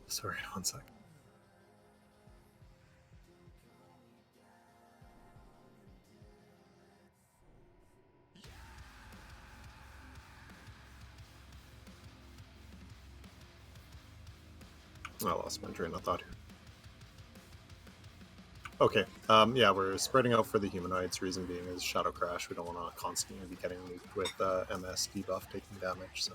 Sorry, 1 sec. I lost my train of thought here. Okay, yeah, we're spreading out for the humanoids. Reason being is Shadow Crash. We don't want to constantly be getting nuked with MS debuff taking damage. So,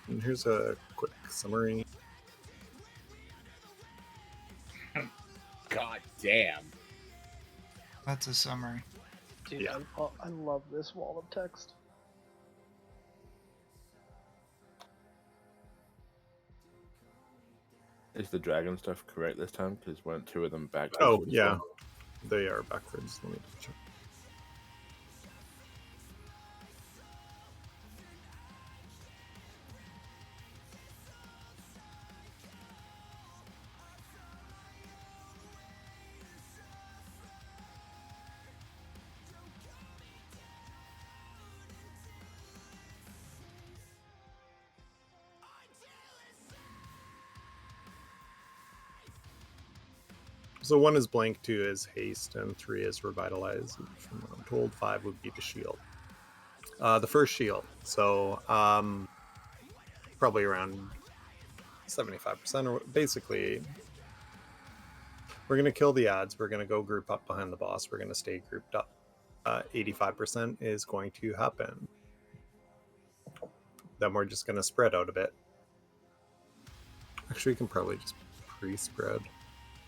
and here's a quick summary. God damn. That's a summary. Dude, Yeah. I love this wall of text. Is the dragon stuff correct this time? Because weren't two of them backwards? Oh for this yeah, one? they are backwards. Let me check. So 1 is blank, 2 is haste, and 3 is revitalize. From what I'm told, 5 would be the shield. The first shield. So probably around 75%, or basically, we're gonna kill the ads. We're gonna go group up behind the boss. We're gonna stay grouped up. 85% is going to happen. Then we're just gonna spread out a bit. Actually, we can probably just pre-spread.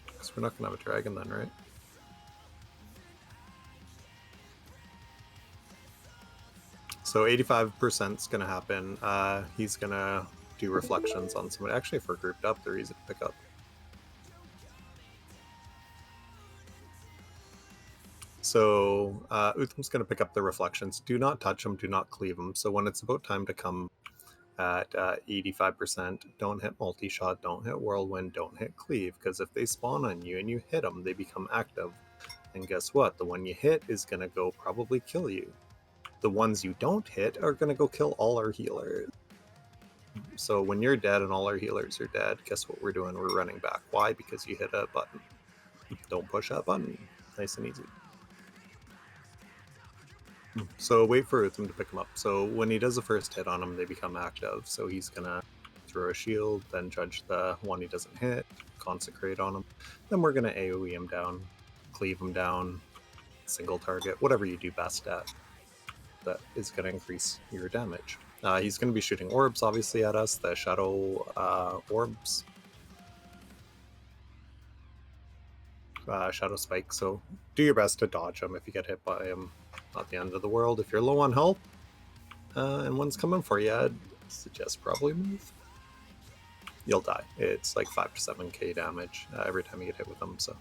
Because we're not going to have a dragon then, right? So 85% is going to happen. He's going to do reflections on somebody. Actually, if we're grouped up, they're easy to pick up. So Utham's going to pick up the reflections. Do not touch them. Do not cleave them. So when it's about time to come at 85%, don't hit multi-shot, don't hit whirlwind, don't hit cleave, because if they spawn on you and you hit them, they become active. And guess what? The one you hit is going to go probably kill you. The ones you don't hit are going to go kill all our healers. So when you're dead and all our healers are dead, guess what we're doing? We're running back. Why? Because you hit a button. Don't push that button. Nice and easy. So wait for Utham to pick him up. So when he does the first hit on him, they become active. So he's going to throw a shield, then judge the one he doesn't hit, consecrate on him. Then we're going to AoE him down, cleave him down, single target, whatever you do best at. That is going to increase your damage. He's going to be shooting orbs, obviously, at us, the shadow orbs. Shadow spike, so do your best to dodge him if you get hit by him. Not the end of the world. If you're low on health and one's coming for you, I'd suggest probably move. You'll die. It's like 5 to 7k damage every time you get hit with them, so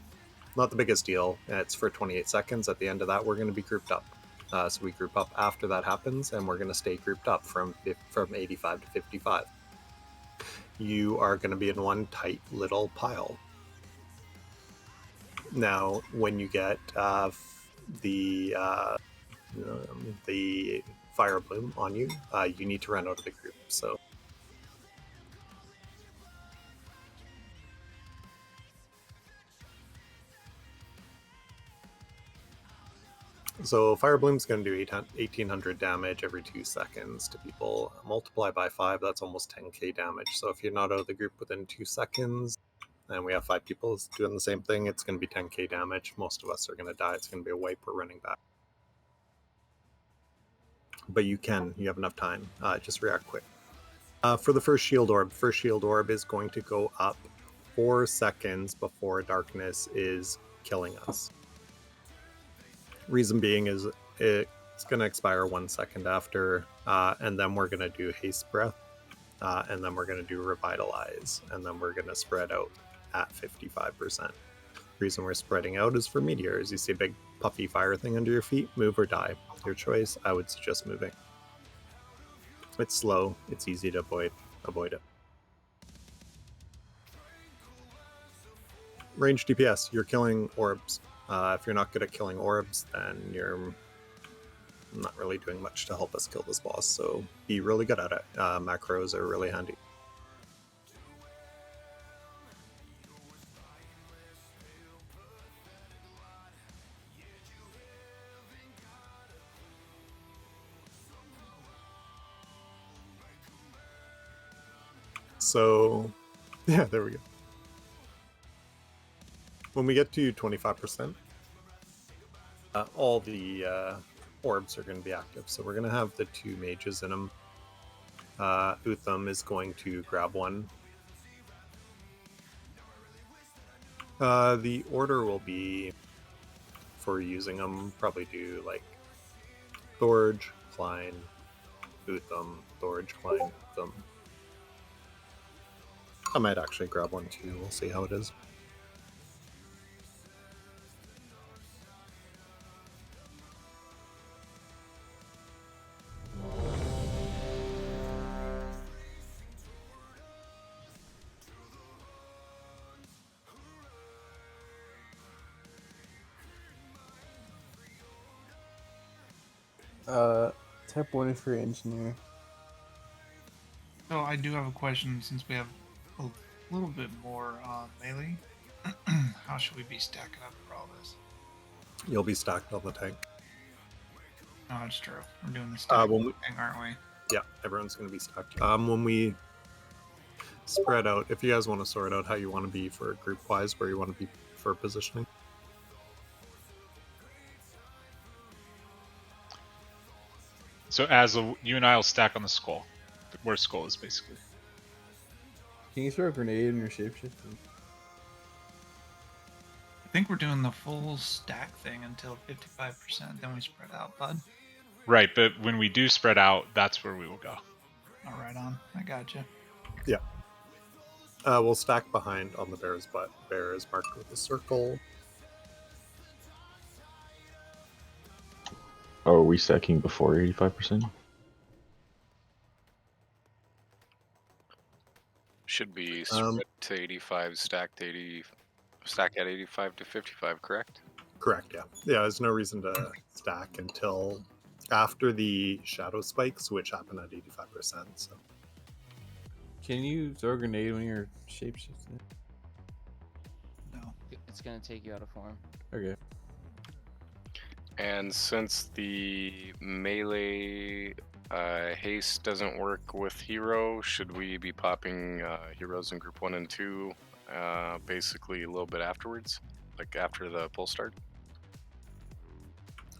not the biggest deal. It's for 28 seconds. At the end of that, we're going to be grouped up. So we group up after that happens, and we're going to stay grouped up from 85 to 55. You are going to be in one tight little pile. Now, when you get the fire bloom on you, you need to run out of the group. So Fire Bloom's going to do 1800 damage every 2 seconds to people. Multiply by 5, that's almost 10k damage. So if you're not out of the group within 2 seconds, and we have 5 people doing the same thing, it's going to be 10k damage. Most of us are going to die. It's going to be a wipe or running back. But you have enough time. Just react quick. For the first shield orb is going to go up 4 seconds before darkness is killing us. Reason being is it's going to expire 1 second after, and then we're going to do haste breath, and then we're going to do revitalize, and then we're going to spread out at 55%. Reason we're spreading out is for meteors. You see a big puffy fire thing under your feet, move or die. Your choice. I would suggest moving. It's slow. It's easy to avoid it. Range DPS. You're killing orbs. If you're not good at killing orbs, then you're not really doing much to help us kill this boss, so be really good at it. Macros are really handy. So, yeah, there we go. When we get to 25%, all the orbs are going to be active. So we're going to have the 2 mages in them. Utham is going to grab one. The order will be, for using them, probably do like Thorge, Klein, Utham, Thorge, Klein, Utham. I might actually grab one too. We'll see how it is. Type 1 for engineer. So I do have a question since we have a little bit more melee. How should we be stacking up for all this? You'll be stacked on the tank. No, it's true. We're doing the stack when we- thing, aren't we? Yeah, everyone's going to be stacked. When we spread out, if you guys want to sort out how you want to be for group-wise, where you want to be for positioning. So you and I will stack on the skull, where skull is basically. Can you throw a grenade in your shapeshifter? I think we're doing the full stack thing until 55%, then we spread out, bud. Right, but when we do spread out, that's where we will go. All right, on. I gotcha. Yeah. We'll stack behind on the bear's butt. Bear is marked with a circle. Oh, are we stacking before 85%? Should be spread to 85, stacked 80, stack at 85 to 55, correct? Correct, yeah. Yeah, there's no reason to stack until after the shadow spikes, which happen at 85%. So. Can you throw a grenade when you're shapeshifting? No. It's gonna take you out of form. Okay. And since the melee haste doesn't work with hero, should we be popping heroes in group 1 and 2 basically a little bit afterwards? Like after the pull start?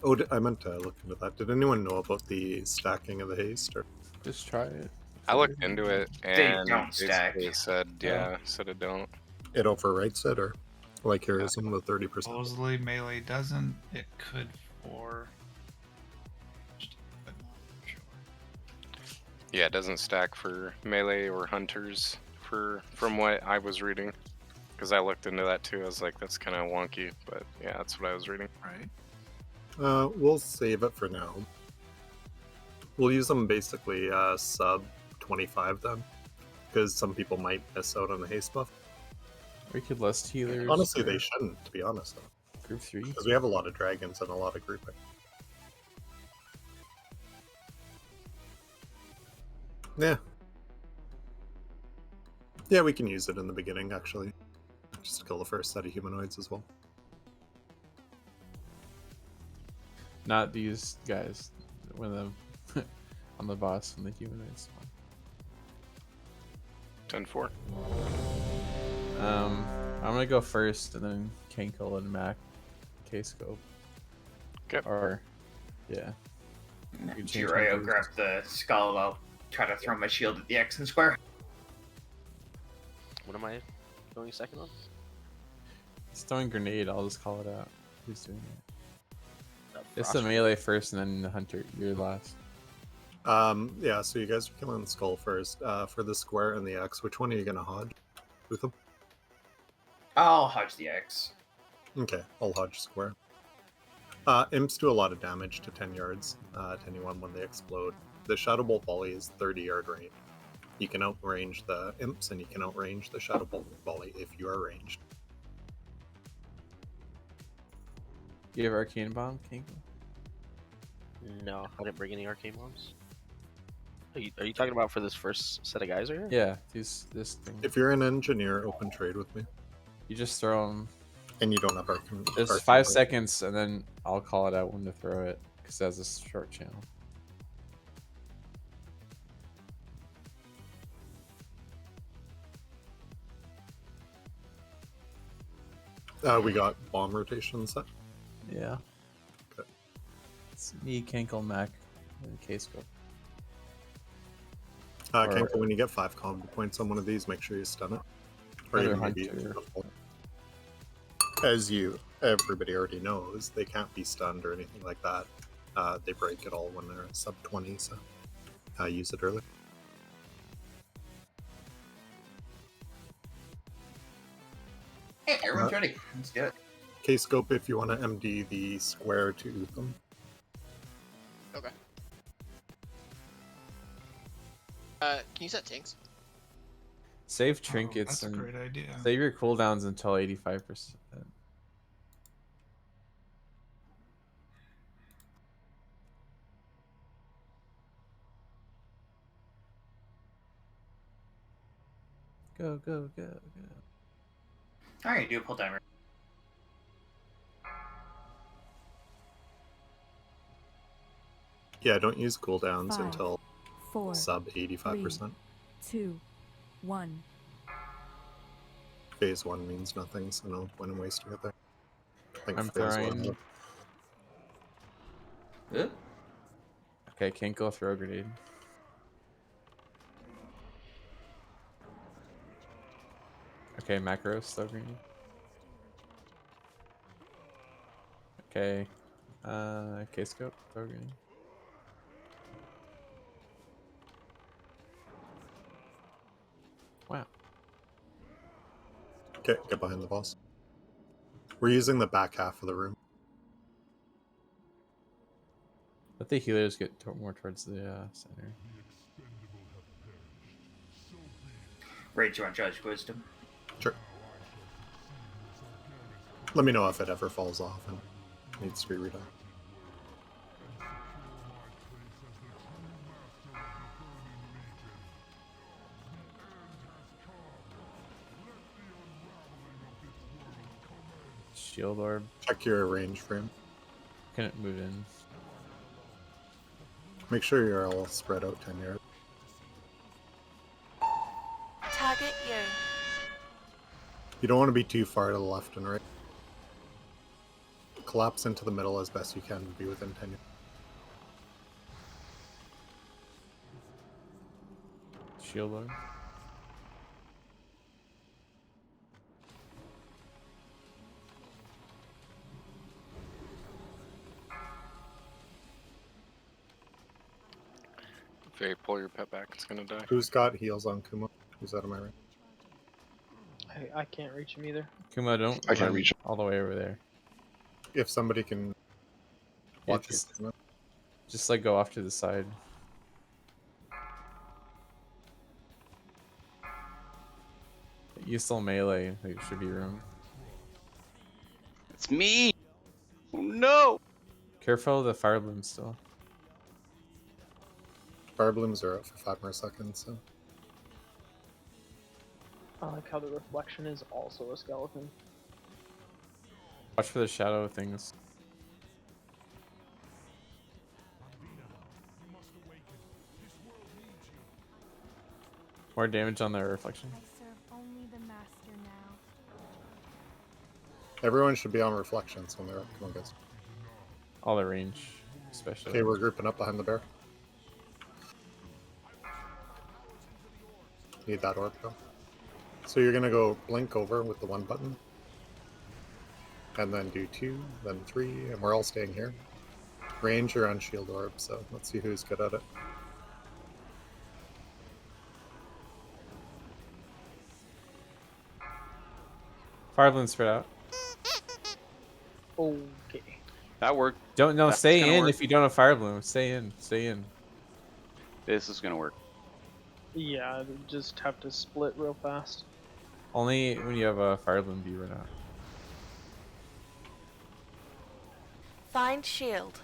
Oh, I meant to look into that. Did anyone know about the stacking of the haste? Or? Just try it. I looked into it and don't stack. basically it said, yeah, said it don't. It overwrites it, or like heroism with 30%? Supposedly melee doesn't. It could for. But not sure. Yeah, it doesn't stack for melee or hunters from what I was reading. Because I looked into that too. I was like, that's kind of wonky, but yeah, that's what I was reading. Right. We'll save it for now. We'll use them basically sub 25 then, because some people might miss out on the haste buff. Or you could list healers. Honestly, they shouldn't, to be honest, though. Group 3. Because we have a lot of dragons and a lot of grouping. Yeah. Yeah, we can use it in the beginning, actually. Just to kill the first set of humanoids as well. Not these guys. When the on the boss and the humanoids. 10-4. I'm gonna go first, and then Kenko and Mac, K-scope. Okay. Or, yeah. You can change my Jiraiya boost. grab the skull. I'll try to throw my shield at the X and square. What am I going second on? He's throwing grenade. I'll just call it out. Who's doing it? It's the Frost. melee first, and then the hunter. You're last. Yeah, so you guys are killing the skull first. For the square and the X, which one are you going to hodge with them? I'll hodge the X. Okay, I'll hodge square. Imps do a lot of damage to 10 yards to anyone when they explode. The Shadow Bolt volley is 30-yard range. You can outrange the imps, and you can outrange the Shadow Bolt volley if you are ranged. You have Arcane Bomb, Kenko? No, I didn't bring any arcane bombs. Are you talking about for this first set of guys right here? Yeah, this thing. If you're an engineer, open trade with me. You just throw them. And you don't have arcane. There's 5 seconds, and then I'll call it out when to throw it, because it has a short channel. We got bomb rotation set. Yeah. Okay. It's me, Kinkle, Mac, and K-Scope. Kenko, when you get 5 combo points on one of these, make sure you stun it. Or even maybe as everybody already knows, they can't be stunned or anything like that. They break it all when they're sub 20, so use it early. Hey, everyone's ready. Let's do it. K-Scope if you want to MD the square to Utham. Okay. Can you set tanks? Save trinkets that's a and great idea. save your cooldowns until 85%. Go, go, go, go. Alright, do a pull timer. Yeah, don't use cooldowns 5, until 4, sub 85%. 3, 2, 1. Phase 1 means nothing, so no point in wasting it there. I think I'm phase throwing. 1. Yeah. Okay, can't go throw a grenade. Okay, macros throw grenade. Okay, K-Scope throw grenade. Wow. Okay, get behind the boss. We're using the back half of the room. Let the healers get more towards the center. Rage, you want Judge Wisdom? Sure. Let me know if it ever falls off and needs to be redone. Shield orb. Check your range frame. Couldn't move in. Make sure you're all spread out 10 yards. Target you. You don't want to be too far to the left and right. Collapse into the middle as best you can to be within 10 yards. Shield orb. Faye, pull your pet back. It's gonna die. Who's got heals on Kuma? Who's out of my range? I can't reach him either. Kuma, don't I can't run reach. all the way over there. If somebody can watch Just, Kuma. just like go off to the side. You still melee. There should be room. It's me. Oh, no. Careful of the fire bloom still. Fire blooms are out for 5 more seconds, so. I like how the reflection is also a skeleton. Watch for the shadow things. More damage on their reflection. I serve only the master now. Everyone should be on reflections when they're up. Come on, guys. All the range, especially. Okay, we're grouping up behind the bear. Need that orb though. So you're gonna go blink over with the 1 button. And then do 2, then 3, and we're all staying here. Range or on shield orb, so let's see who's good at it. Fire bloom spread out. Okay. That worked. Don't That's stay gonna in work. if you don't have fire bloom. Stay in. Stay in. This is gonna work. Yeah, I just have to split real fast. Only when you have a fire bloom do you run out. Find shield.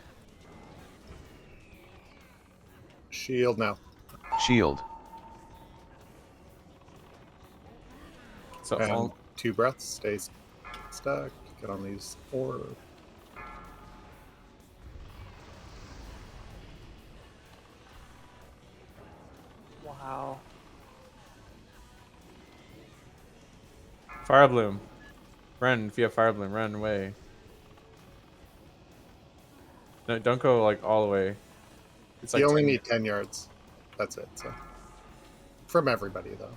Shield now. Shield. So And all 2 breaths. Stay stacked. Get on these 4. Wow. Fire Bloom. Run if you have Fire Bloom. Run away. No, don't go like all the way. It's like You only 10 need 10 yards. That's it. So from everybody though.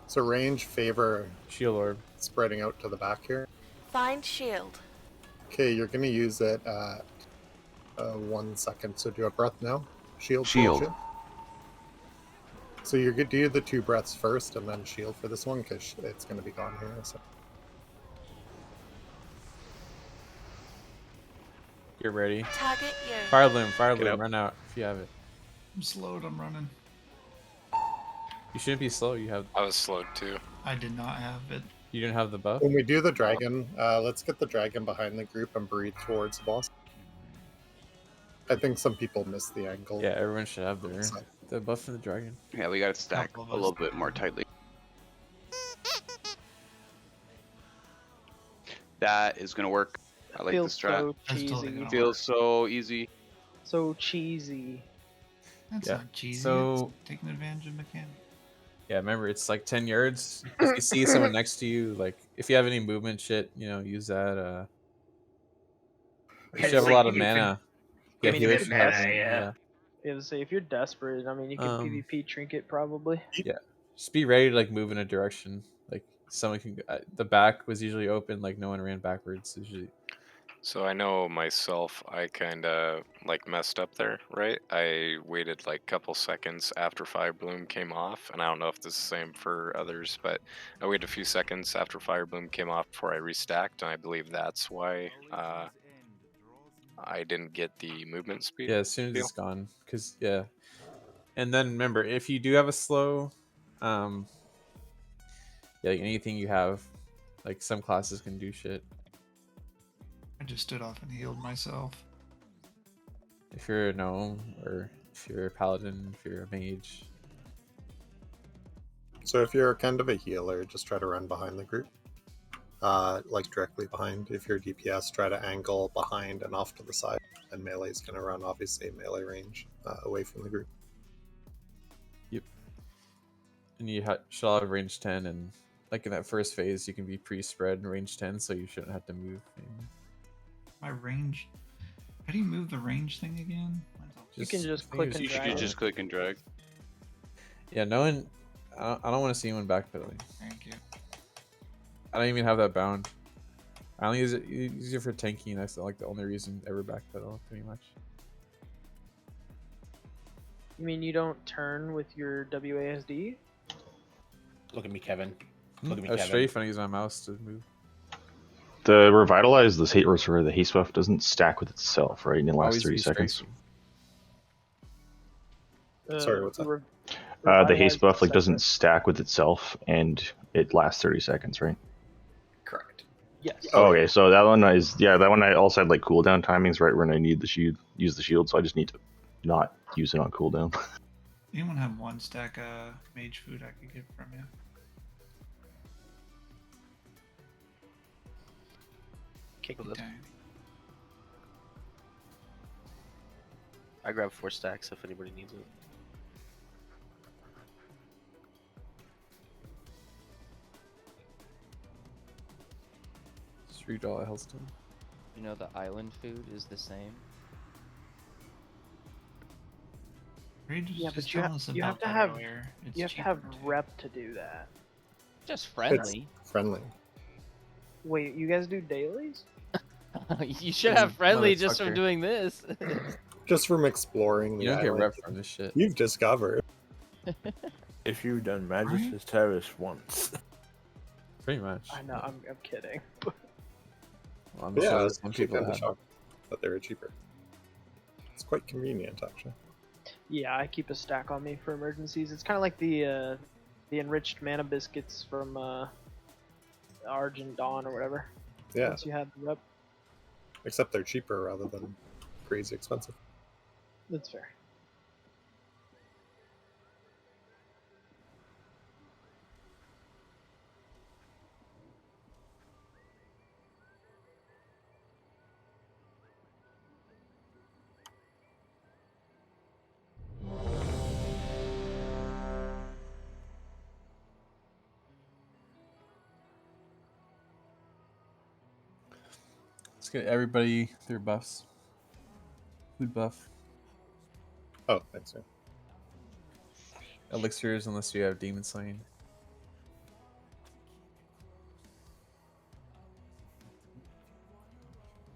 So range favor Shield Orb. spreading out to the back here. Find shield. Okay, you're gonna use it at 1 second. So do a breath now. Shield. Shield. So you're good. Do the 2 breaths first and then shield for this one because it's gonna be gone here. So Get ready. Target you. Fire Bloom. Fire Get Bloom. out. Run out if you have it. I'm slowed. I'm running. You shouldn't be slow. You have. I was slowed too. I did not have it. You didn't have the buff. when we do the dragon, let's get the dragon behind the group and breathe towards the boss. I think some people miss the angle. Yeah, everyone should have the buff for the dragon. Yeah, we got to stack Couple of a us. little bit more tightly. That is going to work. I like Feels this strat. so That's totally cheesy. gonna Feels so easy. So cheesy. That's Yeah. not cheesy. So- It's taking advantage of mechanics. Yeah, remember it's like 10 yards. If you see someone next to you, like if you have any movement shit, use that. You should have a lot of mana. Yeah, Give he me looks mana, fast. yeah. Yeah, to say if you're desperate, I mean, you can PvP trinket probably. Yeah, just be ready to like move in a direction. Like someone can. The back was usually open. Like no one ran backwards. Usually. So I know myself, I kind of like messed up there, right? I waited like a couple seconds after Fire Bloom came off, and I don't know if this is the same for others, but I waited a few seconds after Fire Bloom came off before I restacked, and I believe that's why I didn't get the movement speed. Yeah, as soon as deal. it's gone, because yeah, and then remember if you do have a slow, yeah, like anything you have, like some classes can do shit. I just stood off and healed myself. If you're a gnome or if you're a paladin, if you're a mage. So if you're kind of a healer, just try to run behind the group. Like directly behind. If you're DPS, try to angle behind and off to the side. And melee is going to run, obviously, melee range away from the group. Yep. And you should all have range 10, and like in that first phase, you can be pre-spread in range 10, so you shouldn't have to move. My range. How do you move the range thing again? You can just I think click it's- and You should drag. just click and drag. Yeah, no one. I don't want to see anyone backpedaling. Thank you. I don't even have that bound. I only use it for tanking. That's like the only reason I ever backpedal, pretty much. You mean you don't turn with your WASD? Look at me, Kevin. Look at me, I was Kevin. straight trying to use my mouse to move. The revitalize, this hate or the haste buff doesn't stack with itself, right? In the last Always 30 be seconds. strafing. Sorry, what's that? The haste buff like doesn't stack with itself, and it lasts 30 seconds, right? Correct. Yes. Oh, okay, so that one is that one I also had like cooldown timings right when I need the shield, use the shield, so I just need to not use it on cooldown. Anyone have 1 stack mage food I could get from you? Kick with this. Dang. I grab 4 stacks if anybody needs it. Just redraw a Hellstone. You know the island food is the same. Rage is Yeah, just but you, telling us you have about to that have earlier. It's you have to cheaper have too. rep to do that. Just friendly. It's friendly. Wait, you guys do dailies? You should have friendly just from Motherfucker. doing this. Just from exploring the You don't get island rep from this shit. you've discovered. If you've done Magis's Terrace once. Pretty much. I know, I'm kidding. Well, I'm Yeah, sure it's some actually people kind of have. shocked that they were cheaper. It's quite convenient, actually. Yeah, I keep a stack on me for emergencies. It's kind of like the enriched mana biscuits from Argent Dawn or whatever. Yeah. Once you have the rep. Except they're cheaper rather than crazy expensive. That's fair. Let's get everybody their buffs. Food buff. Oh, thanks, man. Elixirs, unless you have Demon Slaying.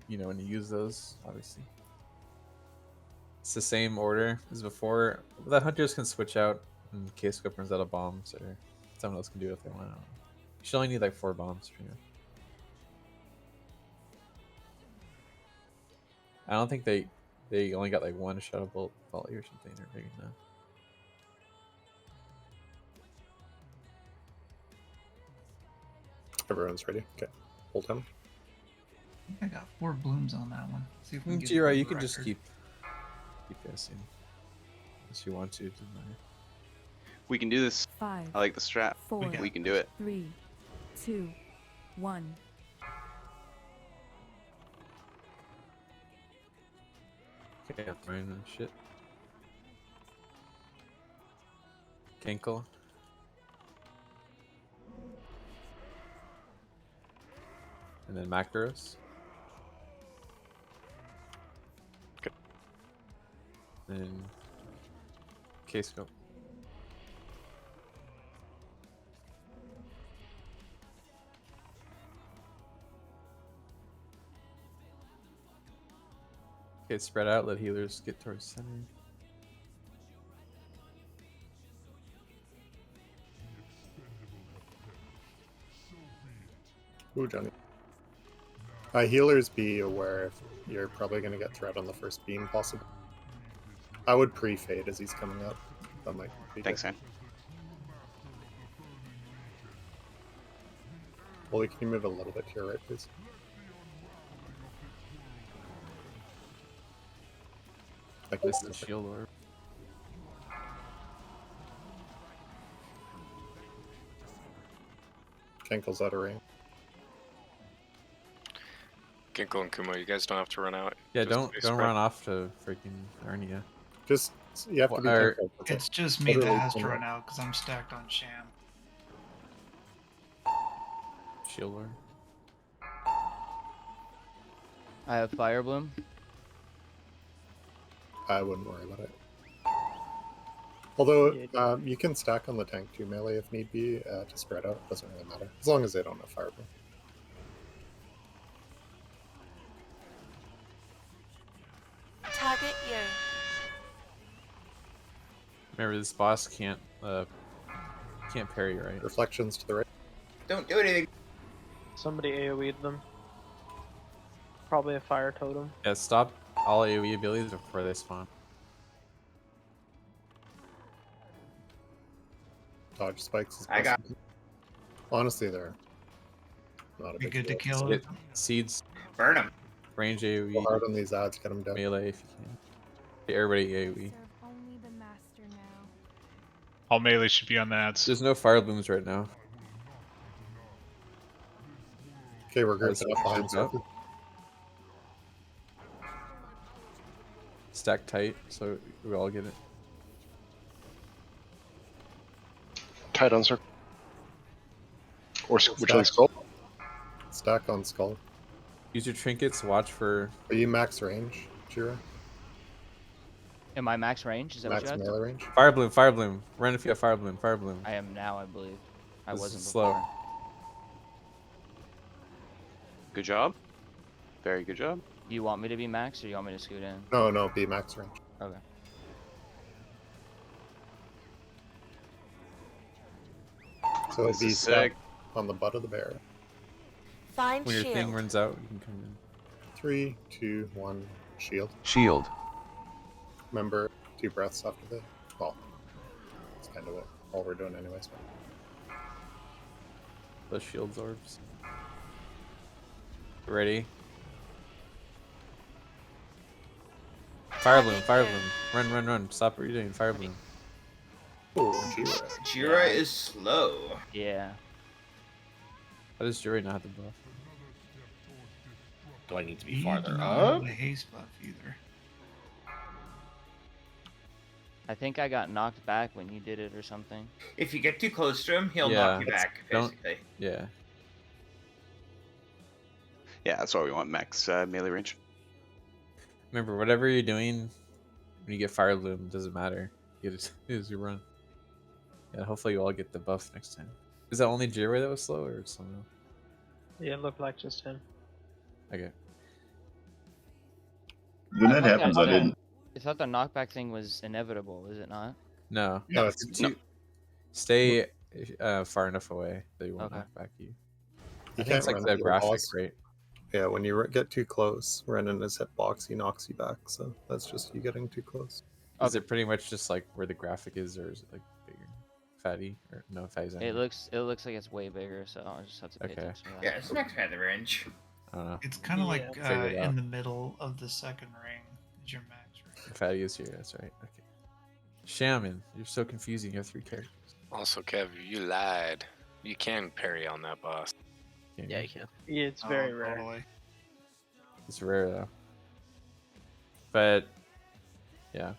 You know when you use those, obviously. It's the same order as before. The hunters can switch out in case Scope runs out of bombs, or someone else can do it if they want. You should only need like 4 bombs for you. I don't think they only got like 1 shadow bolt volley or something or bigger than that. Everyone's ready. Okay, hold him. I got 4 blooms on that one. See if we can get Jira, it you on the can just record. keep guessing. Unless you want to, it doesn't matter. We can do this. 5, I like the strat. 4, We can do it. 3, 2, 1. Okay, I'm throwing that shit. Kinkle. And then Macros. Okay. Then K-Scope. Okay, spread out, let healers get towards center. Ooh, Johnny. Healers, be aware if you're probably going to get threat on the first beam, possible. I would pre-fade as he's coming up. That might be Thanks, good. man. Well, can you move a little bit to your right, please? Like This is shield orb. Kenkle's out of range. Ginkgo and Kumo, you guys don't have to run out. Yeah, Just don't stay run spread. off to freaking Arnia. Just, you have to be Or- careful. with It's it. just me that Literally has to come run up. out because I'm stacked on Sham. Shield orb. I have Fire Bloom. I wouldn't worry about it. Although, you can stack on the tank too, melee if need be, to spread out. Doesn't really matter. As long as they don't have fireball. Target you. Remember, this boss can't parry, right? Reflections to the right. Don't do anything. Somebody AoE'd them. Probably a fire totem. Yeah, stop all AoE abilities before they spawn. Dodge spikes. I got. Honestly, they're not a Be big good to deal. kill Get it. seeds, Burn him. range Go AoE, hard on these ads, get them down. melee if you can. Get everybody AoE. Only the master now. All melee should be on the ads. There's no fire blooms right now. Okay, we're Let's grouping up behind group up. Sophie. Stack tight so we all get it. Tight on circle. Or which one's skull? Stack on skull. Use your trinkets, watch for... Are you max range, Jira? Am I max range? Is that Max what you melee had? range? Fire bloom, fire bloom. Run if you have fire bloom, fire bloom. I am now, I believe. I This wasn't is slow. before. Good job. Very good job. You want me to be max, or you want me to scoot in? No, no, be max range. Okay. So This it'd be is sick. on the butt of the bear. Find When your shield. thing runs out, you can come in. 3, 2, 1, shield. Shield. Remember, 2 breaths after the. Well, it's kind of what all we're doing, anyways. The shields orbs. Ready? Fire bloom, fire bloom. Run, run, run. Stop what you're doing. Fire bloom. Oh, Jira. Jira is slow. Yeah. How does Jury not have the buff? Do I need to be He farther does not up? have the haste buff either. I think I got knocked back when you did it or something. If you get too close to him, he'll Yeah, knock you back, don't- basically. Yeah. Yeah, that's why we want max melee range. Remember, whatever you're doing when you get fire bloom, it doesn't matter. You just use your run. Yeah, hopefully you all get the buff next time. Is that only Jiray that was slow or someone else? Yeah, it looked like just him. Okay. When that happens, I didn't. I thought the knockback thing was inevitable, is it not? No. No, it's You stay far enough away that you won't Okay. knock back you. You I think can't it's like run the through graphic, walls. right? Yeah, when you get too close, Renan is hitbox, he knocks you back. So that's just you getting too close. Is it pretty much just like where the graphic is, or is it like bigger? Fatty? Or no, Fatty's It looks like it's way bigger, so I'll just have to pay attention to that. Yeah, it's next feather range. I don't know. It's kind of like Figure it out. in the middle of the second ring is your max ring. Fatty is here, that's right. Okay. Shaman, you're so confusing. You have 3 characters. Also, Kev, you lied. You can parry on that boss. Yeah, you can. Yeah, it's very rare. Totally. It's rare though. But yeah,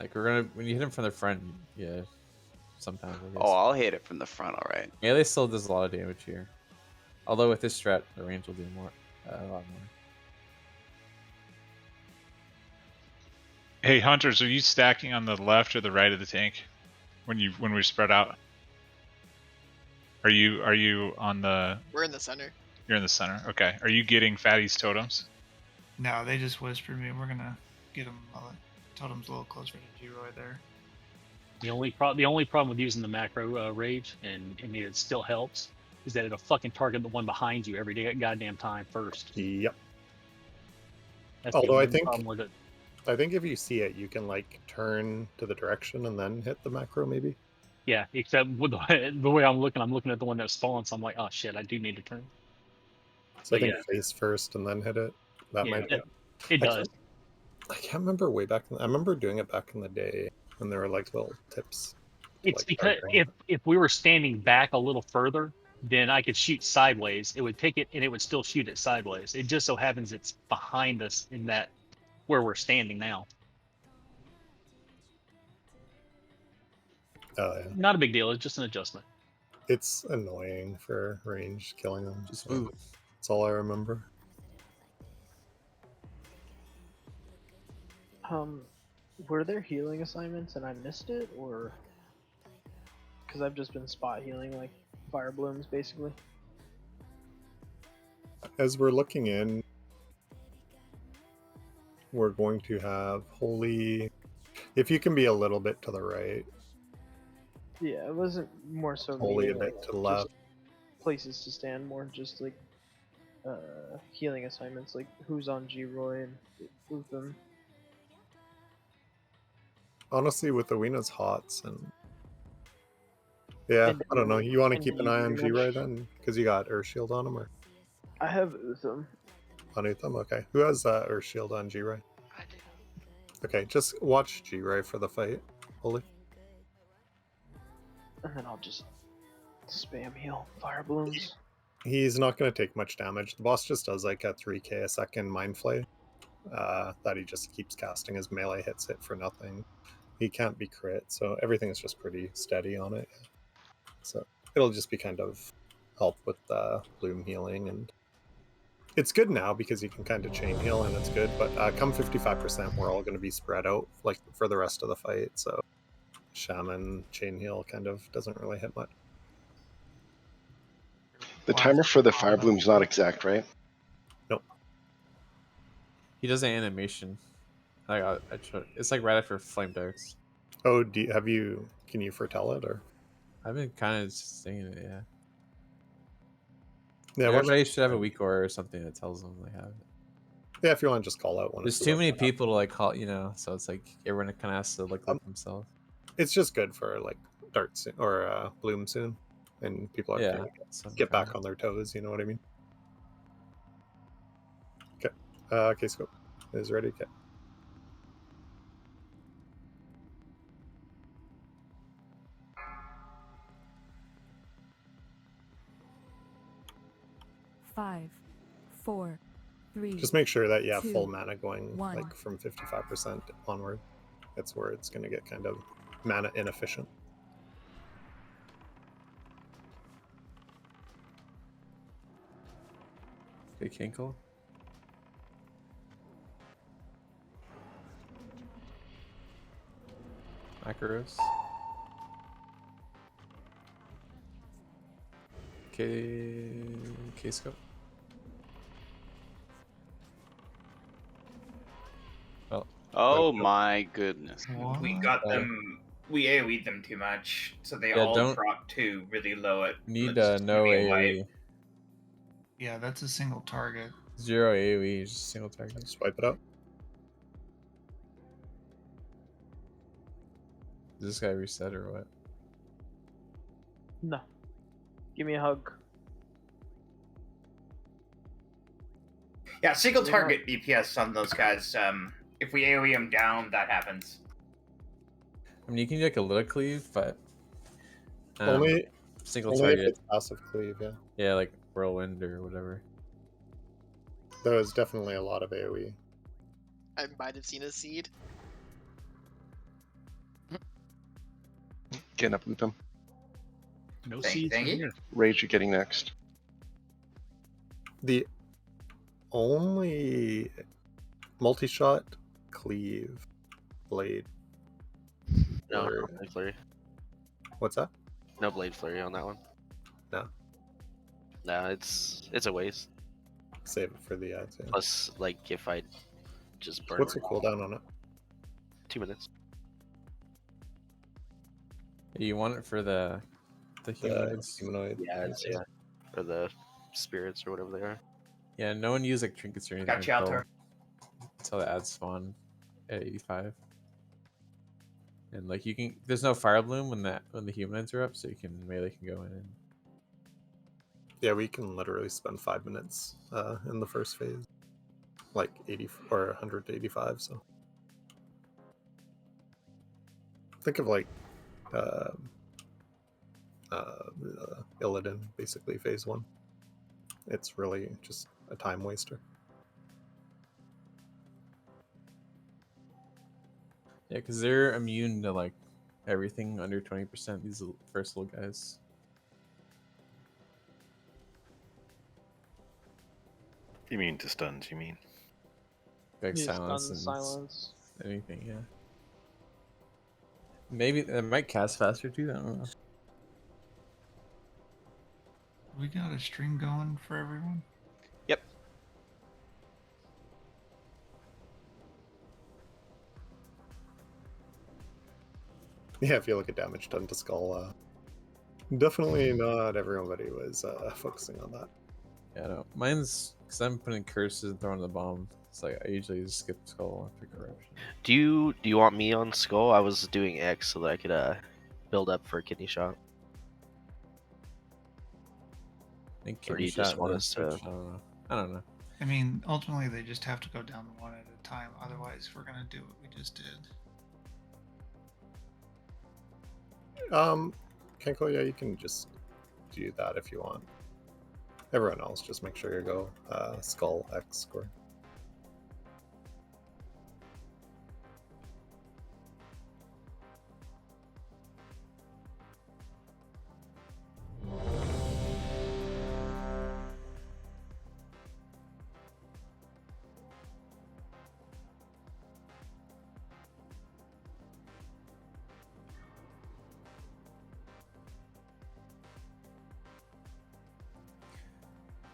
like when you hit him from the front, yeah, sometimes. I guess. Oh, I'll hit it from the front, all right. Melee still does a lot of damage here. Although with this strat, the range will do more, a lot more. Hey hunters, are you stacking on the left or the right of the tank when we spread out? Are you on the? We're in the center. You're in the center. Okay. Are you getting Fatty's totems? No, they just whispered me. We're gonna get him. Totem's a little closer to G-Roy there. The only problem with using the macro rage, and I mean it still helps, is that it'll fucking target the one behind you every goddamn time first. Yep. That's the Although I only think problem with it. if you see it, you can like turn to the direction and then hit the macro maybe. Yeah, except with the way I'm looking at the one that spawns. So I'm like, oh shit, I do need to turn. So I But think face first and then hit it. That Yeah, might be. it I does. I can't remember way back. I remember doing it back in the day when there were like little tips. It's like, because if we were standing back a little further, then I could shoot sideways. It would take it and it would still shoot it sideways. It just so happens it's behind us in that where we're standing now. Oh yeah. Not a big deal. It's just an adjustment. It's annoying for range killing them. Just move. That's all I remember. Were there healing assignments and I missed it, or because I've just been spot healing like fire blooms basically? As we're looking in, we're going to have holy. If you can be a little bit to the right, Yeah, it wasn't more so holy a needing, bit like, to the just left. places to stand, more just like healing assignments, like who's on G-Roy and Utham. Honestly, with the Weena's hots and yeah, And I don't know. You want to and keep an you eye on pretty G-Ray much- then, because you got Earth Shield on him, or I have Utham. on Utham. Okay, who has Earth Shield on G-Ray? I do. Okay, just watch G-Ray for the fight. Holy. And then I'll just spam heal fire blooms. He's not going to take much damage. The boss just does like a 3k a second mind flay that he just keeps casting. His melee hits it for nothing. He can't be crit, so everything is just pretty steady on it. So it'll just be kind of help with bloom healing, and it's good now because you can kind of chain heal and it's good. But come 55%, we're all going to be spread out like for the rest of the fight. So Shaman chain heal kind of doesn't really hit much. The timer for the fire bloom is not exact, right? Nope. He does an animation. It's like right after flame darts. Oh, can you foretell it, or? I've been kind of saying it, yeah. Yeah, Everybody should have a weak aura or something that tells them they have it. Yeah, if you want to just call out one. There's too many people to like call, so it's like everyone kind of has to look themselves. It's just good for like dart soon, or bloom soon, and people are gonna get back on their toes. You know what I mean? Okay, K-Scope is ready. Okay. 5, 4, 3. Just make sure that you have 2, full mana going 1. like from 55% onward. That's where it's going to get kind of mana inefficient. Okay, Kinkle. Macaros. K-scope. Oh. Oh my goodness. We got them. We AoE'd them too much, so they Yeah, all don't- dropped to really low at. Need it's just gonna no be a AoE. wipe. Yeah, that's a single target. 0 AoE, just single target. Swipe it up. Does this guy reset or what? No. Give me a hug. Yeah, single target DPS on those guys. If we AoE them down, that happens. I mean, you can do like a little cleave, but Only single only if target. it's passive cleave, yeah. Yeah, like whirlwind or whatever. There was definitely a lot of AoE. I might have seen a seed. Getting up with them. No Thank seeds from you. here. Rage, you're getting next. The only multi-shot cleave blade. No, or- no blade flurry. What's that? No blade flurry on that one. No. No, it's a waste. Save it for the ads. Yeah. Plus, like, if I just burn. What's the cooldown on it? 2 minutes. You want it for the humanoids? Humanoid. Yeah, yeah. Or the spirits or whatever they are. Yeah, no one use like trinkets or anything Got you out there. until the ads spawn at 85. And like you can, there's no fire bloom when the humanoids are up, so you can melee can go in. And... Yeah, we can literally spend 5 minutes in the first phase, like 80 or 100 to 85. So think of like Illidan, basically phase 1. It's really just a time waster. Yeah, because they're immune to like everything under 20%. These first little guys. Immune to stuns, you mean? Like Yeah, silence stun, and silence. anything, yeah. Maybe it might cast faster too. I don't know. We got a stream going for everyone. Yep. Yeah, if you look at damage done to Skull, definitely not everybody was focusing on that. Yeah, no. Mine's because I'm putting curses and throwing the bomb. It's like I usually just skip Skull after corruption. Do you want me on Skull? I was doing X so that I could build up for a kidney shot. I think Or do kidney you just shot want then us switch, to? I don't know. I don't know. I mean, ultimately, they just have to go down one at a time. Otherwise, we're gonna do what we just did. Kenko, yeah, you can just do that if you want. Everyone else, just make sure you go Skull X score.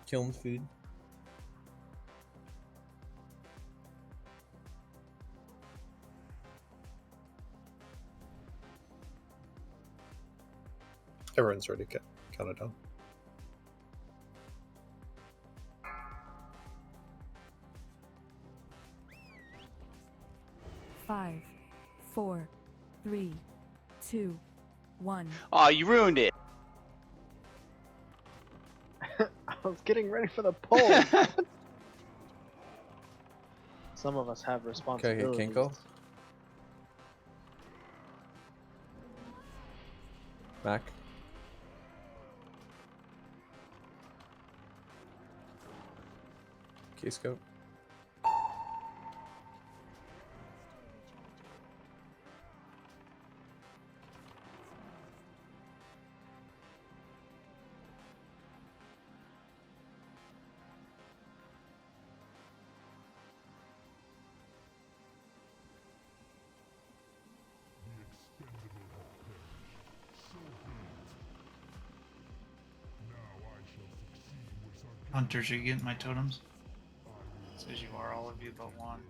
Kiln food. Everyone's ready to count it down. 5, 4, 3, 2, 1. Oh, you ruined it. I was getting ready for the poll. Some of us have Okay, responsibilities. Kinkle. Back. Case scope. Hunters, are you getting my totems? Says you are, all of you but one.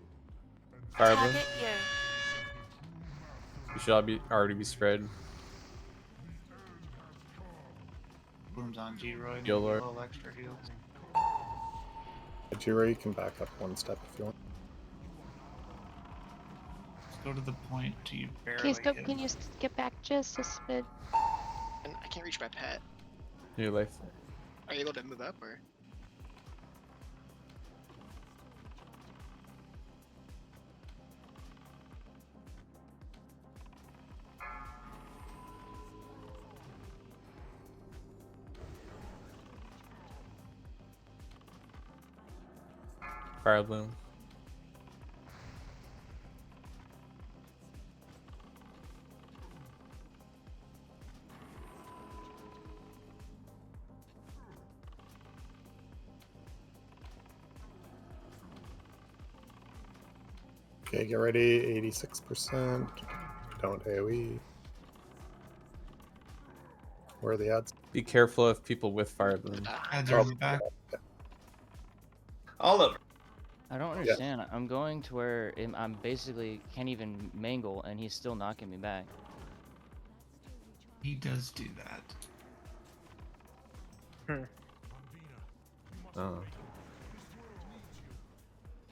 Fire bloom. Target you. You should already be spread. Blooms on G-Roy, maybe a Shield Lord. little extra heals. Jiro, you can back up one step if you want. Let's go to the point till you barely Case scope, hit can him. you get back just a smid? And I can't reach my pet. Your life. Are you able to move up or? Fire bloom. Okay, get ready. 86%. Don't AoE. Where are the ads? Be careful of people with fire bloom. Ads are in the back. All over. I don't understand. I'm going to where I'm basically can't even mangle, and he's still knocking me back. He does do that. Oh.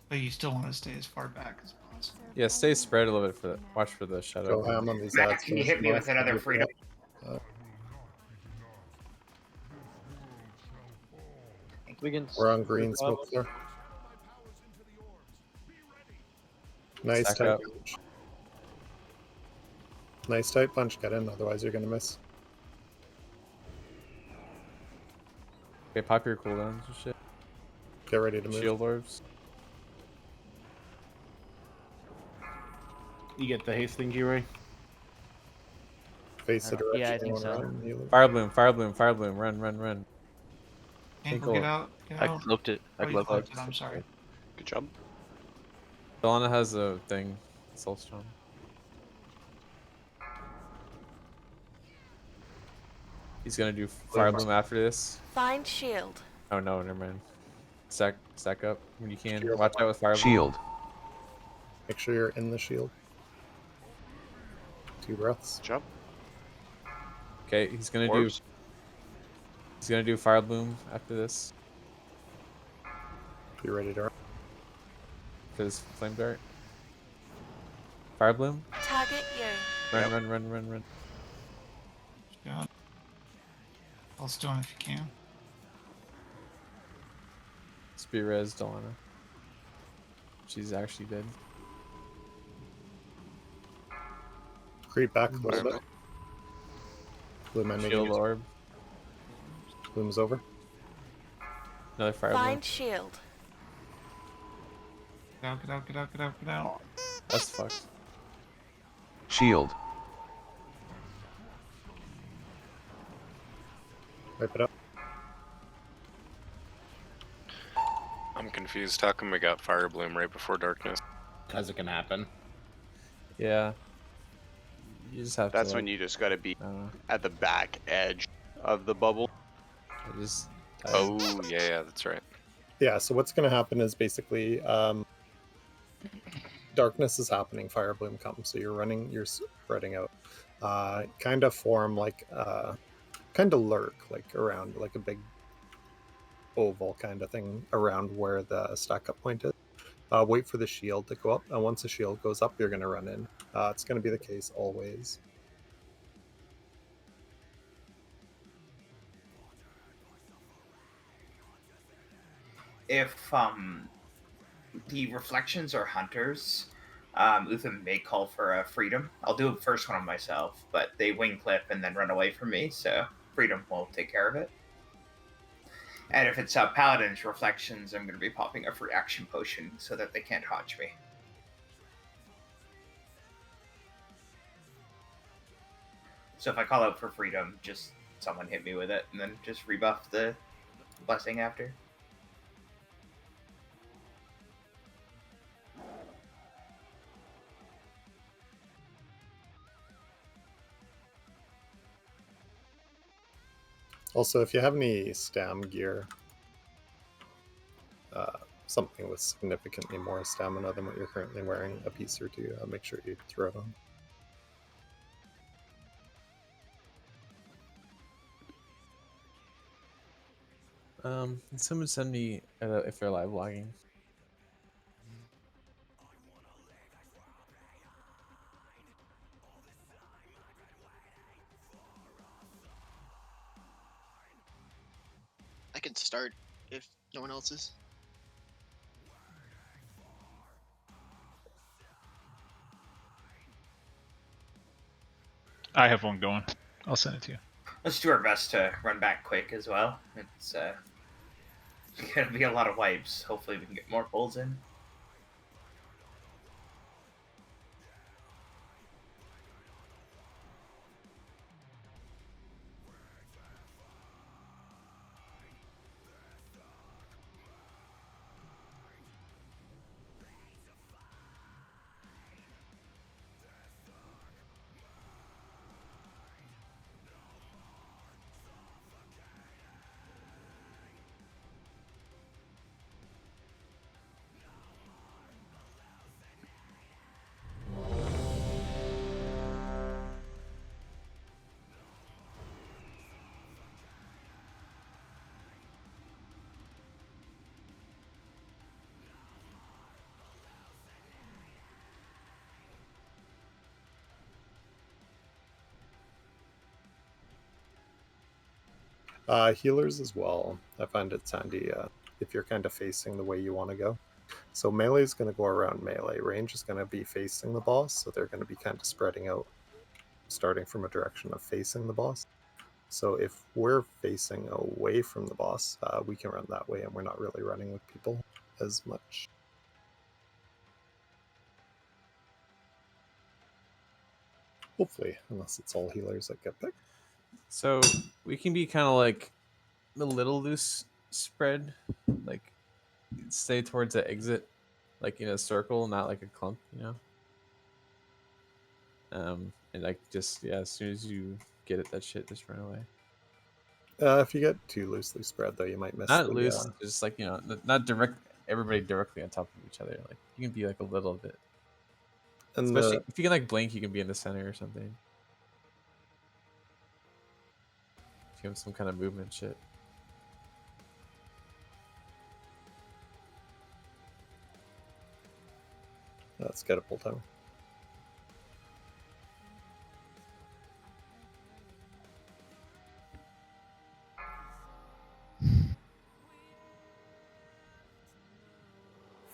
But you still want to stay as far back as possible. Yeah, stay spread a little bit for the watch for the shadow. Go ham on these Matt, ads. can you hit me with another freedom? We can. We're on green smoke there. Nice Stack tight up. punch. Nice tight punch. Get in, otherwise you're gonna miss. Okay, pop your cooldowns and shit. Get ready to move. Shield orbs. You get the hasting, G-Ray? Face the direction. Yeah, I you think wanna so. run, heal it. Fire bloom, fire bloom, fire bloom. Run, run, run. Ankle, get out. Get I out. cloaked it. I Oh, you cloaked cloaked it. it, I'm sorry. Good job. Delana has a thing. Soulstone. He's gonna do fire bloom after this. Find shield. Oh no, never mind. Stack up when you can. Shield. Watch out with fire bloom. Shield. Make sure you're in the shield. 2 breaths. Good job. Okay, he's gonna Orbs. do fire bloom after this. Be ready to run. For his flame dart. Fire bloom. Target you. Run, run, run, run, run. Yeah. I'll stone if you can. Spear res Delana. She's actually dead. Creep back a little bit. Bloom ending. Shield orb. Bloom's over. Another fire bloom. Find shield. Get out, get out, get out, get out, get out. That's fucked. Shield. Wipe it up. I'm confused. How come we got Fire Bloom right before Darkness? Because it can happen. Yeah. You just have That's to. when you just gotta be I don't know. at the back edge of the bubble. I just. Oh, yeah, that's right. Yeah, so what's going to happen is basically darkness is happening, fire bloom comes, so you're spreading out. Kind of form like, kind of lurk, like around, like a big oval kind of thing around where the stack up point is. Wait for the shield to go up, and once the shield goes up, you're going to run in. It's going to be the case always. If the reflections are hunters, Uthem may call for a freedom. I'll do the first one on myself, but they wing clip and then run away from me, so freedom will take care of it. And if it's Paladin's Reflections, I'm going to be popping a free action potion so that they can't hodge me. So if I call out for freedom, just someone hit me with it, and then just rebuff the blessing after. Also, if you have any stam gear, something with significantly more stamina than what you're currently wearing, a piece or two, make sure you throw it on. Can someone send me if they're live logging? I can start if no one else is. I have one going. I'll send it to you. Let's do our best to run back quick as well. It's going to be a lot of wipes. Hopefully we can get more pulls in. Healers as well. I find it's handy if you're kind of facing the way you want to go. So melee is going to go around melee. Range is going to be facing the boss, so they're going to be kind of spreading out, starting from a direction of facing the boss. So if we're facing away from the boss, we can run that way, and we're not really running with people as much. Hopefully, unless it's all healers that get picked. So we can be kind of like a little loose spread, like stay towards the exit, like in a circle, not like a clump, you know. And like just as soon as you get it, that shit just run away. If you get too loosely spread, though, you might miss. Not loose, just like not direct. Everybody directly on top of each other. Like you can be like a little bit. And especially if you can like blink, you can be in the center or something. If you have some kind of movement shit. Let's get a pull time.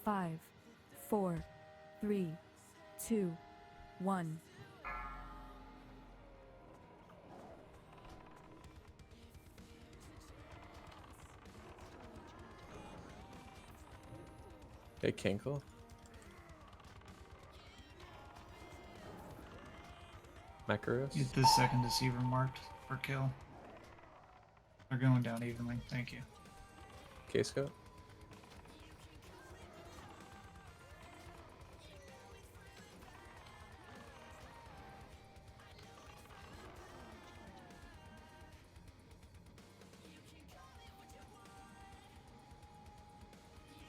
Five, 4, 3, 2, 1. Hey, Kinkle. Macaros. Get this second deceiver marked for kill. They're going down evenly. Thank you. Case coat.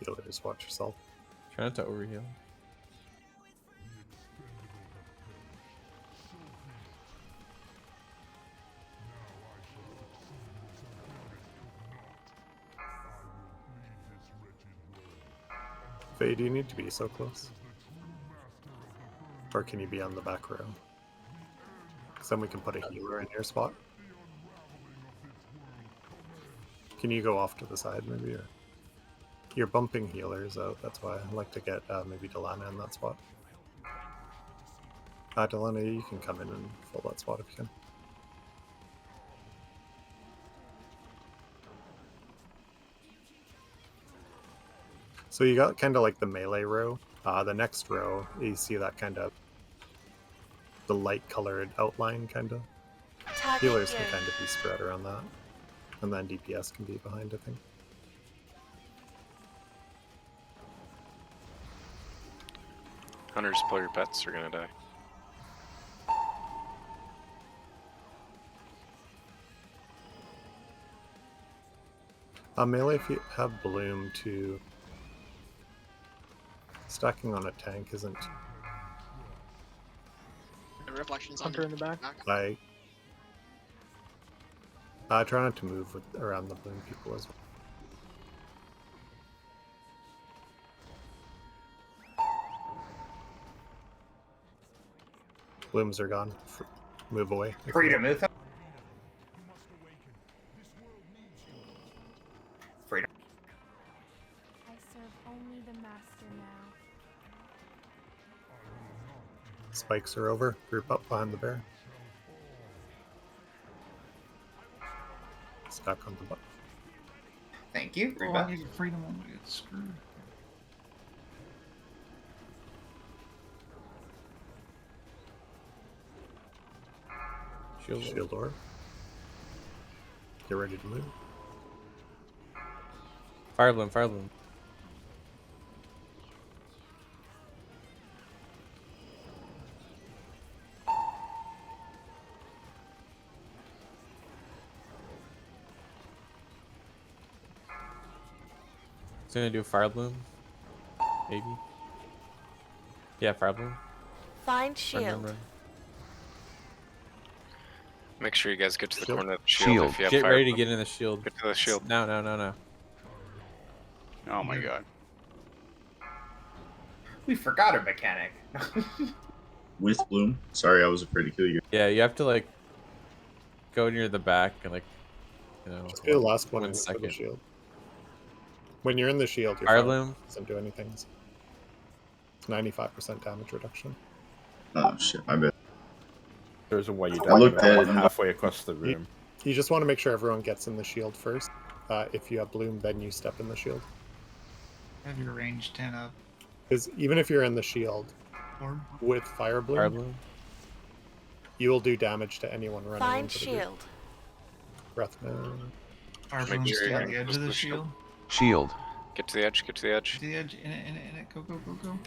Healers, watch yourself. Try not to overheal. Faye, do you need to be so close? Or can you be on the back row? Because then we can put a healer in your spot. Can you go off to the side maybe? Or you're bumping healers out, that's why I like to get maybe Delana in that spot. Delana, you can come in and fill that spot if you can. So you got kind of like the melee row. The next row, you see that kind of the light colored outline kind of. Healers can kind of be spread around that. And then DPS can be behind, I think. Hunters, pull your pets, are gonna die. Melee, if you have Bloom too, stacking on a tank isn't The reflections on Hunter in the back. like. Try not to move around the Bloom people as well. Blooms are gone. Move away. Freedom, Uther. Freedom. I serve only the master now. Spikes are over. Group up behind the bear. Stack on the butt. Thank you. Oh, I need freedom when we get screwed. Shield orb. Get ready to move. Fire bloom, fire bloom. It's gonna do fire bloom, maybe. Yeah, fire bloom. Find shield. Remember. Make sure you guys get to the Shield. corner of the shield. If you have Get fire ready to bloom. get in the shield. Get to the shield. No, no, no, no. Oh my god. We forgot a mechanic. With Bloom? Sorry, I was afraid to kill you. Yeah, you have to like go near the back and like, you know. Just be the last one 1 in for second. the shield. When you're in the shield, your Fire fire bloom doesn't do anything. It's 95% damage reduction. Oh shit, my bad. There's a way you I don't looked at know it and halfway across the room. You just want to make sure everyone gets in the shield first. If you have Bloom, then you step in the shield. Have your range 10 up. Because even if you're in the shield Orb. with Fire Bloom, you will do damage to anyone running Find into the group. shield. Breath no. Fire Make bloom's sure still you're at the edge close of to the the shield. shield. Shield. Get to the edge. Get to the edge. To the edge. In it. Go, go, go, go.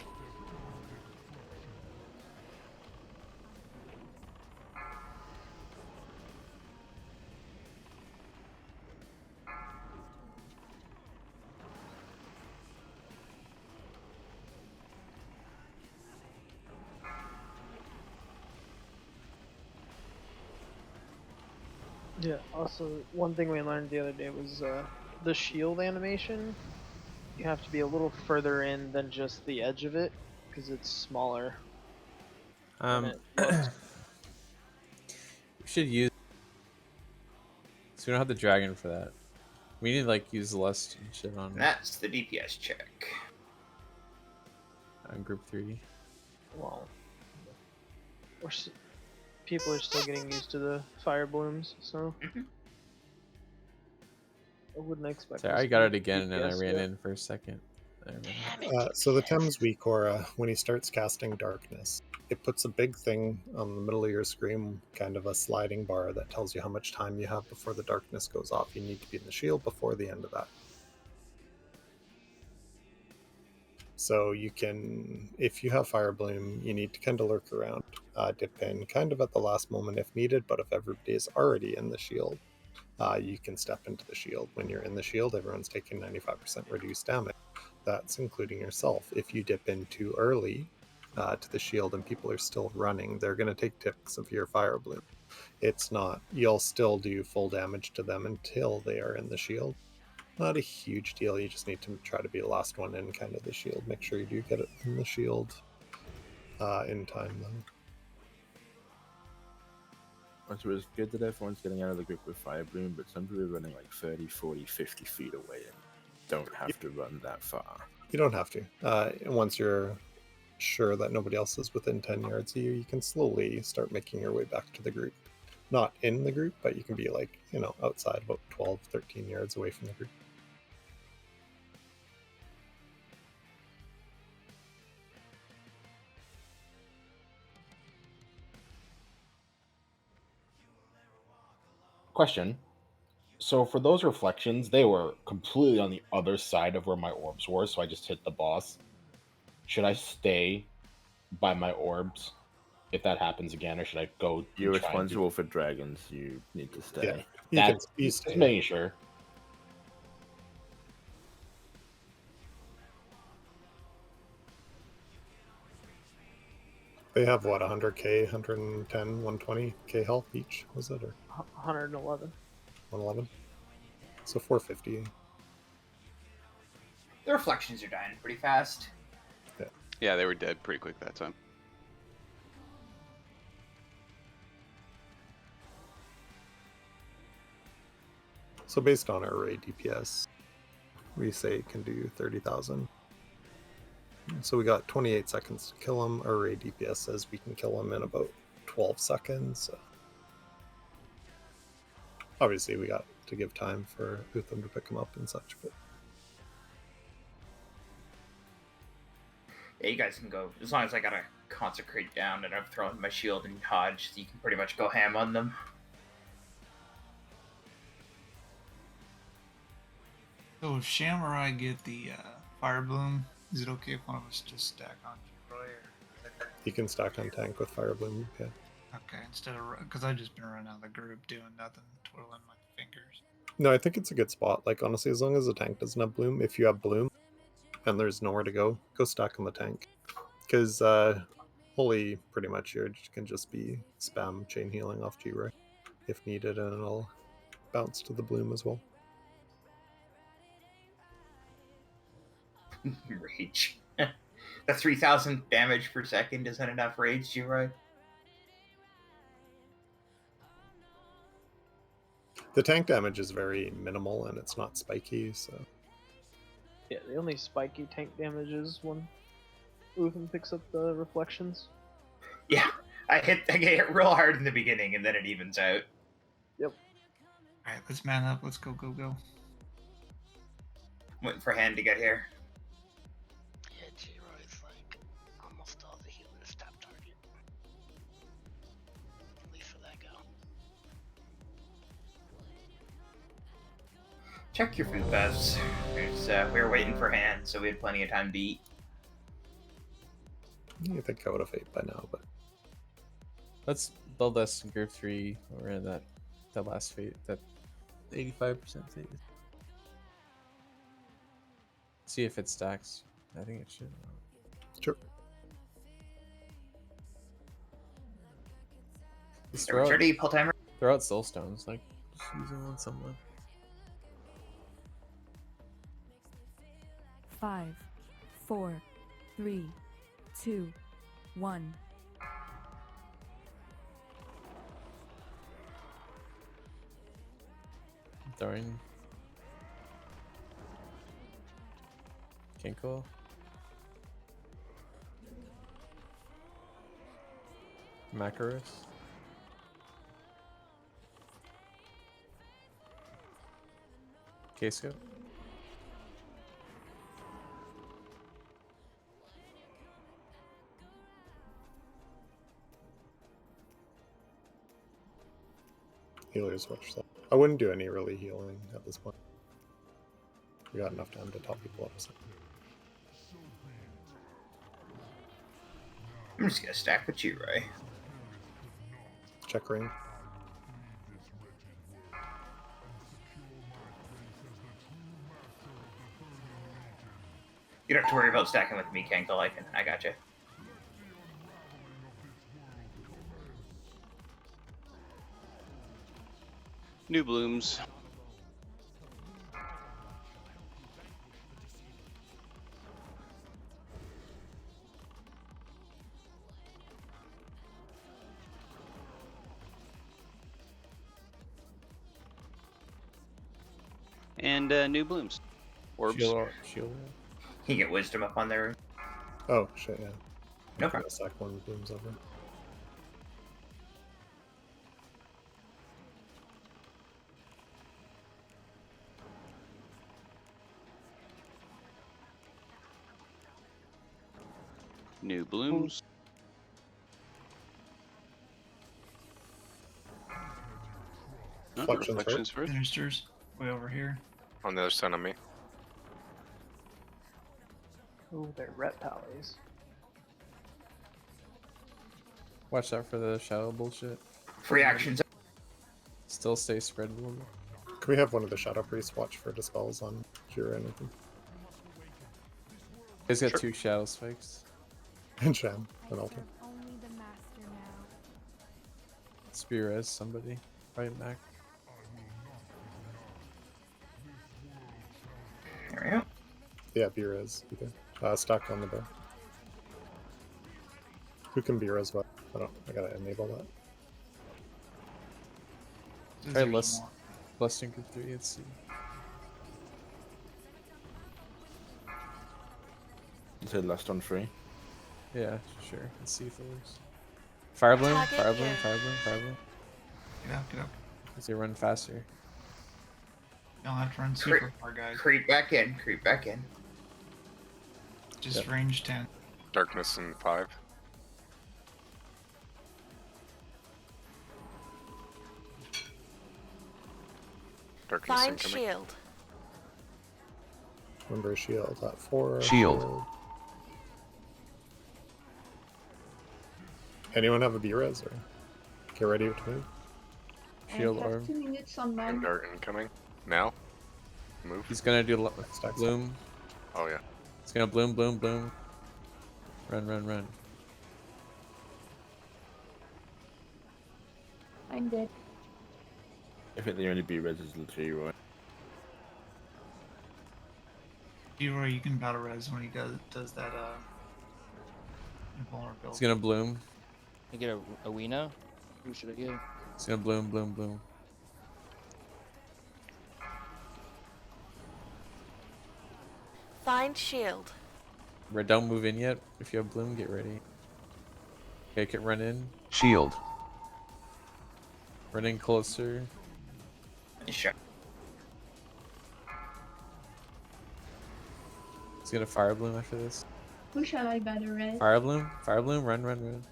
Yeah, also, one thing we learned the other day was the shield animation. You have to be a little further in than just the edge of it, because it's smaller. We should use. So we don't have the dragon for that. We need to like use lust and shit on. That's the DPS check. On group 3. Well, people are still getting used to the fire blooms, so I wouldn't expect. Sorry, I got it again and then I ran in for a second. So the Thames weak aura, when he starts casting darkness, it puts a big thing on the middle of your screen, kind of a sliding bar that tells you how much time you have before the darkness goes off. You need to be in the shield before the end of that. So you can, if you have Fire Bloom, you need to kind of lurk around, dip in kind of at the last moment if needed, but if everybody is already in the shield, you can step into the shield. When you're in the shield, everyone's taking 95% reduced damage. That's including yourself. If you dip in too early to the shield and people are still running, they're going to take ticks of your Fire Bloom. It's not, you'll still do full damage to them until they are in the shield. Not a huge deal, you just need to try to be the last one in kind of the shield. Make sure you do get it in the shield in time though. So it's good that everyone's getting out of the group with Fire Bloom, but some people are running like 30, 40, 50 feet away and don't have to run that far. You don't have to. Once you're sure that nobody else is within 10 yards of you, you can slowly start making your way back to the group. Not in the group, but you can be like, you know, outside about 12, 13 yards away from the group. Question. So for those reflections, they were completely on the other side of where my orbs were, so I just hit the boss. Should I stay by my orbs if that happens again, or should I go? You're and try and responsible for dragons. You need to stay. Yeah, That's you just stay. making sure. They have what, 100k, 110, 120k health each, was it? Or 111. 111? So 450. The reflections are dying pretty fast. Yeah, they were dead pretty quick that time. So based on our array DPS, we say it can do 30,000. So we got 28 seconds to kill him. Our array DPS says we can kill him in about 12 seconds. So obviously, we got to give time for Utham to pick him up and such. But Yeah, you guys can go as long as I got a consecrate down and I've thrown my shield and dodge. You can pretty much go ham on them. So if Shamurai get the fire bloom, is it okay if one of us just stack on Roy? Or... he can stack on tank with Fire Bloom. Yeah. Okay, instead of because I've just been running out of the group doing nothing, twiddling my fingers. No, I think it's a good spot. Like honestly, as long as the tank doesn't have Bloom, if you have Bloom and there's nowhere to go stack on the tank. Because holy, pretty much you can just be spam chain healing off G-Ray if needed, and it'll bounce to the Bloom as well. Rage. The 3,000 damage per second isn't enough rage, G-Ray? The tank damage is very minimal and it's not spiky, so... Yeah, the only spiky tank damage is when Utham picks up the reflections. Yeah, I get hit real hard in the beginning and then it evens out. Yep. Alright, let's man up. Let's go, go, go. Waiting for hand to get here. Yeah, G-Roy's like almost all the healers top target. At least for that go. Check your food buffs. We were waiting for hand, so we had plenty of time to eat. I think I would have ate by now, but... Let's build us in group 3 or in that last fate, that 85% fate. See if it stacks. I think it should. Sure. Just Are we ready, pull timer? Throw out soulstones, like just use them on someone. 5, 4, 3, 2, 1. Throwing Kinko. Macarus. Queso. Healers, watch yourself. I wouldn't do any really healing at this point. We got enough time to top people up. So. I'm just gonna stack with you, Ray. Check ring. You don't have to worry about stacking with me, Kenko. I got you. New blooms. And new blooms. Orbs. Shield. Can you get wisdom up on there? Oh, shit, yeah. No problem. Stack one blooms over. New blooms. reflections Reflections first. Ministers, way over here. On the other side of me. Ooh, they're reptiles. Watch out for the shadow bullshit. Free actions. Still stay spread a little bit. Can we have one of the shadow priests watch for dispels on Jira or anything? He's got 2 shadow spikes. And Sham, and Alter. Only the master now. Spear as somebody. Right back. There we go. Yeah, Beerez either. Stuck on the bow. Who can Beerez what? I gotta enable that. Try less than group 3, let's see. You said less on free? Yeah, sure. Let's see if it works. Fire bloom, Target fire bloom, here. fire bloom, fire bloom. Get up. Let's see, run faster. You'll have to run super far, guys. Creep back in. Creep back in. Just range 10. Darkness in 5. Darkness Find incoming. shield. Remember shield at 4. Shield. Anyone have a B-res or get ready to move? Shield I have orb. 2 minutes on And mine. dart incoming. Now. Move. He's gonna do Stacks bloom. Oh yeah. He's gonna bloom, bloom, bloom. Run, run, run. I'm dead. I think the only B-res is Leroy. Leroy, you can battle res when he does that invulnerability. He's gonna bloom. I get a Weena? Who should I get? He's gonna bloom, bloom, bloom. Find shield. Red, don't move in yet. If you have bloom, get ready. Okay, can run in. Shield. Run in closer. Sure. He's gonna fire bloom after this. Who shall I battle res? Fire bloom, run, run, run.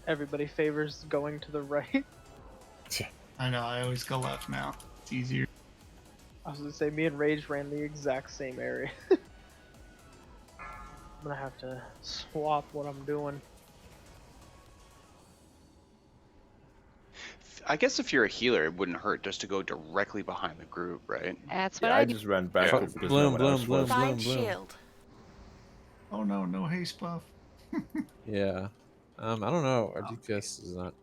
Everybody favors going to the right. I know, I always go left now. It's easier. I was gonna say, me and Rage ran the exact same area. I'm gonna have to swap what I'm doing. I guess if you're a healer, it wouldn't hurt just to go directly behind the group, right? That's what Yeah, I I do. just ran back because no Bloom, one bloom, else bloom, was. Find bloom. shield. Oh no, no haste buff. Yeah. I don't know. Our DPS is not.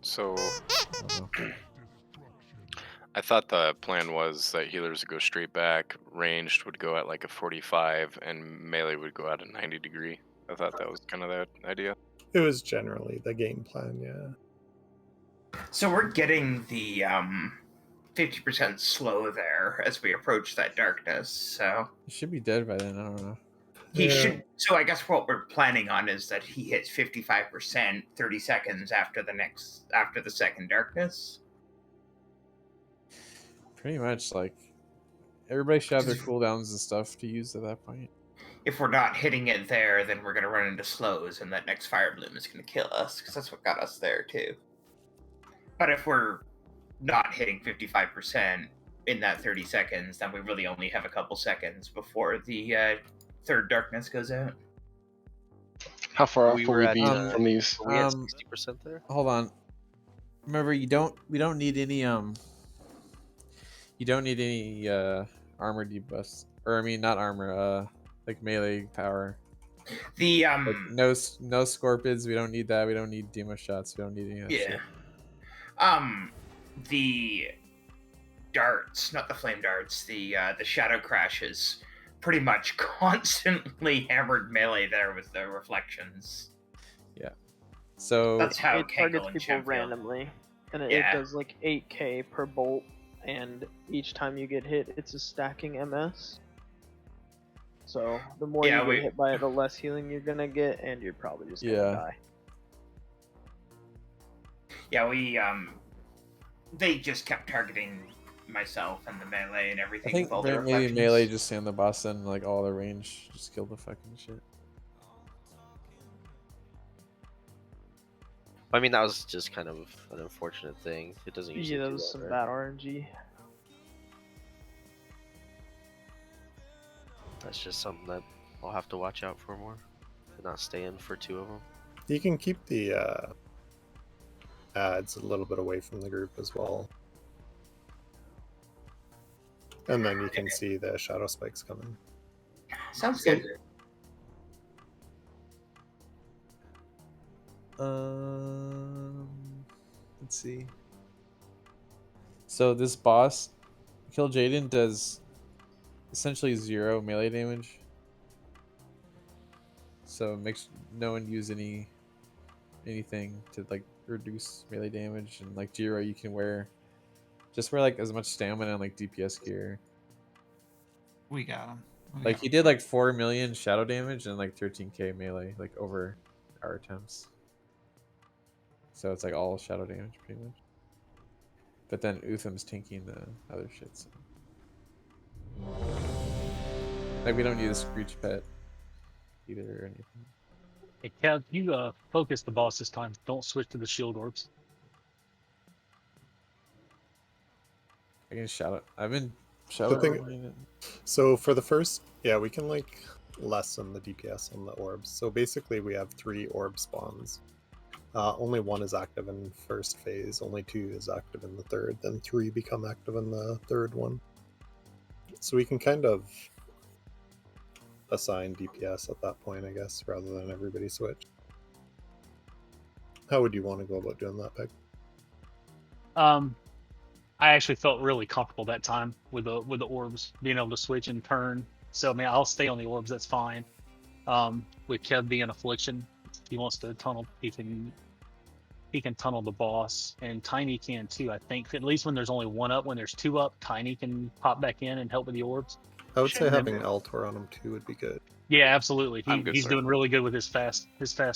So I don't know. I thought the plan was that healers would go straight back, ranged would go at like a 45, and melee would go at a 90 degree. I thought that was kind of the idea. It was generally the game plan, yeah. So we're getting the 50% slow there as we approach that darkness. So He should be dead by then. I don't know. he Yeah. should. So I guess what we're planning on is that he hits 55% 30 seconds after the second darkness. Pretty much, like, everybody should have their cooldowns and stuff to use at that point. If we're not hitting it there, then we're gonna run into slows, and that next fire bloom is gonna kill us because that's what got us there too. But if we're not hitting 55% in that 30 seconds, then we really only have a couple seconds before the third darkness goes out. How far off We will were we at, be from these? Were we at 60% there? Hold on. Remember, we don't need any you don't need any armor debuffs, or I mean not armor, like melee power. The Like, no scorpions. We don't need that. We don't need demo shots. We don't need any of that shit. The darts, not the flame darts, the shadow crashes, pretty much constantly hammered melee there with the reflections. Yeah. So That's how it Kangle targets and people Champ feel. randomly, and it Yeah. does like 8k per bolt, and each time you get hit, it's a stacking MS. So the more Yeah, you we- get hit by it, the less healing you're gonna get, and you're probably just gonna Yeah. die. Yeah, we they just kept targeting myself and the melee and I everything think with all the maybe reflections. melee just stand the boss and like all the range just kill the fucking shit. I mean, that was just kind of an unfortunate thing. It doesn't usually Yeah, that do was that, some right? bad RNG. That's just something that I'll have to watch out for more. To not stay in for 2 of them. You can keep the ads a little bit away from the group as well. And then you can see the shadow spikes coming. Sounds good. Let's see. So this boss, Kill Jaeden, does essentially 0 melee damage. So it makes no one use anything to like reduce melee damage. And like Jiro, you can wear like as much stamina and like DPS gear. We got him. Like he did like 4 million shadow damage and like 13k melee like over our attempts. So it's like all shadow damage pretty much. But then Utham's tanking the other shit. So. Like we don't need a Screech Pet either or anything. Hey, Kev, you focus the boss this time. Don't switch to the shield orbs. I can shout it. I've been The shouting. thing, so for the first, yeah, we can like lessen the DPS on the orbs. So basically, we have 3 orb spawns. Only 1 is active in first phase. Only 2 is active in the third. Then 3 become active in the third one. So we can kind of assign DPS at that point, I guess, rather than everybody switch. How would you want to go about doing that, Peg? I actually felt really comfortable that time with the orbs, being able to switch and turn. So I mean, I'll stay on the orbs. That's fine. With Kev being affliction, if he wants to tunnel, he can tunnel the boss, and Tiny can too. I think at least when there's only 1 up, when there's 2 up, Tiny can pop back in and help with the orbs. I would say And then- having Altor on him too would be good. Yeah, absolutely. I'm good, He's sir. doing really good with his fast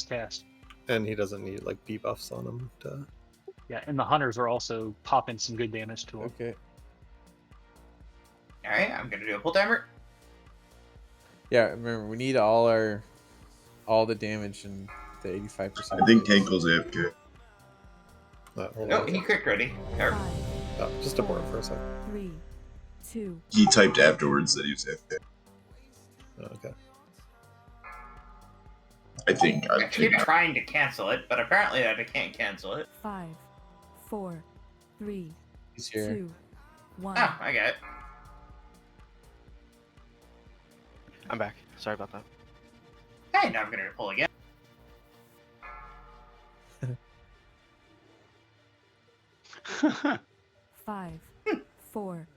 cast. And he doesn't need like debuffs on him to. Yeah, and the hunters are also popping some good damage to him. Okay. All right, I'm gonna do a pull timer. Yeah, remember we need all the damage and the 85%. I think Tankle's AFK. No, he clicked ready. Just abort for a second. 3, 2. He typed afterwards that he was AFK. Okay. I think I keep trying to cancel it, but apparently I can't cancel it. 5, 4, 3, He's here. 2, 1. Oh, I got it. I'm back. Sorry about that. Hey, now I'm gonna pull again. Five, 4,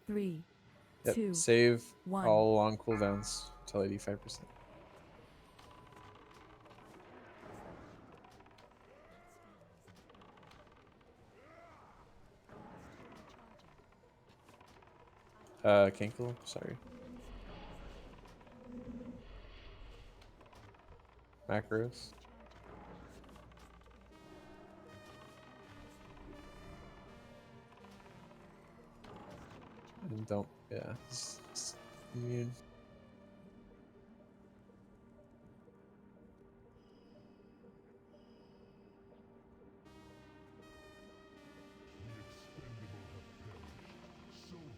3, Yep. 2. Save 1. all long cooldowns till 85%. Kinkle, sorry. Macros. And don't, yeah. Immune.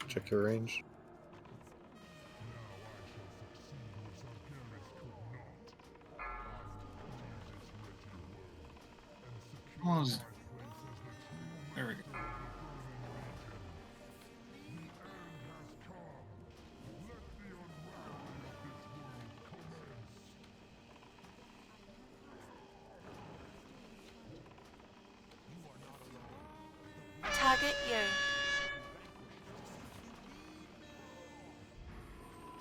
Check your range. Almost. There we go. Target you.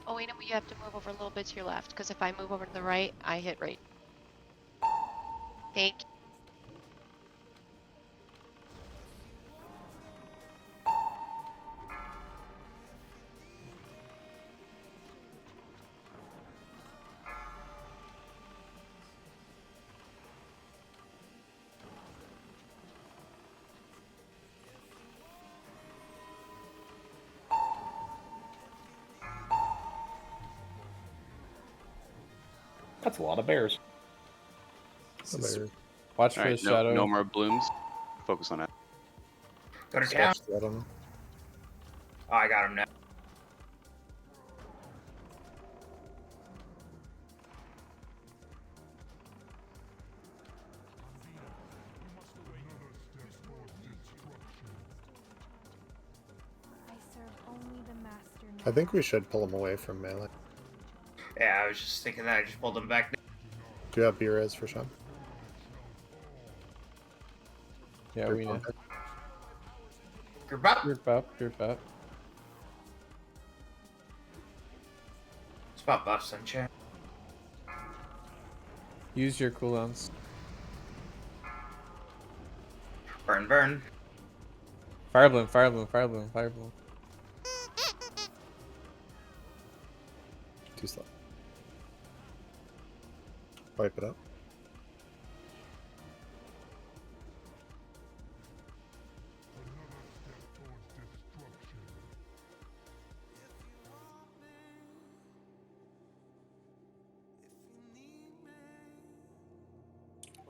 Oh, wait, you have to move over a little bit to your left, because if I move over to the right, I hit right. Thank you. That's a lot of bears. Bears. Watch for Alright, the shadow. no more blooms. Focus on it. Go to town. Sketch that on. Oh, I got him now. I serve only the master now. I think we should pull him away from melee. Yeah, I was just thinking that. I just pulled him back. Do you have B-res for Sean? Yeah, we know. Group up. Group up, group up. Spot buffs on chat. Use your cooldowns. Burn, burn. Fire bloom, fire bloom, fire bloom, fire bloom. Too slow. Wipe it up.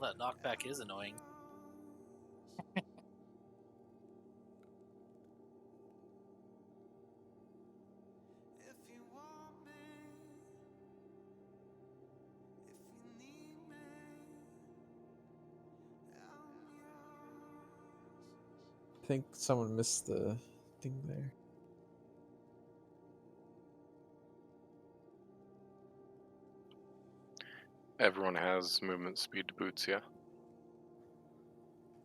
Well, that knockback is annoying. I think someone missed the thing there. Everyone has movement speed to boots, yeah.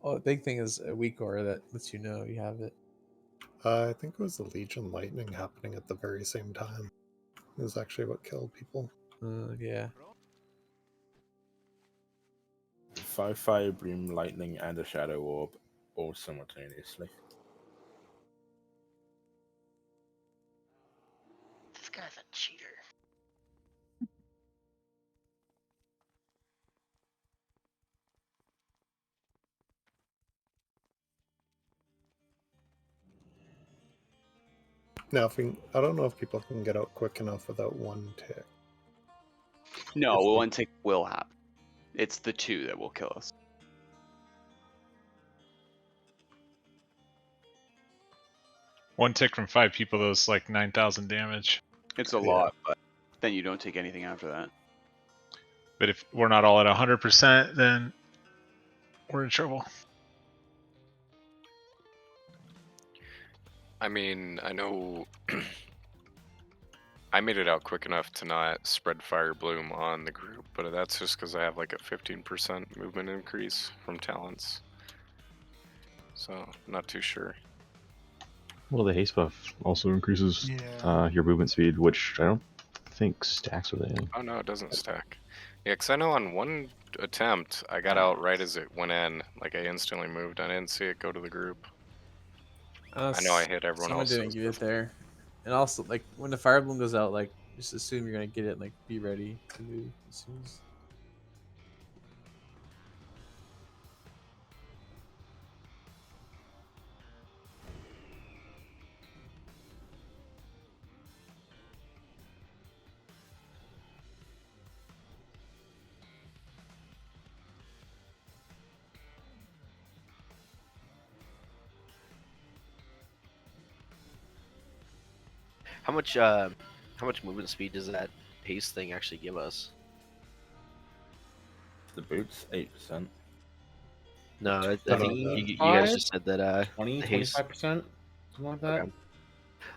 Oh, the big thing is a weak aura that lets you know you have it. I think it was the Legion Lightning happening at the very same time. It was actually what killed people. Yeah. 5 fire bloom, lightning, and a shadow orb, all simultaneously. This guy's a cheater. Now, if we, I don't know if people can get out quick enough without one tick. No, one tick will happen. It's the 2 that will kill us. One tick from 5 people, though, is like 9,000 damage. It's a lot, but then you don't take anything after that. But if we're not all at 100%, then we're in trouble. I mean, I know I made it out quick enough to not spread fire bloom on the group, but that's just because I have like a 15% movement increase from talents. So, not too sure. Well, the haste buff also increases Yeah. your movement speed, which I don't think stacks with anything. Oh no, it doesn't stack. Yeah, because I know on one attempt, I got out right as it went in. Like, I instantly moved. I didn't see it go to the group. I know I hit everyone Someone else. didn't get it there. And also, like, when the fire bloom goes out, like, just assume you're gonna get it and, like, be ready to move as soon as... How much movement speed does that haste thing actually give us? The boots, 8%. No, I think you guys just said that 20, the haste 25%, something like that. Okay.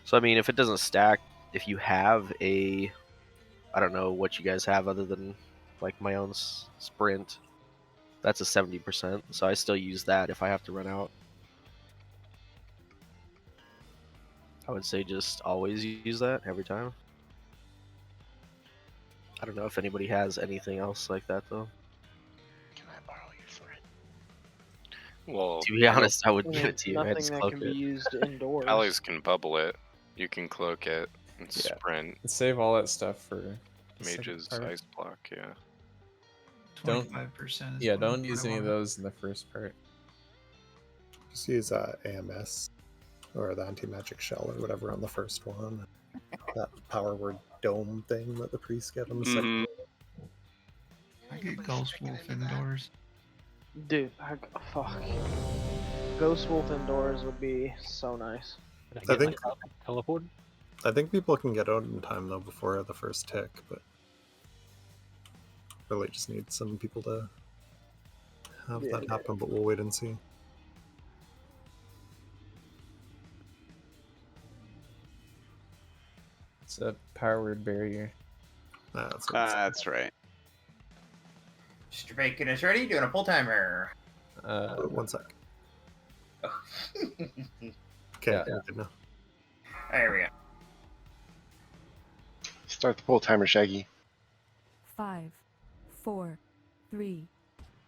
So I mean, if it doesn't stack, if you have a, I don't know what you guys have other than like my own sprint, that's a 70%. So I still use that if I have to run out. I would say just always use that every time. I don't know if anybody has anything else like that though. Can I borrow your thread? Well, To be honest, I would give it to you. I Nothing just that cloak can be it. used indoors. Allies can bubble it. You can cloak it and sprint. And save all that stuff for... the second Mage's part. ice block, yeah. Don't 25%. Yeah, don't use any of those in the first part. Just use AMS or the anti-magic shell or whatever on the first one. That power word dome thing that the priests get on the second one. I get Ghost Wolf indoors. Dude, fuck. Ghost Wolf indoors would be so nice. I think teleport. I think people can get out in time though before the first tick, but really just need some people to have that happen. But we'll wait and see. It's a power word barrier. That's right. Mr. Bacon is ready, doing a full timer. 1 sec. Oh. Okay, Yeah. we're good now. There we go. Start the pull timer, Shaggy. 5, 4, 3,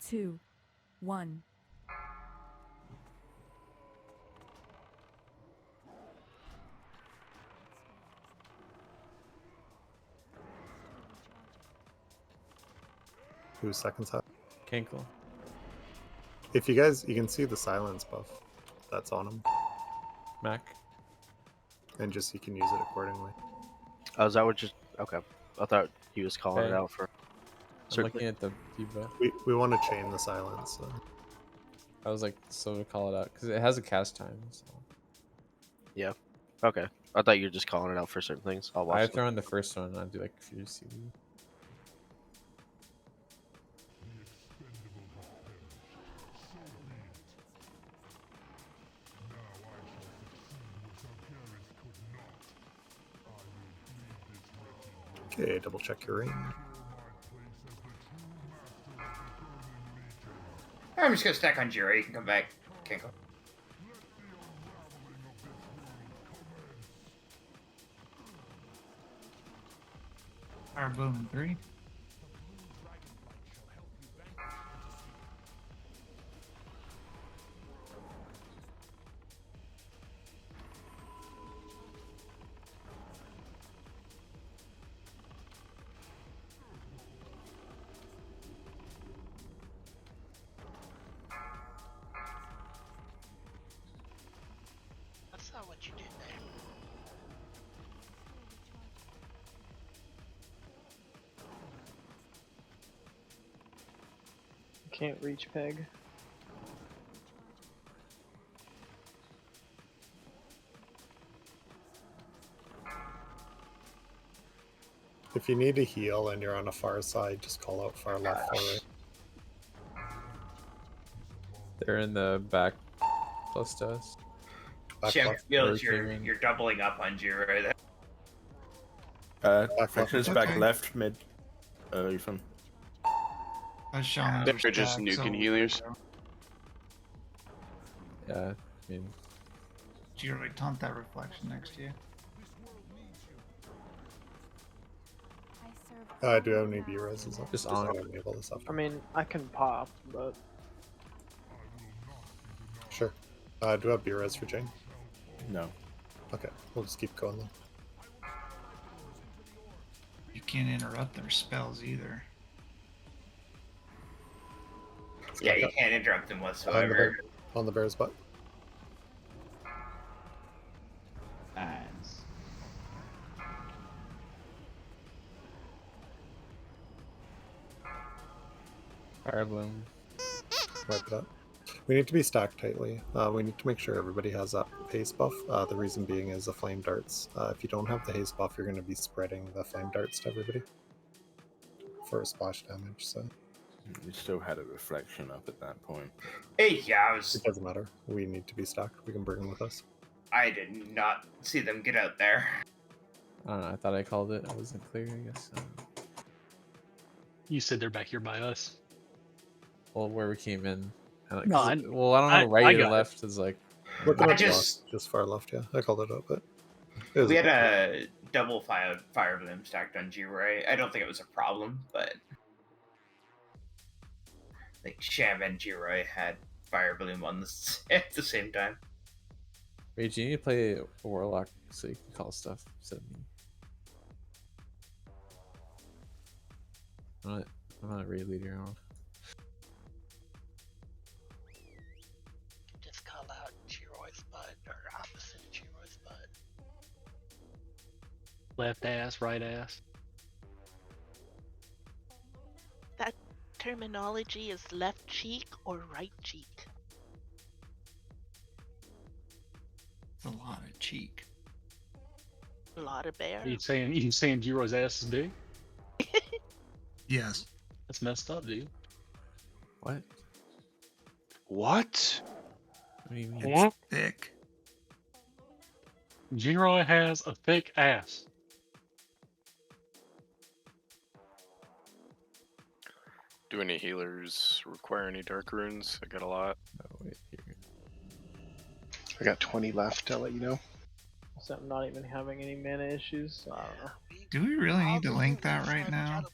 2, 1. Who's seconds out? Kinkle. If you can see the silence buff that's on him. Mac. And just you can use it accordingly. Oh, is that what just... Okay. I thought he was calling it Okay. out for... I'm looking at the debuff. We want to chain the silence. So. I was like, so to call it out because it has a cast time. So. Yeah. Okay. I thought you were just calling it out for certain things. I'll watch I them. throw in the first one. I'll do like Fierce CV. Okay, double check your range. I'm just gonna stack on Jiro. You can come back, Kinko. Fire Bloom in 3. That's not what you did there. Can't reach Peg. If you need a heal and you're on a far side, just call out far left, far right. They're in the back close to us. Shem feels Rotating. you're doubling up on Jiro there. Fraction's back left, mid. Ethan. Shamans They're are just stacked, nuking so- healers. Yeah, I mean, Jiro, taunt that reflection next to you. I do have any B-res. Just on. enable this after. I mean, I can pop, but Sure. Do I have B-res for Jane? No. Okay, we'll just keep going then. You can't interrupt their spells either. Yeah, you can't interrupt them On the, whatsoever. bear, on the bear's butt. Nice. Fire Bloom. Wipe it up. We need to be stacked tightly. We need to make sure everybody has that haste buff. The reason being is the flame darts. If you don't have the haste buff, you're going to be spreading the flame darts to everybody for splash damage. So You still had a reflection up at that point. Hey, yeah, it doesn't matter. We need to be stacked. We can bring them with us. I did not see them get out there. I don't know. I thought I called it. I wasn't clear, I guess. You said they're back here by us. Well, where we came in. No, I don't know. Right or left is like. Looking I at just far left. Yeah, I called it out, but it was We had a double fire bloom stacked on Jiro. I don't think it was a problem, but like Sham and Jiro had fire bloom on the at the same time. Wait, you need to play a warlock so you can call stuff instead of me. I'm not a raid leader. I don't. Just call out Jiro's butt or opposite of Jiro's butt. Left ass, right ass. terminology is left cheek or right cheek? It's a lot of cheek. A lot of bear. You saying Jiro's ass is big? Yes. That's messed up, dude. What? What? What do you mean? It's thick. Jiro has a thick ass. Do any healers require any dark runes? I got a lot. Oh, wait, here. I got 20 left. I'll let you know. So I'm not even having any mana issues. So I don't know. Do we really need to link that right now?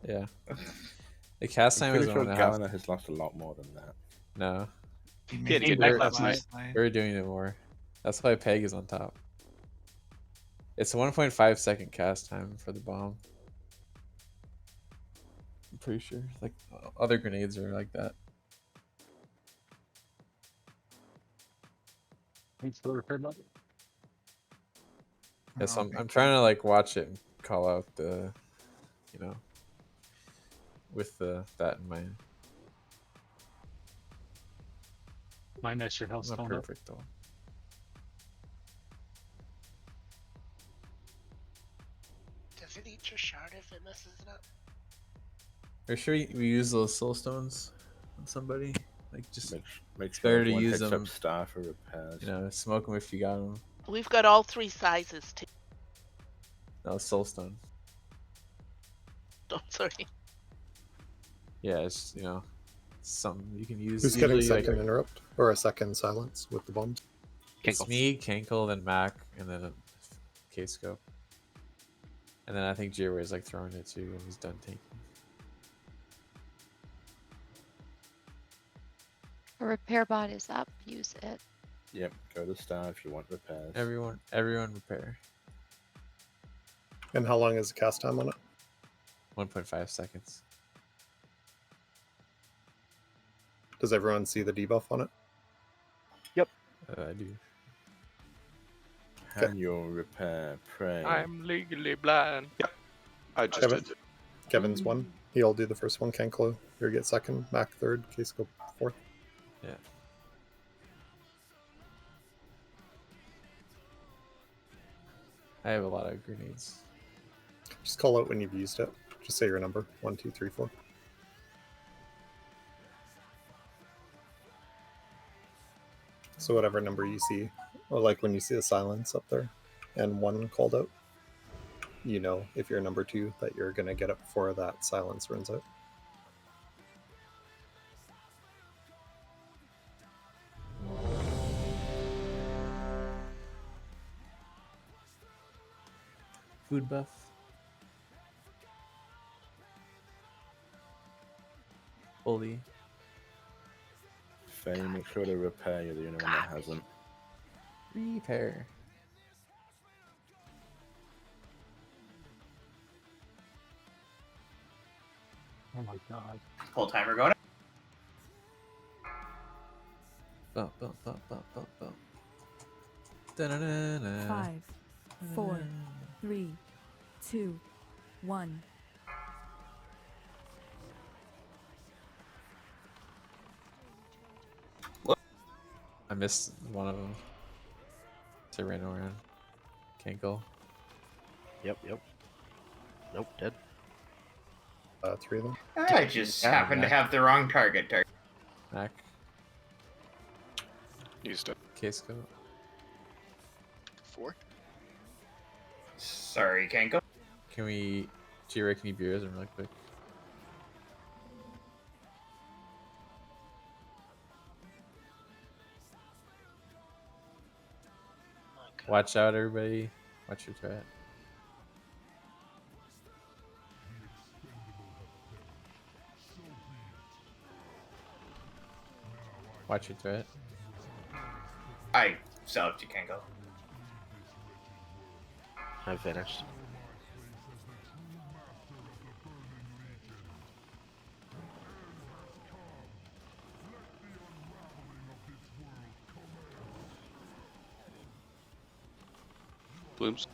Yeah. The cast time I'm is pretty sure 1.5. Galena has lost a lot more than that. No. He Yeah, made to it get back back last night. We're doing it more. That's why Peg is on top. It's a 1.5 second cast time for the bomb. I'm pretty sure. Like other grenades are like that. Thanks for the repair button. Yes, Oh, I'm okay, trying to like watch it and call out the, you know, with that in mind. Mine that's your health Not stone up. perfect though. Does it eat your shard if it messes it up? Are sure we use those soul stones on somebody? Like just Make it's sure better to everyone use picks them. up star for repairs. You know, smoke them if you got them. We've got all 3 sizes too. No, soul stone. Oh, sorry. Yeah, it's something you can use. Who's getting usually, second interrupt or a second silence with the bomb? It's me, Kankle, then Mac, and then a K-scope. And then I think Jiro is like throwing it too when he's done taking. A repair bot is up. Use it. Yep, go to star if you want repairs. Everyone repair. And how long is the cast time on it? 1.5 seconds. Does everyone see the debuff on it? Yep. I do. Can you repair, pray? I'm legally blind. Yep. I just Kevin? did. Kevin's one. He'll do the first one. Kanklo, you get second. Mac third. K-scope fourth. Yeah. I have a lot of grenades. Just call out when you've used it. Just say your number. 1, 2, 3, 4. So whatever number you see, or like when you see the silence up there and 1 called out, you know if you're number 2 that you're gonna get it before that silence runs out. Food buff. Fully. Faye, make sure to repair. You're the only one that hasn't. Repair. Oh my god. Full timer going. Bump, bump, bump, bump, bump, bump. Da-na-na-na. 5, 4, 3, 2, 1. I missed one of them. So I ran around. Can't go. Yep. Nope, dead. 3 of them. I just happened to have the wrong target. Mac. Used it. Case go. 4. Sorry, Kanko. Can we Jiro, can you beers them really quick? Watch out, everybody. Watch your threat. Watch your threat. I self you Kanko. I finished. Blooms.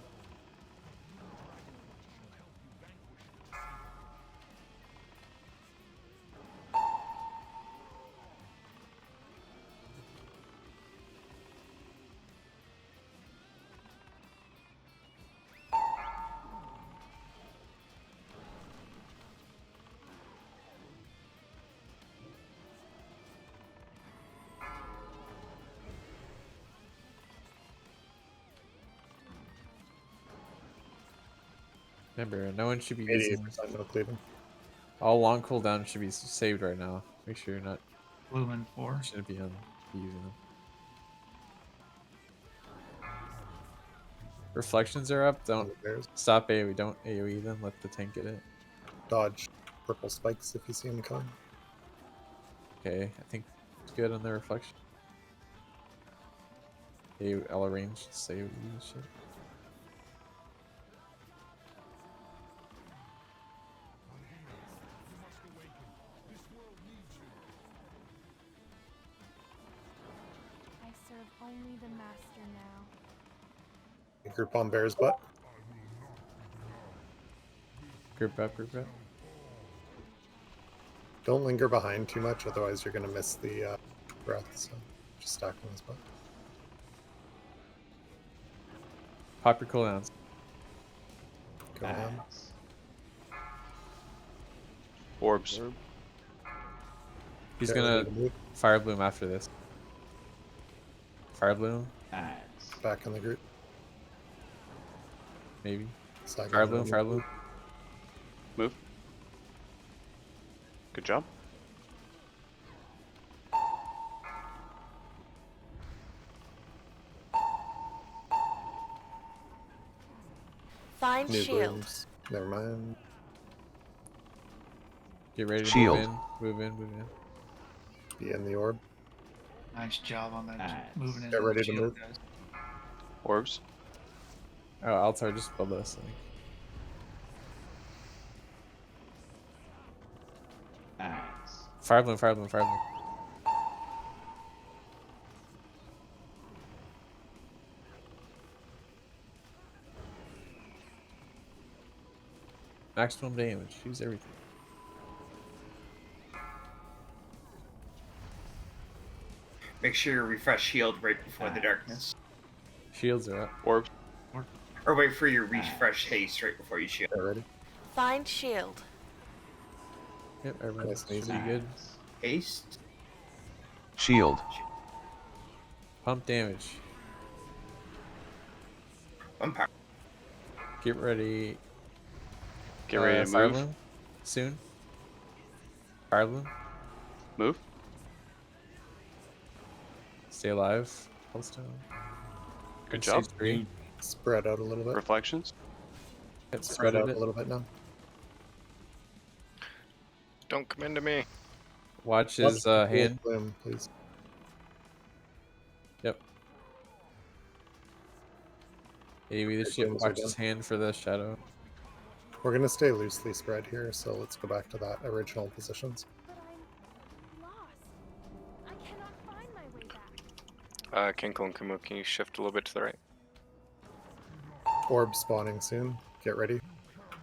Remember, no one should be 88% using. no cleaving. All long cooldown should be saved right now. Make sure you're not. Bloom in 4. Shouldn't be using them. Reflections are up. Don't stop AoE. Don't AoE them. Let the tank get it. Dodge purple spikes if you see them coming. Okay, I think it's good on the reflection. I'll arrange save and shit. I serve only the master now. Group on bear's butt. Group up, group up. Don't linger behind too much, otherwise you're going to miss the breath. So just stack on his butt. Pop your cooldowns. Go ahead. Orbs. He's Get ready gonna to move. fire bloom after this. Fire bloom, Back in the group. maybe. Side Fire gun bloom, on fire the bloom. Move. Good job. Find New shield. blooms. Never mind. Get ready to Shield. move in, move in. Be in the orb. Nice job on that. Moving in. Get ready to shield, move. guys. Orbs. Oh, Altar just build this. Fire bloom, fire bloom, fire bloom. Maximum damage. Use everything. Make sure you refresh shield right before the darkness. Shields are up. Orbs. Or wait for your refresh haste right before you shield. Get ready. Find shield. Yep, everyone's Nice and pretty good. Haste. Shield. Pump damage. Umpire. Get ready. Get ready to Fire move. bloom. Soon. Fire bloom. Move. Stay alive. Hellstone. Good And job. stage 3. Spread out a little bit. Reflections. Yep, Spread out bit. a little bit now. Don't come into me. Watch his hand. Bloom, please. Yep. AoE this shit. Blooms are Watch his done. hand for the shadow. We're going to stay loosely spread here, so let's go back to that original positions. But I'm lost. I cannot find my way back. Kinkle and Kumu, can you shift a little bit to the right? Orb spawning soon. Get ready.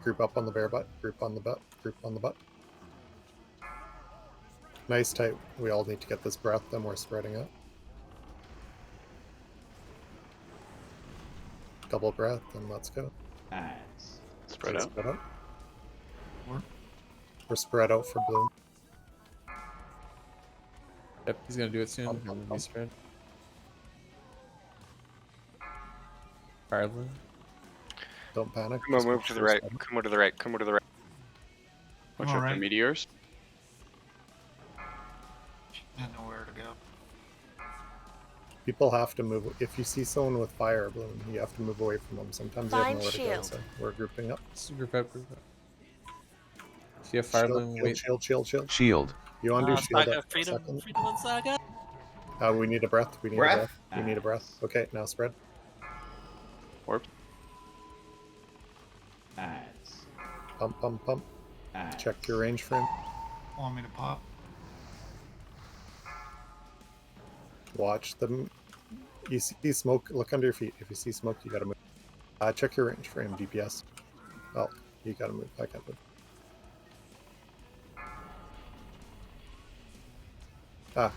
Group up on the bear butt. Group on the butt. Group on the butt. Nice tight. We all need to get this breath, then we're spreading out. Double breath, and let's go. Spread out. Spread out. We're spread out for bloom. Yep, he's gonna do it soon. Pump, I'm pump, gonna be pump. spread. Fire bloom. Don't panic. Kumu, just move make to the sure right. spread out. Kumu to the right. Kumu to the right. Watch All out for right. meteors. I know where to go. People have to move. If you see someone with fire bloom, you have to move away from them. Sometimes they have Find nowhere to go, shield. so we're grouping up. Just group up, group up. See a fire bloom. Shield, Wait. shield, shield, shield. Shield. You undo shield Saga, up for a freedom, second. freedom and saga. We need a breath. We need a breath. We need a breath. Okay, now spread. Orbs. Pump, pump, pump. Check your range frame. Want me to pop? Watch them. You see smoke, look under your feet. If you see smoke, you gotta move. Check your range frame, DPS. Oh, you gotta move. I can't move.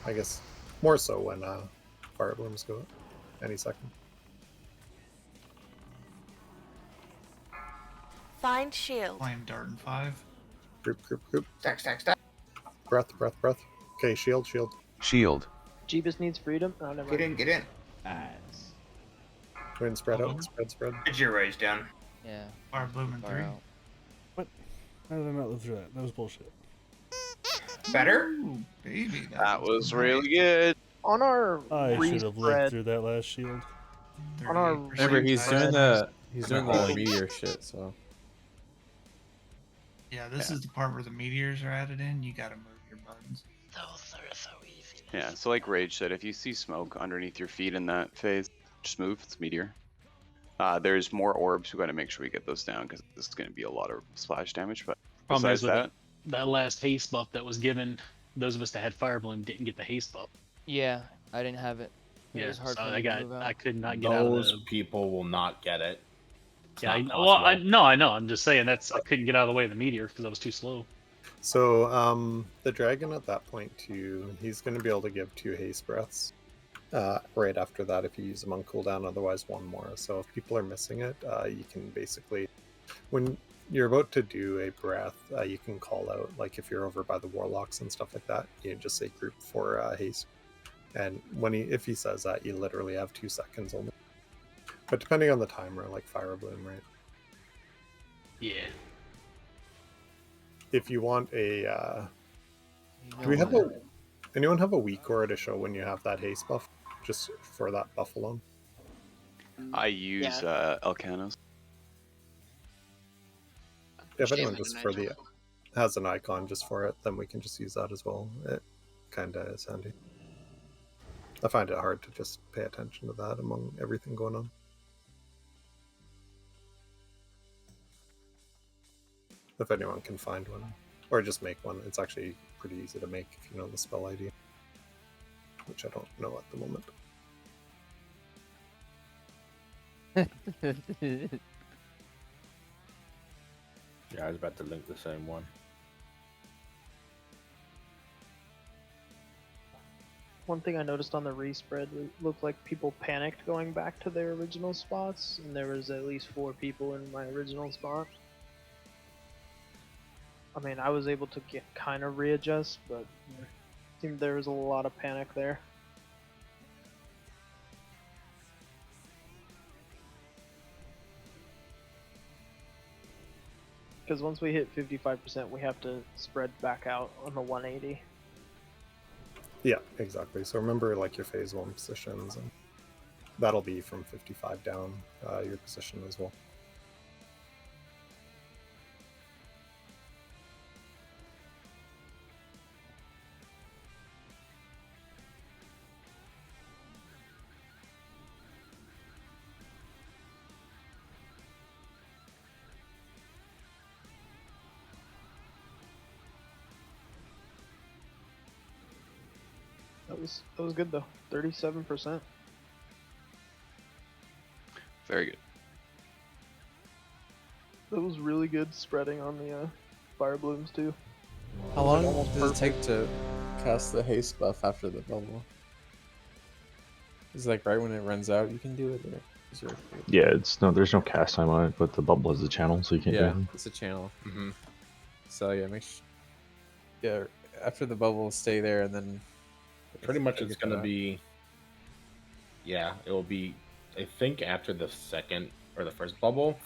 I guess more so when fire blooms go up any second. Find shield. Flame dart in 5. Group, group, group. Stack, stack, stack. Breath, breath, breath. Okay, shield, shield. Shield. Jeebus needs freedom. Oh, never Get mind. in, get in. Go ahead and spread out. Spread, spread. Get your raise down. Yeah. Fire bloom in Far 3. out. How did I not live through that? That was bullshit. Better? Ooh, baby, That was nice. really good. On our I should have lived respread, through that last shield. on our 38% Remember, he's doing dice. the meteor shit. So Yeah, this is the part where the meteors are added in. You gotta move your buttons. Those are so easy. Yeah, so like Rage said, if you see smoke underneath your feet in that phase, just move. It's meteor. There's more orbs. We got to make sure we get those down because this is going to be a lot of splash damage. But Problem besides is with that, that last haste buff that was given, those of us that had Fire Bloom didn't get the haste buff. Yeah, I didn't have it. It Yeah, was hard so for me to move out. I could not get out of Those the. people will not get it. It's Yeah, not well, I possible. know. I'm just saying I couldn't get out of the way of the meteor because I was too slow. So the dragon at that point too, he's going to be able to give 2 haste breaths. Right after that, if you use them on cooldown, otherwise 1 more. So if people are missing it, you can basically, when you're about to do a breath, you can call out, like if you're over by the warlocks and stuff like that, you can just say group for haste. And if he says that, you literally have 2 seconds only. But depending on the timer, like Fire Bloom, right? Yeah. If you want a, do we have anyone have a weak aura to show when you have that haste buff? Just for that buff alone. I use Elcanos. If anyone just for the has an icon just for it, then we can just use that as well. It kind of is handy. I find it hard to just pay attention to that among everything going on. If anyone can find one, or just make one, it's actually pretty easy to make if you know the spell ID, which I don't know at the moment. Yeah, I was about to link the same one. One thing I noticed on the respread, it looked like people panicked going back to their original spots, and there was at least 4 people in my original spot. I mean, I was able to kind of readjust, but it seemed there was a lot of panic there. Because once we hit 55%, we have to spread back out on the 180. Yeah, exactly. So remember, like your phase 1 positions, and that'll be from 55 down your position as well. That was good though. 37%. Very good. That was really good spreading on the fire blooms too. how long does it take to cast the haste buff after the bubble? Is it like right when it runs out you can do it? Or is there... Yeah, there's no cast time on it, but the bubble is a channel, so you can't do it. It's a channel. So yeah, after the bubble, stay there, and then pretty much it's going to be, yeah, it will be, I think after the second or the first bubble.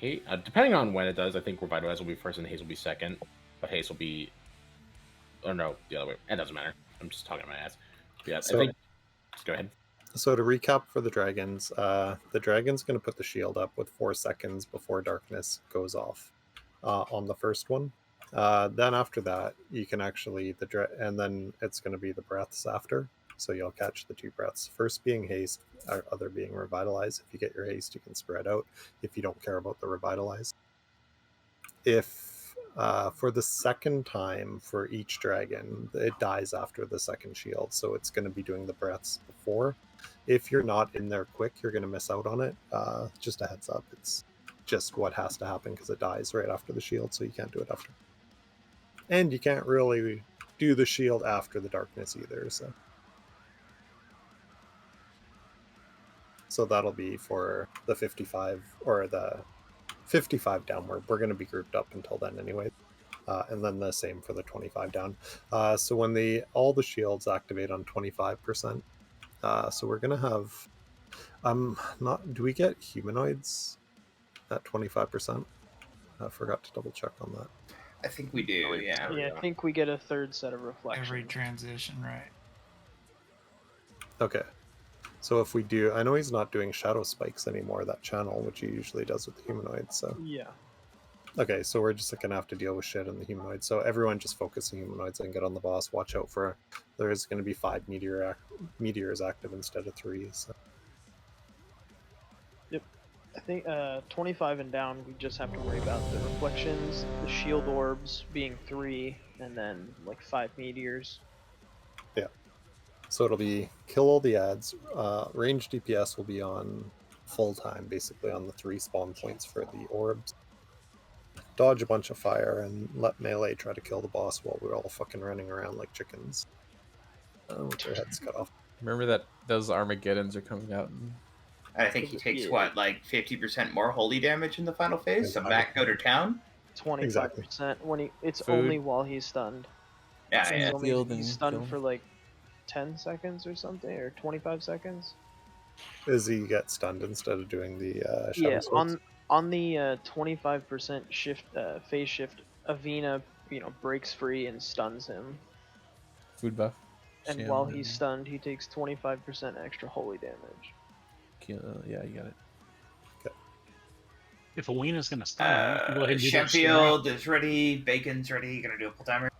Depending on when it does, I think Revitalize will be first and Haze will be second, but Haze will be, or no, the other way. It doesn't matter. I'm just talking my ass. Yeah, So, I think. Just go ahead. So to recap for the dragons, the dragon's going to put the shield up with 4 seconds before darkness goes off on the first one. Then after that, you can actually and then it's going to be the breaths after. So you'll catch the 2 breaths. First being haste, other being revitalize. If you get your haste, you can spread out. If you don't care about the revitalize, if for the second time for each dragon, it dies after the second shield. So it's going to be doing the breaths before. If you're not in there quick, you're going to miss out on it. Just a heads up. It's just what has to happen because it dies right after the shield, so you can't do it after. And you can't really do the shield after the darkness either. So that'll be for the 55 or the 55 downward. We're going to be grouped up until then anyway. And then the same for the 25 down. So when all the shields activate on 25%, so we're going to have, do we get humanoids at 25%? I forgot to double check on that. I think we do, yeah. Yeah, I think we get a third set of reflections. Every transition, right? Okay. So if we do, I know he's not doing shadow spikes anymore, that channel, which he usually does with the humanoids, so. Yeah. Okay, so we're just gonna have to deal with shit in the humanoids. So everyone just focus on humanoids and get on the boss. Watch out for, there's gonna be 5 meteors active instead of 3, so. Yep. I think 25 and down, we just have to worry about the reflections, the shield orbs being 3, and then like 5 meteors. Yeah. So it'll be kill all the ads. Range DPS will be on full time, basically on the 3 spawn points for the orbs. Dodge a bunch of fire and let melee try to kill the boss while we're all fucking running around like chickens. With their heads cut off. Remember that those Armageddons are coming out. And I think he takes what, like 50% more holy damage in the final phase. So Matt, go to town. 25% when it's Food. only while he's stunned. Yeah, He's yeah. only he's stunned for like 10 seconds or something, or 25 seconds. Is he get stunned instead of doing the shadow Yeah, swords? on the 25% shift phase shift, Avina breaks free and stuns him. Food buff. And Sham while he's stunned, he takes 25% extra holy damage. Yeah, you got it. If Alina's gonna stun him, you can go ahead and do that Sheffield is ready. Bacon's ready. Gonna do a full timer.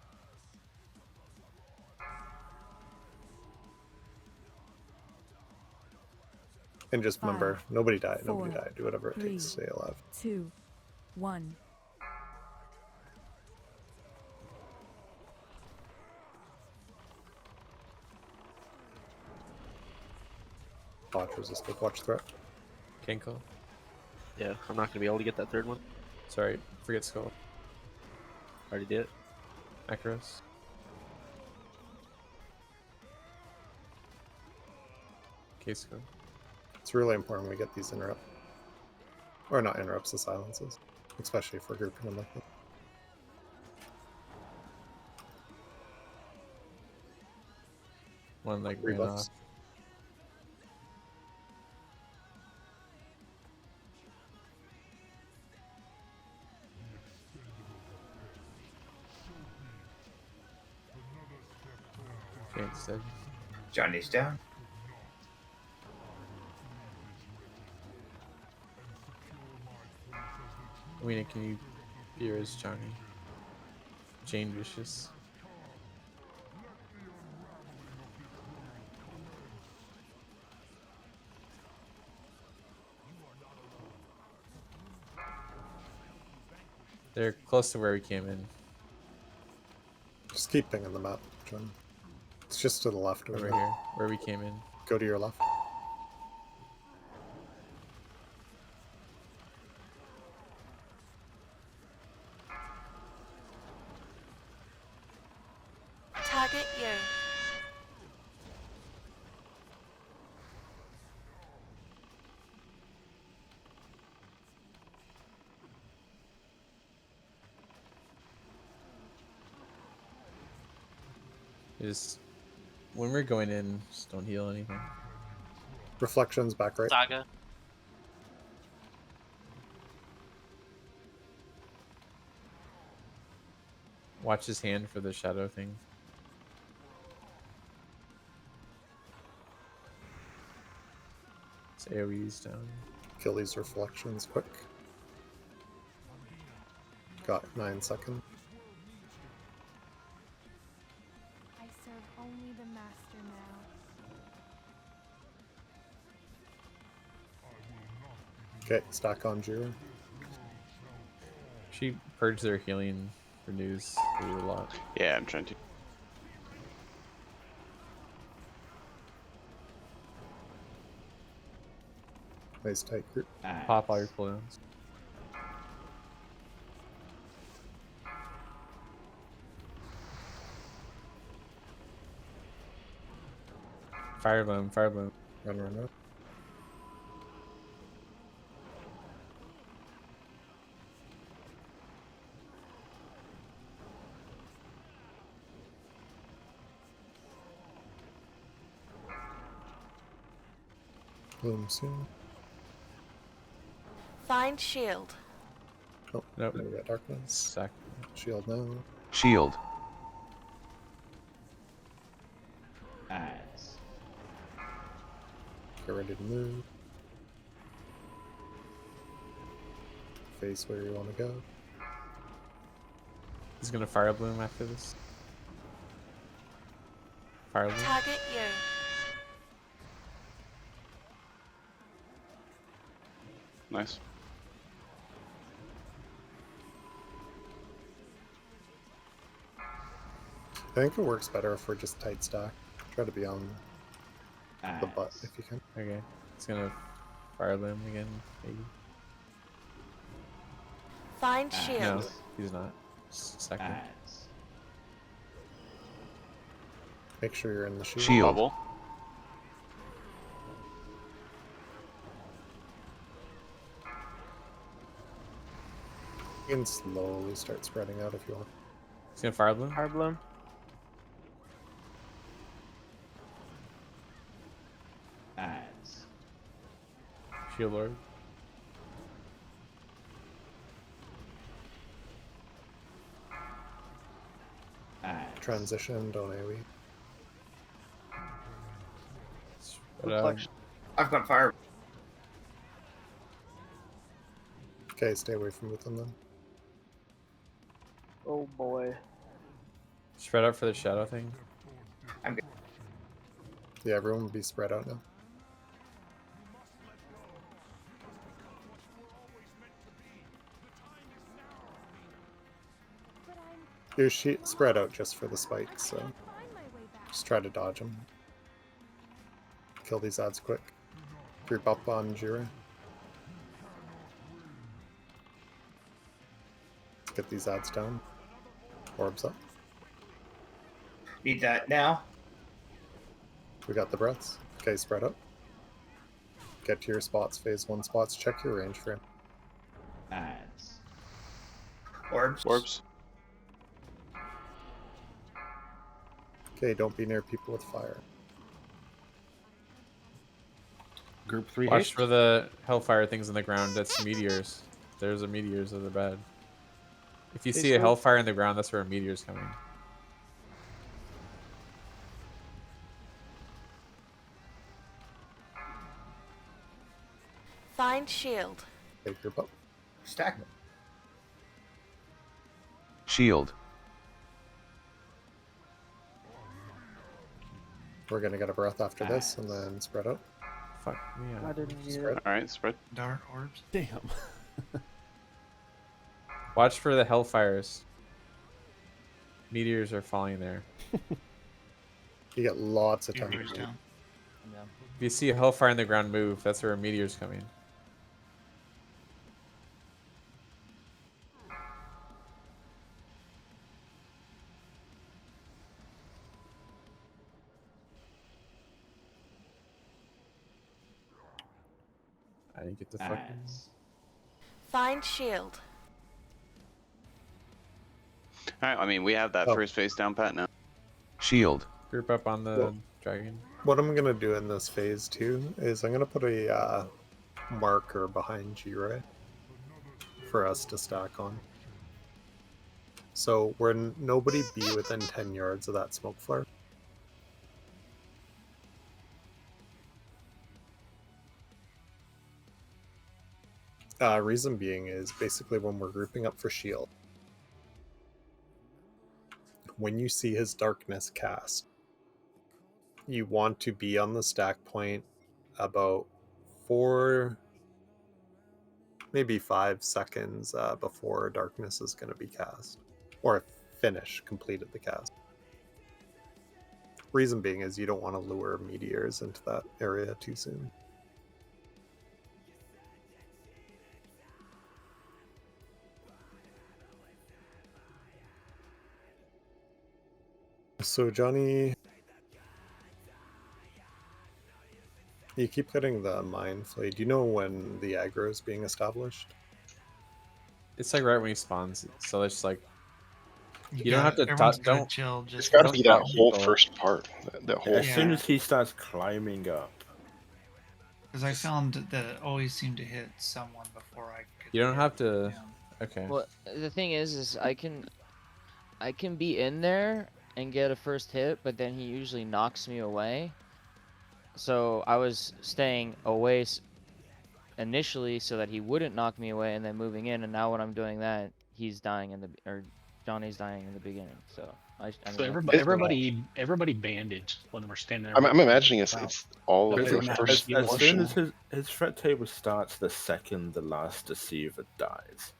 And just remember, 5, nobody died. 4, Nobody died. Do whatever it 3, takes to stay alive. 2, 1. Watch resisted. Watch threat. Kenko. Yeah, I'm not gonna be able to get that third one. Sorry, forget skull. Already did it. Macros. Case go. It's really important we get these interrupts. Or not interrupts, the silences. Especially for grouping them like that. One like ran Rebuffs. off. Okay, instead. Johnny's down. Wena, can you be as Johnny? Jane Vicious. They're close to where we came in. Just keep pinging the map, John. It's just to the left Over over here, where we came in. Go to your left. Target you. Just when we're going in, just don't heal anything. Reflections back right. Saga. Watch his hand for the shadow thing. His AoE's down. Kill these reflections quick. Got 9 seconds. I serve only the master now. Okay, stack on Jira. She purged their healing renews a lot. Yeah, I'm trying to. Nice tight group. Pop all your cooldowns. Firebloom, firebloom. Run, run, run. Bloom soon. Find shield. Oh, Nope. we got darkness. Sack. Shield now. Shield. Eyes. Get ready to move. Face where you want to go. He's gonna fire bloom after this. Fire bloom. Target you. Nice. I think it works better if we're just tight stack. Try to be on the butt if you can. Okay. He's gonna fire bloom again, maybe. Find shield. No, he's not. Second. Make sure you're in the shield. Shield. Bubble. You can slowly start spreading out if you want. He's gonna fire bloom. Fire bloom. Eyes. Shield lord. Transition, don't AoE. Reflection. I've got fire. Okay, stay away from Uthan then. Oh boy. Spread out for the shadow thing. I'm good. Yeah, everyone will be spread out now. You're spread out just for the spikes, so just try to dodge them. Kill these odds quick. Group up on Jira. Get these odds down. Orbs up. Need that now. We got the breaths. Okay, spread up. Get to your spots, phase 1 spots. Check your range frame. Eyes. Orbs. Orbs. Okay, don't be near people with fire. Group 3 Watch haste. for the hellfire things in the ground. That's meteors. There's a meteors that are bad. If you Hey, see a Smoke. hellfire in the ground, that's where a meteor's coming. Find shield. Okay, group up. Stack. Shield. We're gonna get a breath after this and then spread out. Fuck me I up. didn't need Spread. it. Alright, spread. Dart orbs. Damn. Watch for the hellfires. Meteors are falling there. You get lots of time. Meteors down. If you see a hellfire in the ground move, that's where a meteor's coming. I didn't get the fucking... Eyes. Find shield. Alright, I mean, we have that Oh. first phase down pat now. Shield. Group up on the Well- dragon. What I'm gonna do in this phase 2 is I'm gonna put a marker behind G-Ray for us to stack on. So where nobody be within 10 yards of that smoke flare. Reason being is basically when we're grouping up for shield, when you see his darkness cast, you want to be on the stack point about 4, maybe 5 seconds before darkness is going to be cast, or completed the cast. Reason being is you don't want to lure meteors into that area too soon. So Johnny, you keep getting the mind flay. Do you know when the aggro is being established? It's like right when he spawns, so it's just like you don't gotta- have to everyone's talk. gotta Don't. chill. It's Just got to don't be that talk whole people. first part. That whole. As soon as he starts climbing up. because I found that it always seemed to hit someone before I could. You don't hit have to. him. Okay. Well, the thing is I can be in there and get a first hit, but then he usually knocks me away. So I was staying away initially so that he wouldn't knock me away, and then moving in. And now when I'm doing that, he's dying or Johnny's dying in the beginning. So I mean, So everybody bandaged when we're standing there. I'm imagining it's all That's of it. the As- first as As soon portion. as his threat table starts, the second the last deceiver dies.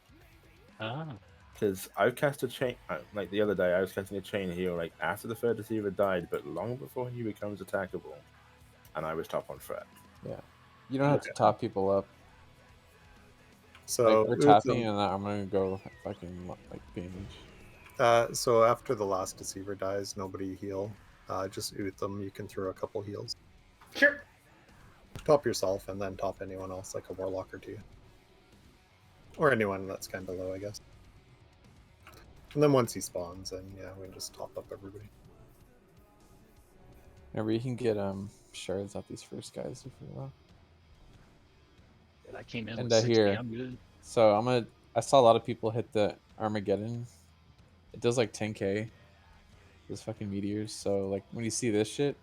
Ah. Because I've cast a chain, like the other day, I was casting a chain heal like after the third deceiver died, but long before he becomes attackable, and I was top on threat. Yeah, you don't have to top people up. So like we're Utham- tapping, and I'm gonna go fucking like bandage. So after the last deceiver dies, nobody heal. Just Utham, you can throw a couple heals. Sure. Top yourself and then top anyone else, like a warlock or two. Or anyone that's kind of low, I guess. And then once he spawns, then yeah, we can just top up everybody. Remember, you can get shards off these first guys if you want. I came in And with 60. here, I'm good. so I saw a lot of people hit the Armageddon. It does like 10k. Those fucking meteors. So like when you see this shit,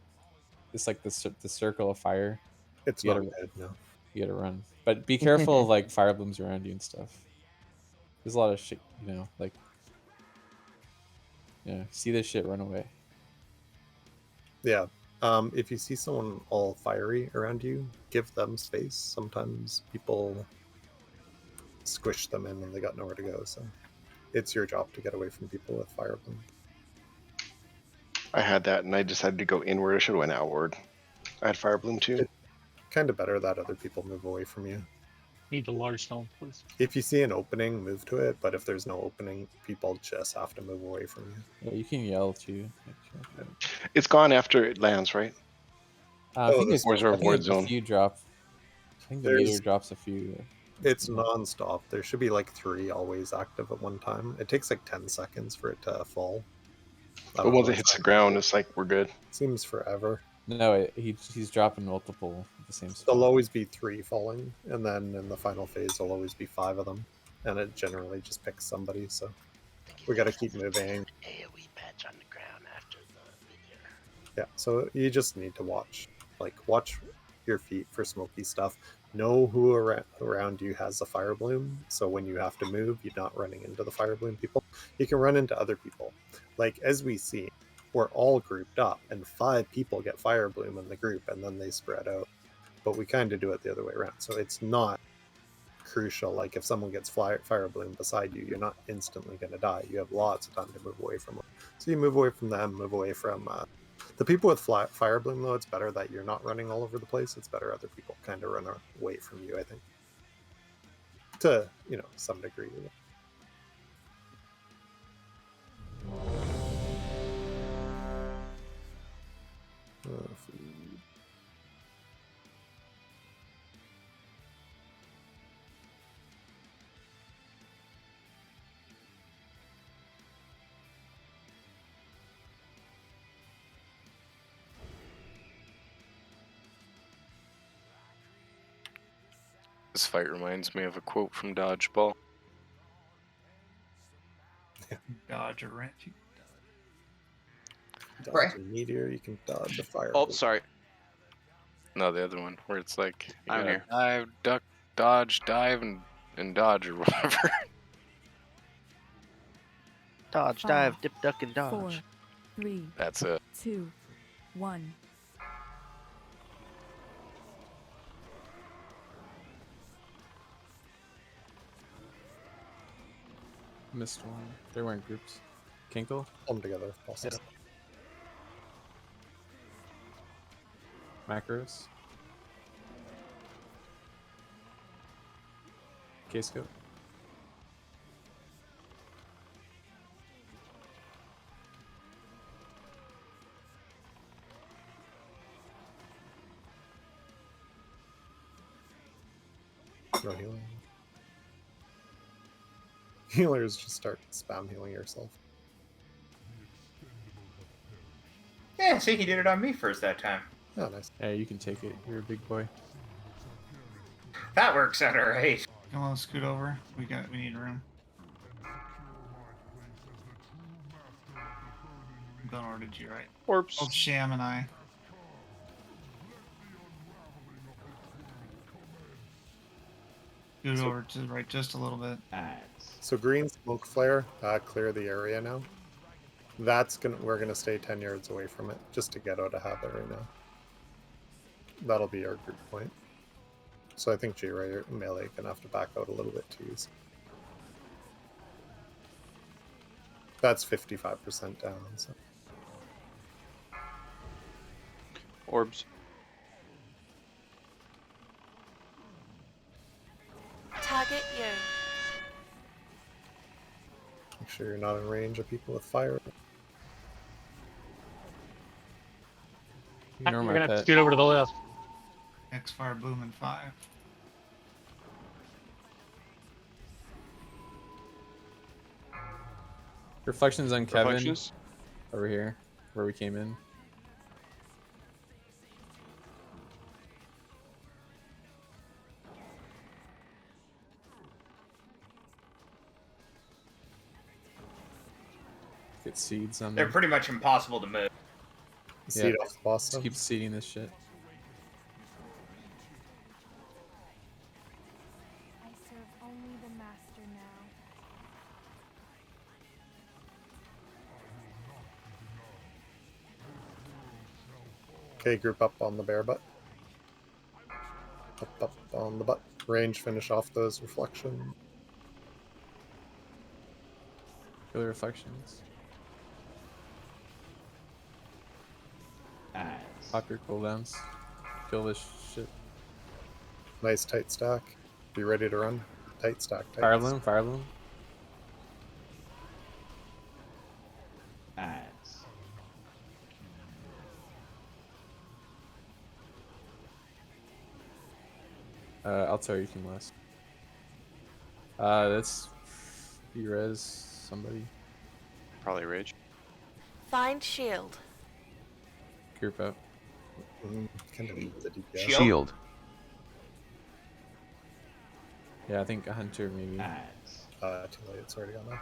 it's like the circle of fire. It's you not gotta, good, no. You gotta run, but be careful of like fire blooms around you and stuff. There's a lot of shit, like see this shit, run away. Yeah. If you see someone all fiery around you, give them space. Sometimes people squish them in and they got nowhere to go, so it's your job to get away from people with fire bloom. I had that, and I decided to go inward. I should have went outward. I had Fire Bloom too. Kind of better that other people move away from you. Need the large stone, please. If you see an opening, move to it, but if there's no opening, people just have to move away from you. Yeah, you can yell too. It's gone after it lands, right? I think it's or is there a ward a zone? few drop. I think the meter drops a few. It's non-stop. There should be like 3 always active at one time. It takes like 10 seconds for it to fall. But once it hits the ground, it's like we're good. Seems forever. No, he's dropping multiple at the same spot. There'll always be 3 falling, and then in the final phase there'll always be 5 of them, and it generally just picks somebody. So we got to keep moving. AoE patch on the ground after the meteor. Yeah, so you just need to watch your feet for smoky stuff. Know who around you has a fire bloom, so when you have to move, you're not running into the fire bloom people. You can run into other people. Like, as we see, we're all grouped up, and 5 people get fire bloom in the group, and then they spread out. But we kind of do it the other way around, so it's not crucial. Like, if someone gets fire bloom beside you, you're not instantly going to die. You have lots of time to move away from them. So you move away from them, move away from the people with fire bloom, though. It's better that you're not running all over the place. It's better other people kind of run away from you, I think, to some degree. Food. This fight reminds me of a quote from Dodgeball. Dodge a wrench. Dodge a meteor, you can dodge a fire. Oh, sorry. No, the other one where it's like you I'm gotta here. dive, duck, dodge, dive, and dodge or whatever. Dodge, 5, dive, dip, duck, and 4, dodge. 3, That's it. 2, 1. Missed one. They weren't groups. Kinkle? Pull them together if possible. Macros. K-scope. No healing. Healers just start spam healing yourself. Yeah, see, he did it on me first that time. Oh, nice. Yeah, you can take it. You're a big boy. That works out alright. Come on, scoot over. We need room. going over to G right. Orbs. Both Sham and I. Scoot over to the right just a little bit. So green smoke flare, clear the area now. We're gonna stay 10 yards away from it just to get out of habit right now. That'll be our group point. So I think G-Ray melee gonna have to back out a little bit too. So. That's 55% down. So. Orbs. Target you. Make sure you're not in range of people with fire. We're gonna have to scoot over to the left. X-Fire Bloom in 5. Reflections on Kevin. Reflections. Over here, where we came in. Get seeds on They're them. pretty much impossible to move. Seed off the boss. Just keep seeding this shit. I serve only the master now. Okay, group up on the bear butt. Up on the butt. Range, finish off those reflections. Kill the reflections. Pop your cooldowns. Kill this shit. Nice tight stack. Be ready to run. Tight stack. Tight Fire loom, fire loom. Altar, you can last. That's res somebody. Probably Rage. Find shield. Group up. Kind of leave the DPS. Shield. Yeah, I think a hunter maybe. Too late. It's already gone off.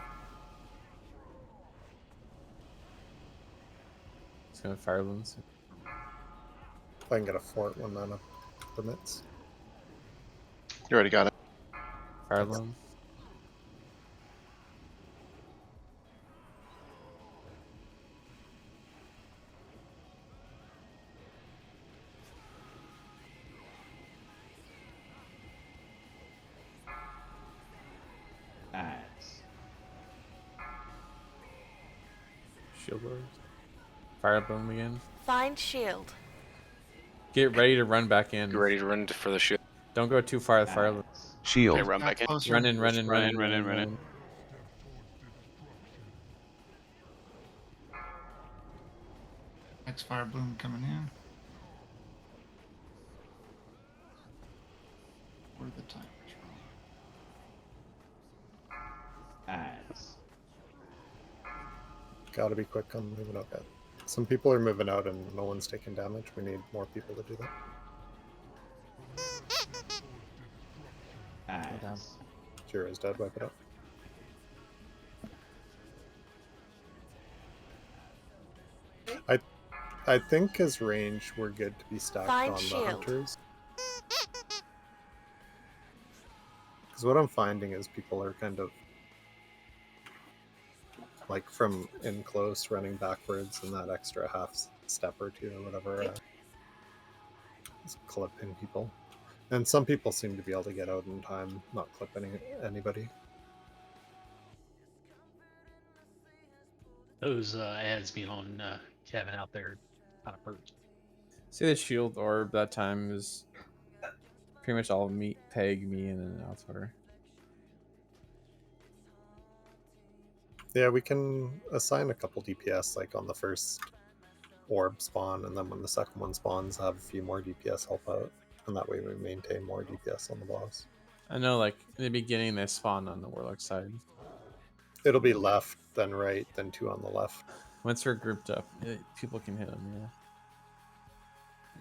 It's gonna fire looms. If I can get a fort when mana permits. You already got it. Fire loom. Shield lords. Fire boom again. Find shield. Get ready to run back in. Get ready to run for the shield. Don't go too far. The fire loom. Shield. Okay, run back in. Run in, run in, run in, run in, run in. X-Fire Bloom coming in. Where the timers Gotta be quick on moving out. Guys. Some people are moving out and no one's taking damage. We need more people to do that. Jira's dead. Wipe it up. I think as range, we're good to be stacked Find on shield. the hunters. Because what I'm finding is people are kind of like from in close, running backwards, and that extra half step or two or whatever, is clipping people. And some people seem to be able to get out in time, not clipping anybody. Those ads being on Kevin out there kind of hurt. See the shield orb that time is pretty much all me, Peg, me, and an Altar. Yeah, we can assign a couple DPS like on the first orb spawn, and then when the second one spawns, have a few more DPS help out, and that way we maintain more DPS on the boss. I know, like in the beginning, they spawn on the Warlock side. It'll be left, then right, then two on the left. Once we're grouped up, people can hit them. Yeah.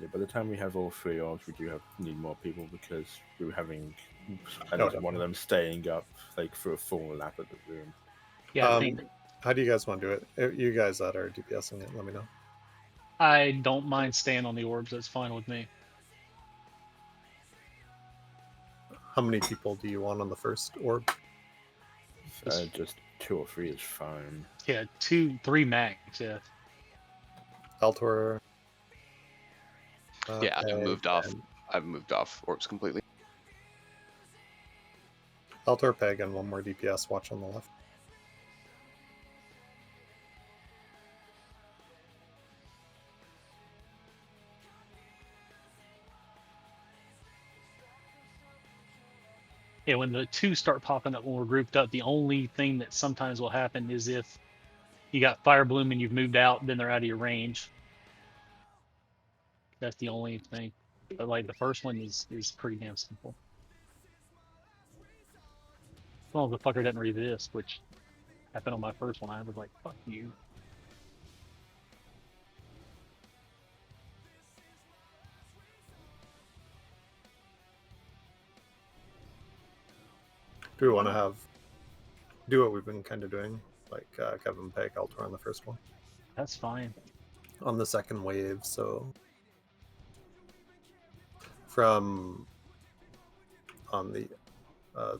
Yeah, by the time we have all three orbs, we do need more people because we were having No, one of them staying up like for a full lap of the room. Yeah, I think How do you guys want to do it? You guys that are DPSing it, let me know. I don't mind staying on the orbs. That's fine with me. How many people do you want on the first orb? Just 2 or 3 is fine. Yeah, 2, 3 max. Yeah. Altor. Yeah, I've moved off. and I've moved off orbs completely. Altor, Peg, and one more DPS. Watch on the left. Yeah, when the 2 start popping up when we're grouped up, the only thing that sometimes will happen is if you got Fire Bloom and you've moved out, then they're out of your range. That's the only thing. But like the first one is pretty damn simple. As long as the fucker doesn't resist, which happened on my first one, I was like, fuck you. Do we want to do what we've been kind of doing, like Kevin, Peg, Altor on the first one? That's fine. On the second wave, so from on the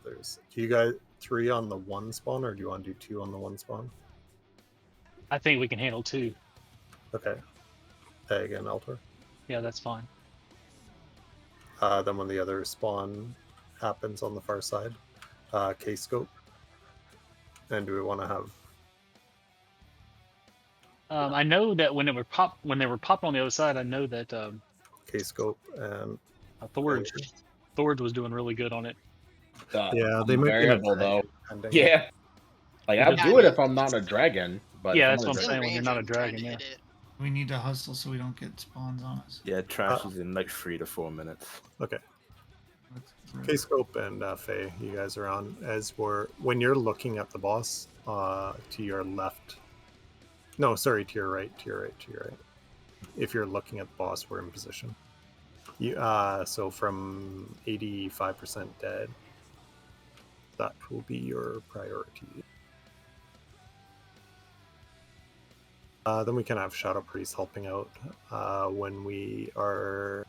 there's, do you guys 3 on the 1 spawn, or do you want to do 2 on the 1 spawn? I think we can handle 2. Okay. Peg and Altor. Yeah, that's fine. Then when the other spawn happens on the far side, K-scope. And do we want to have? I know that when they were popped on the other side, I know that K-scope and Thorge was doing really good on it. Yeah, they might be in a variable though. depending. Yeah, like I'll do it if I'm not a dragon. But yeah, if that's I'm what I'm saying. When you're not a dragon, yeah. We need to hustle so we don't get spawns on us. Yeah, trash is in like 3 to 4 minutes. Okay. K-scope and Faye, you guys are on. When you're looking at the boss, to your left. No, sorry, to your right. If you're looking at the boss, we're in position. So from 85% dead, that will be your priority. Then we can have Shadow Priest helping out when we are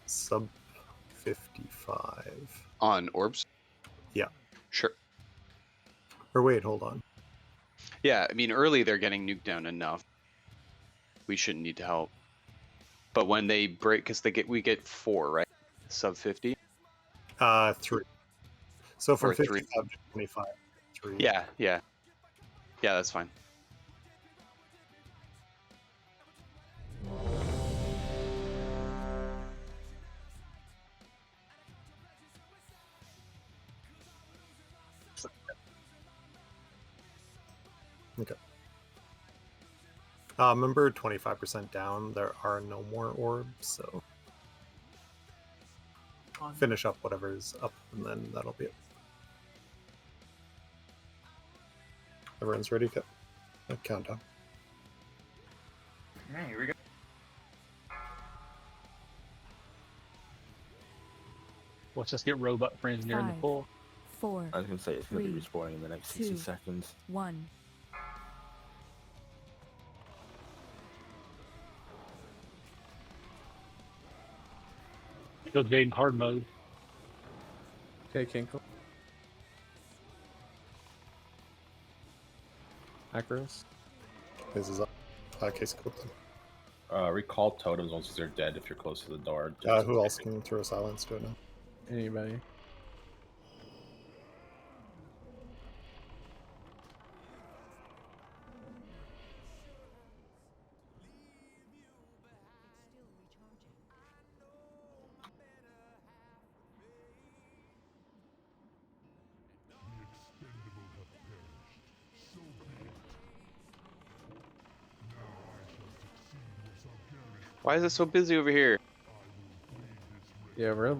sub 55. On orbs? Yeah. Sure. Or wait, hold on. Yeah, I mean, early they're getting nuked down enough. We shouldn't need to help. But when they break, because we get 4, right? Sub 50? 3. So from Or 55 3. to 25. 3. Yeah, that's fine. Okay. Remember, 25% down, there are no more orbs, so finish up whatever's up, and then that'll be it. Everyone's ready to countdown. All right, here we go. Let's just get robot friends near the 5, pool. 4. I was gonna say it's gonna be 3, respawning in the next 60 2, seconds. 1. Go Jaden hard mode. Okay, Kinkle. Acros. This is up. K-scope them. Recall totems once they're dead if you're close to the door. Who else can throw silence to it now? Anybody. Why is it so busy over here? Yeah, we're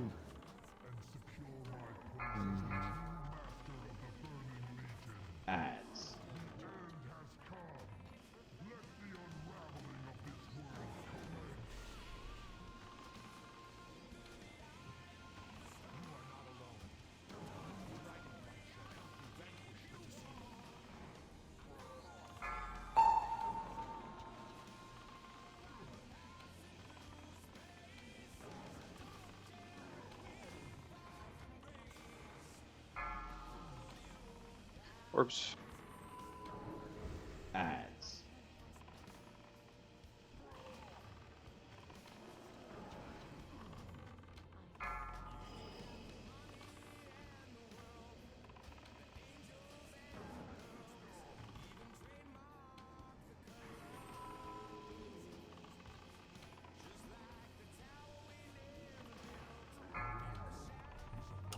Ads. Orbs. Ads.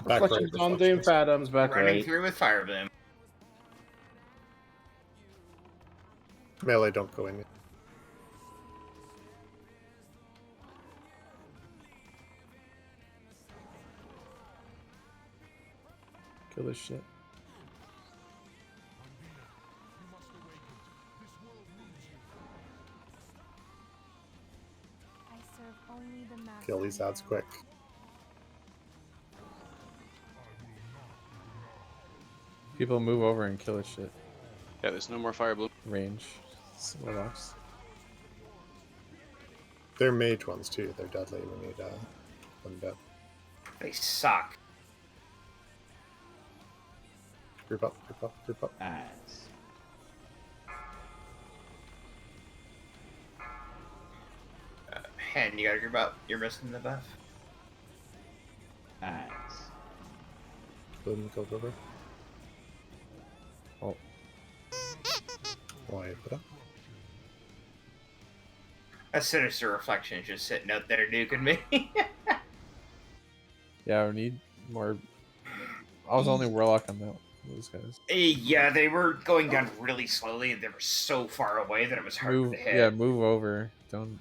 Back right, Reflections on Doom reflections. Phantoms, back Running right. through with Fire Bloom. Melee, don't go in. Kill this shit. I serve only the master. Kill these ads quick. People move over and kill this shit. Yeah, there's no more fire bloom. Range. Warlocks. They're mage ones too. They're deadly. We need them dead. They suck. Group up, group up, group up. Ads. Hen, you gotta group up. You're missing the buff. Ads. Bloom, go over. Oh. Why put up? A sinister reflection is just sitting out there nuking me. Yeah, we need more. I was only warlock on those guys. Yeah, they were going down really slowly, and they were so far away that it was hard Move, to hit. yeah, move over. Don't.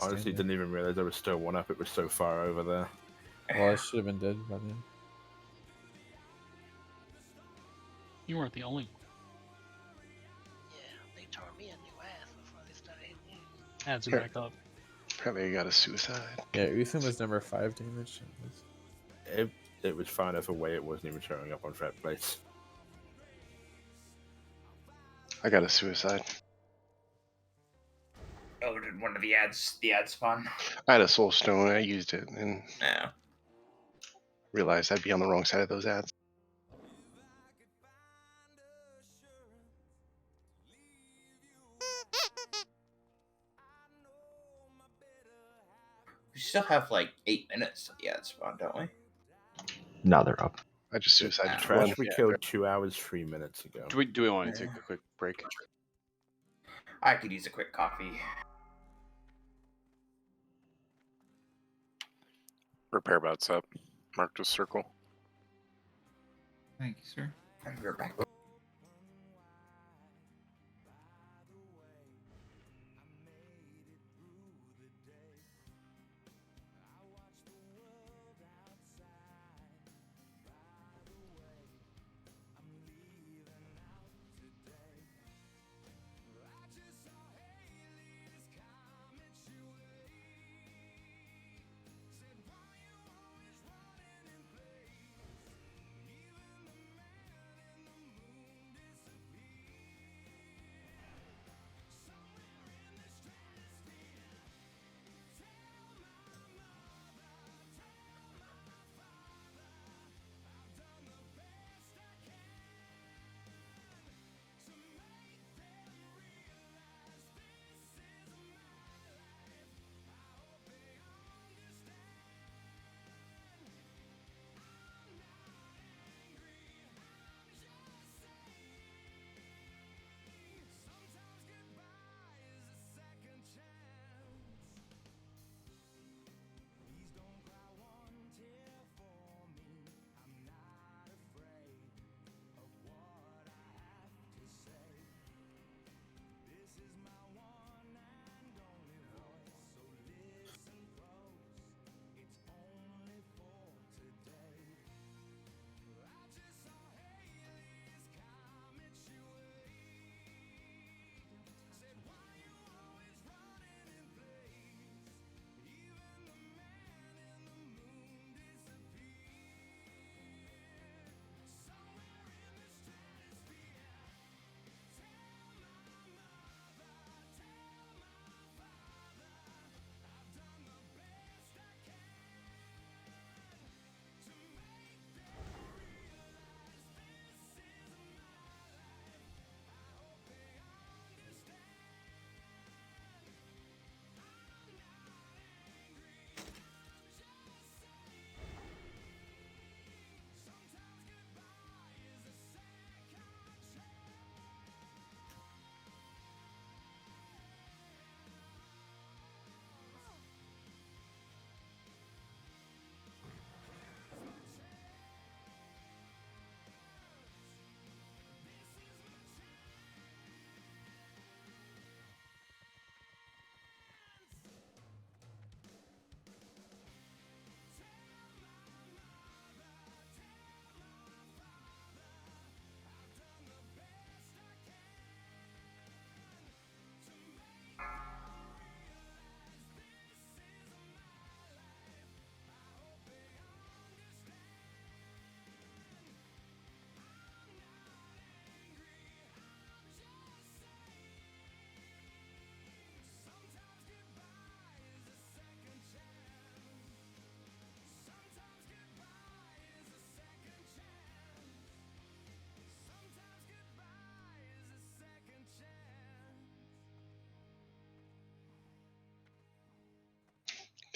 Honestly, didn't even realize there was still one up. It was so far over there. Well, I should have been dead by then. You weren't the only one. They tore me a new ass before they started hitting me. Ads are back up. Apparently, you got a suicide. Yeah, Uthan was number 5 damage. It was far enough away. It wasn't even showing up on threat plates. I got a suicide. Oh, did one of the ads spawn? I had a soul stone. I used it and Yeah. realized I'd be on the wrong side of those ads. We still have like 8 minutes to the ad spawn, don't we? Now they're up. I just suicided Trash one. we killed 2 hours 3 minutes ago. Do we want to take a quick break? I could use a quick coffee. Repair bout's up. Marked with circle. Thank you, sir. And we're back.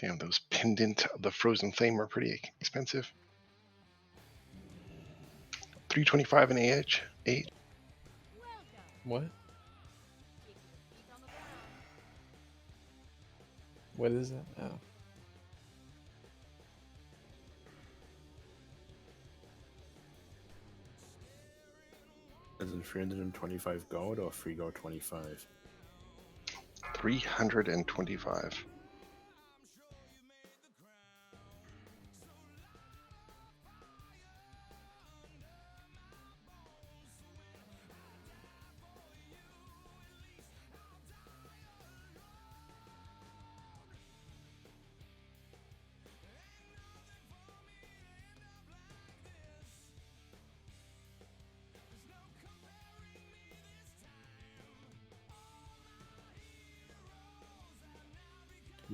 Damn, those pendant of the frozen flame are pretty expensive. 325 an AH. 8. What? What is it? Oh. Is it 325 gold or 3 gold 25? 325.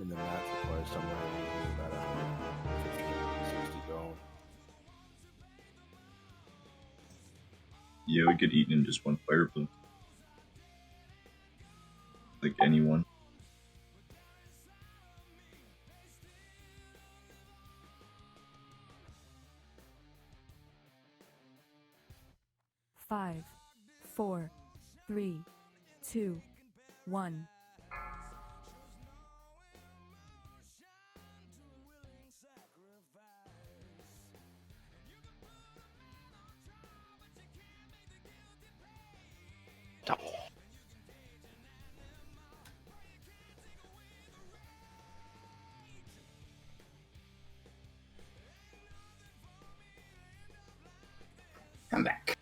And then that requires somewhere around about 150, 60 gold. Yeah, we could eat in just one fire bloom. Like anyone. Five, 4, 3, 2, 1. I'm back.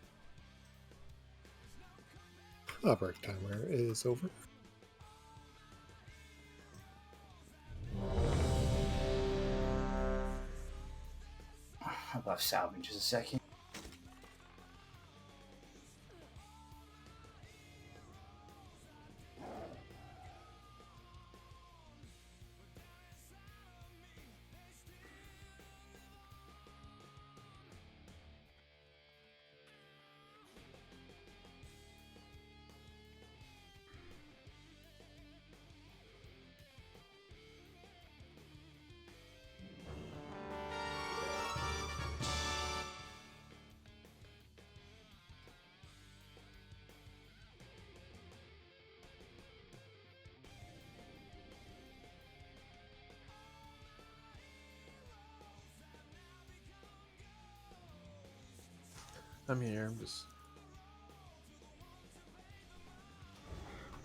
Break timer is over. I'll buff salve in just a second. I'm here. I'm just.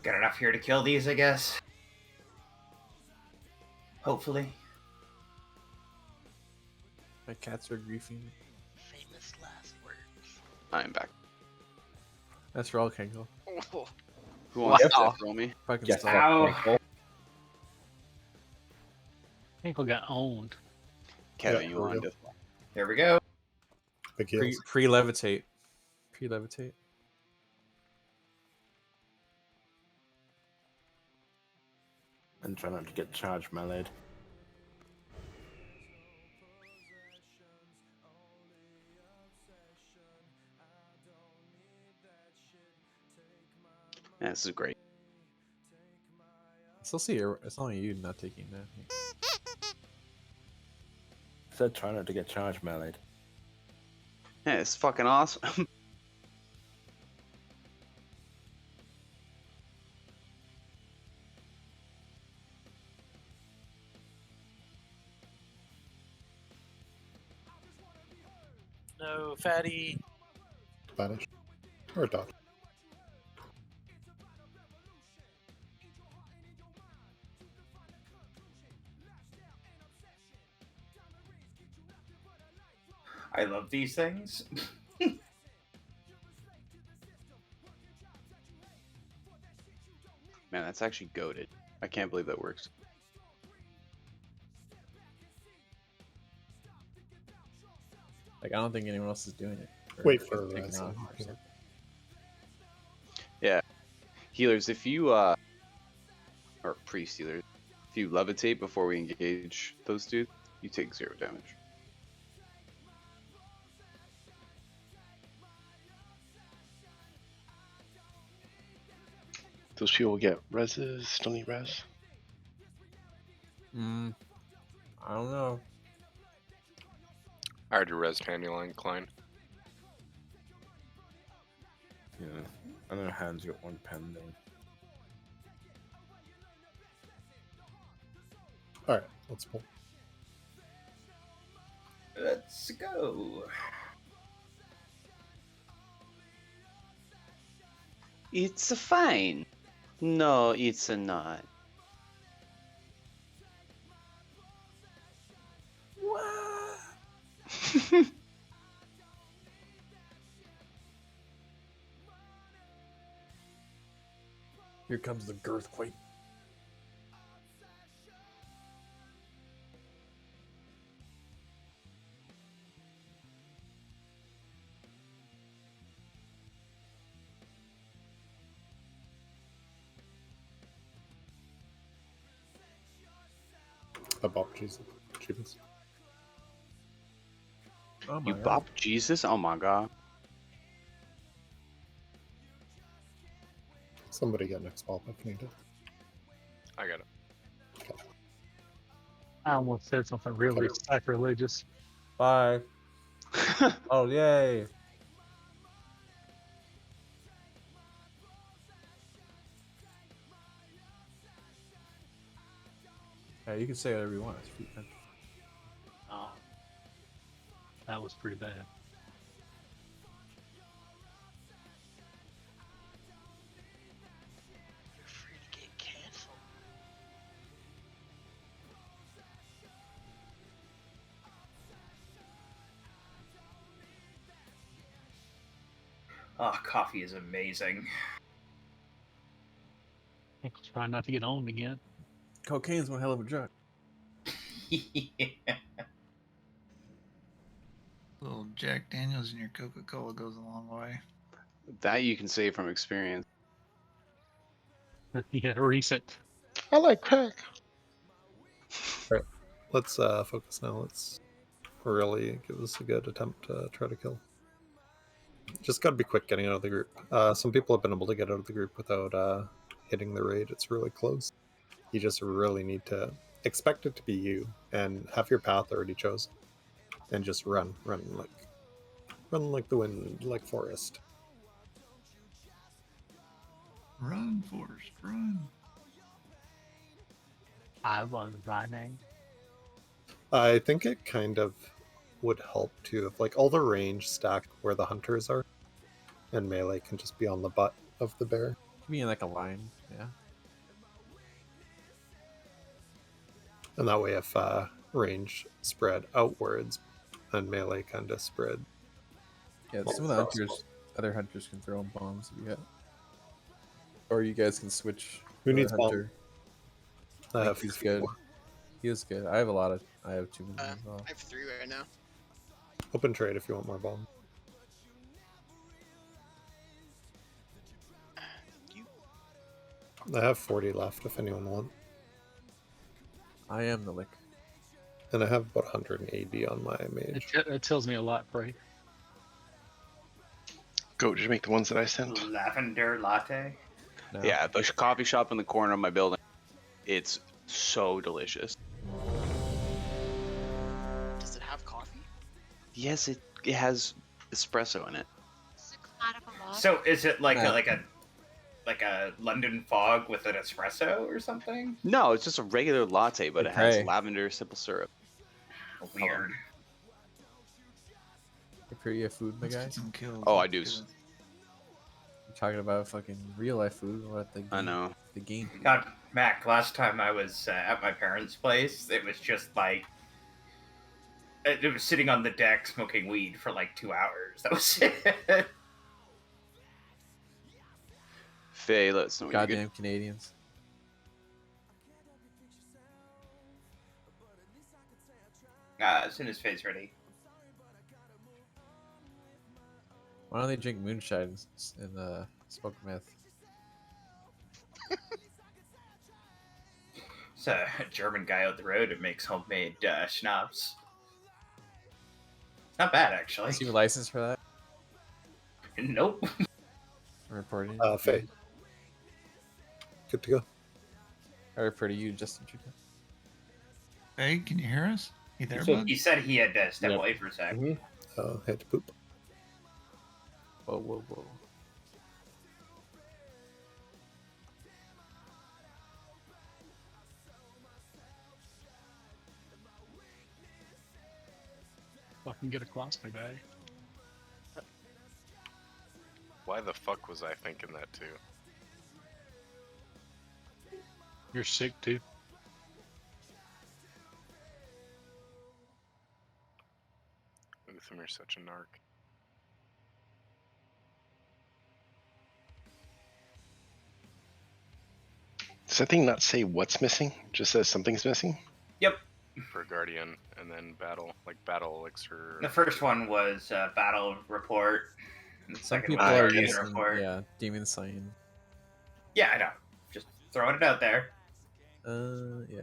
Got enough here to kill these, I guess. Hopefully. My cats are griefing. Famous last words. I'm back. That's Raw Kenko. Who wants Wow. to roll me? Fucking Yes, stop. Ow. People got owned. Kevin, Yeah, you there we want go. to? There we go. Big heals. Pre-levitate. Pre-levitate. And try not to get charged melee'd. Yeah, this is great. I still see it's only you not taking that. Said try not to get charged melee'd. Yeah, it's fucking awesome. No, fatty. Banish. Or dodge. I love these things. Man, that's actually goated. I can't believe that works. Like I don't think anyone else is doing it. Or Wait for taking res. off or something. Yeah. Healers, if you or priest healers, if you levitate before we engage those dudes, you take 0 damage. Those people get reses, still need res. I don't know. I already res Dandelion Klein. Yeah. I know Hand's got one pending. Alright, let's pull. Let's go. It's a fine. No, it's a not. What? Here comes the girthquake. I bought Jesus. Achievements. Oh my You god. bop Jesus? Oh my god. Somebody get next ball if needed. I got it. I almost said something really sacrilegious. 5. Oh, yay. Yeah, you can say whatever you want. It's free time. Oh, that was pretty bad. You're free to get canceled. Oh, coffee is amazing. Try not to get owned again. Cocaine's one hell of a drug. Yeah. Little Jack Daniels in your Coca-Cola goes a long way. That you can say from experience. Yeah, recent. I like crack. Alright, let's focus now. Let's really give this a good attempt to try to kill. Just gotta be quick getting out of the group. Some people have been able to get out of the group without hitting the raid. It's really close. You just really need to expect it to be you and have your path already chosen. And just run like the wind, like Forest. Run, Forrest, run. I was running. I think it kind of would help too if like all the range stack where the hunters are, and melee can just be on the butt of the bear. Being like a line, yeah. And that way, if range spread outwards, and melee kind of spread. Yeah, some of the hunters, other hunters can throw in bombs if you have. Or you guys can switch. Who to needs a bomb? hunter. I have He's 4. good. He was good. I have a lot of. I have 2 as well. I have 3 right now. Open trade if you want more bomb. I have 40 left if anyone wants. I am the lick. And I have about 180 on my mage. It tells me a lot, Bray. Go, did you make the ones that I sent? Lavender latte. No. Yeah, the coffee shop in the corner of my building. It's so delicious. Does it have coffee? Yes, it has espresso in it. So is it like Yeah. like a London fog with an espresso or something? No, it's just a regular latte, but it Okay. has lavender simple syrup. Weird. Prepare you food, my guy. Some kills. Oh, I do. You're talking about fucking real life food. What the game, I know. the game. God, Mac, last time I was at my parents' place, it was just like it was sitting on the deck smoking weed for like 2 hours. That was it. Faye, let us know when you're good. Goddamn Canadians. As soon as Faye's ready. Why don't they drink moonshine and smoke meth? It's a German guy out the road who makes homemade schnapps. Not bad, actually. Is he licensed for that? Nope. Reporting. Faye. Good to go. I refer to you, Justin Chica. Hey, can you hear us? You there, said- bud? He said he had to step Yep. away for a sec. Oh, had to poop. Whoa, whoa, whoa. Fucking get across my bag. Why the fuck was I thinking that too? You're sick too. Utham, you're such a narc. Does that thing not say what's missing? It just says something's missing? Yep. For Guardian, and then battle, like battle elixir. The first one was battle report. And the Some second people one was are Guardian using, report. yeah, Demon Slain. Yeah, I know. Just throwing it out there. Yeah.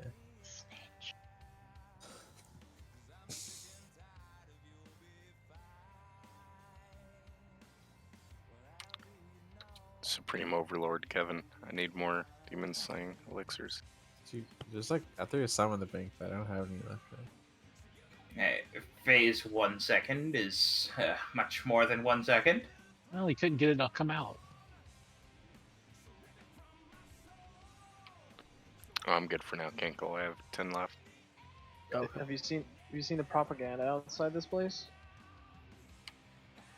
Supreme Overlord Kevin. I need more demon slaying elixirs. Dude, there's like, I thought there was some in the bank, but I don't have any left. Right? Phase 1 second is much more than 1 second. Well, he couldn't get it to come out. Oh, I'm good for now, Kinkle. I have 10 left. Have you seen the propaganda outside this place?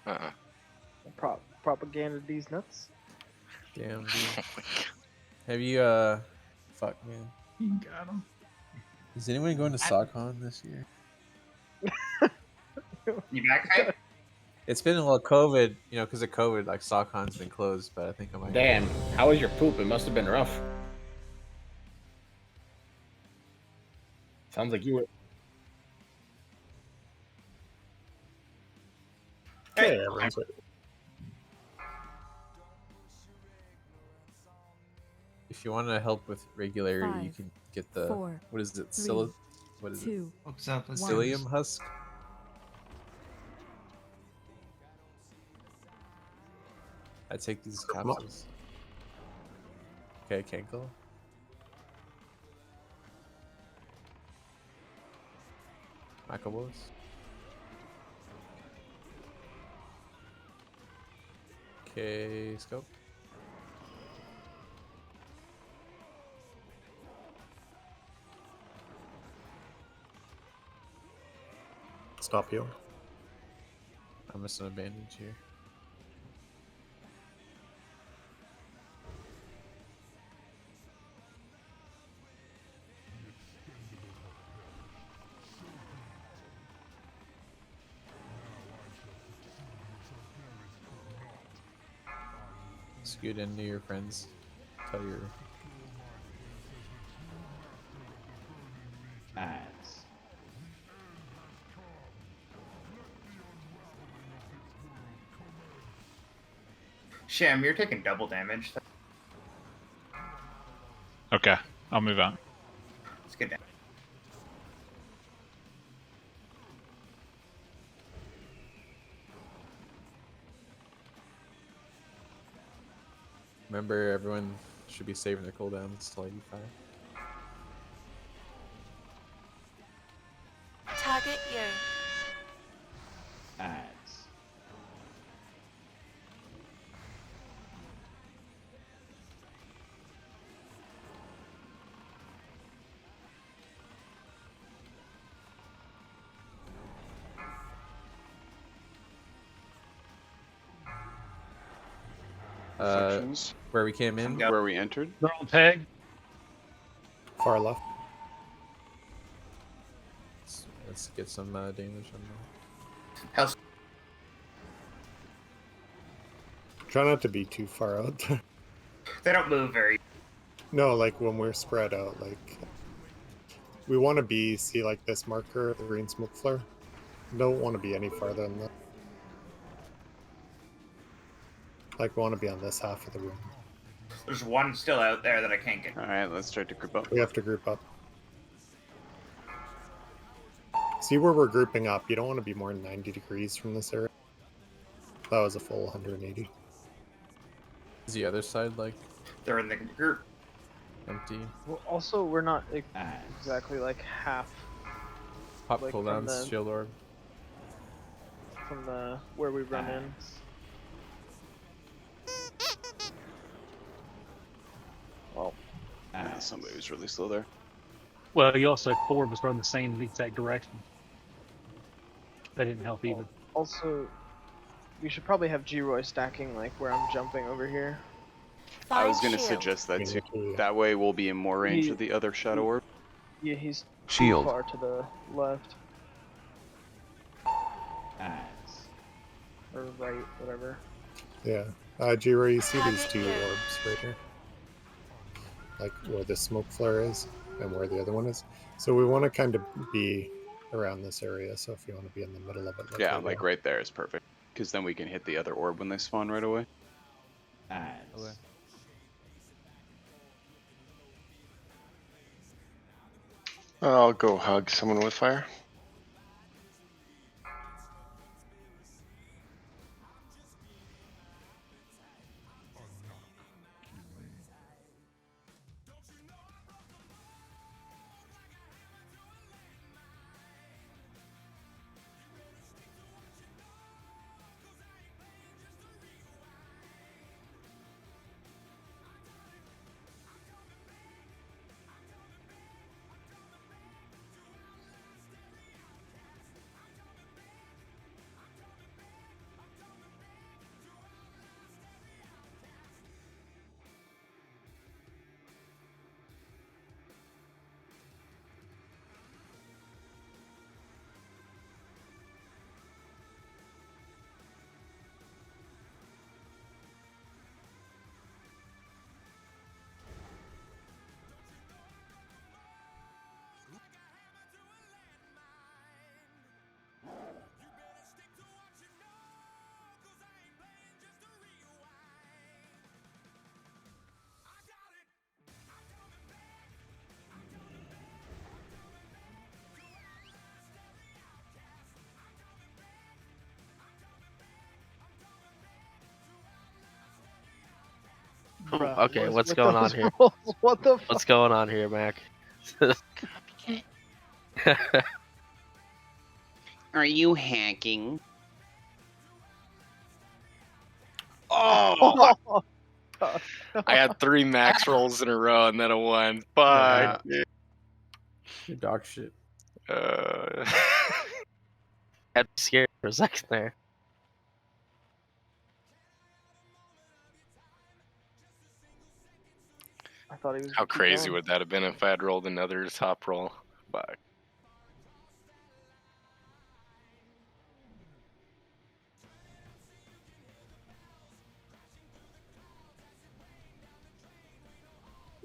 Uh-uh. Propaganda these nuts. Damn, dude. Have you, fuck, man. You got him. Is anyone going to SockCon this year? You back, Hank? It's been a little COVID, you know, because of COVID, like SockCon's been closed, but I think I might. Damn, how was your poop? It must have been rough. Sounds like you were. Hey, everyone's ready. If you want to help with regularity, you 5, can get the 4, what is it? 3, What is 2, What's up? Let's do Psyllium this. husk? I take these Come on. capsules. Okay, Kenko. Macabos. Okay, scope. Stop you. I'm missing a bandage here. Scoot into your friends. Tell your Ads. Sham, you're taking double damage. Okay, I'll move out. Let's get down. Remember, everyone should be saving their cooldowns till 85. Target you. Ads. Reflections. Where we came in? Where we entered? They're on peg. Far left. Let's get some damage on How's Try not to be too far out there. they don't move very. No, like when we're spread out, like we want to be, see like this marker, the green smoke flare. Don't want to be any farther than that. Like we want to be on this half of the room. There's one still out there that I can't get. Alright, let's try to group up. We have to group up. See where we're grouping up. You don't want to be more than 90 degrees from this area. That was a full 180. Is the other side like? They're in the group. empty. Well, also we're not exactly like half. Pop Like, cooldowns, shield orb. From the where we run in. Well, somebody was really slow there. Well, you also had 4 of us run the same exact direction. That didn't help either. Also, we should probably have G-Roy stacking like where I'm jumping over here. I was going to suggest that too. That way we'll be in more range of the other shadow orb. Yeah, he's Shield. too far to the left. Or right, whatever. Yeah. Jiro, you see these 2 orbs right here? Like where the smoke flare is and where the other one is. So we want to kind of be around this area. So if you want to be in the middle of it. Yeah, like right there is perfect. Because then we can hit the other orb when they spawn right away. Okay. I'll go hug someone with fire. Bruh, Okay, what is what's with going those on here? rolls? What the fuck? What's going on here, Mac? Are you hacking? Oh! I had 3 max rolls in a row and then a 1. Fuck. Your dog shit. Got scared for a second there. I thought he was. How crazy would that have been if I had rolled another top roll? Fuck.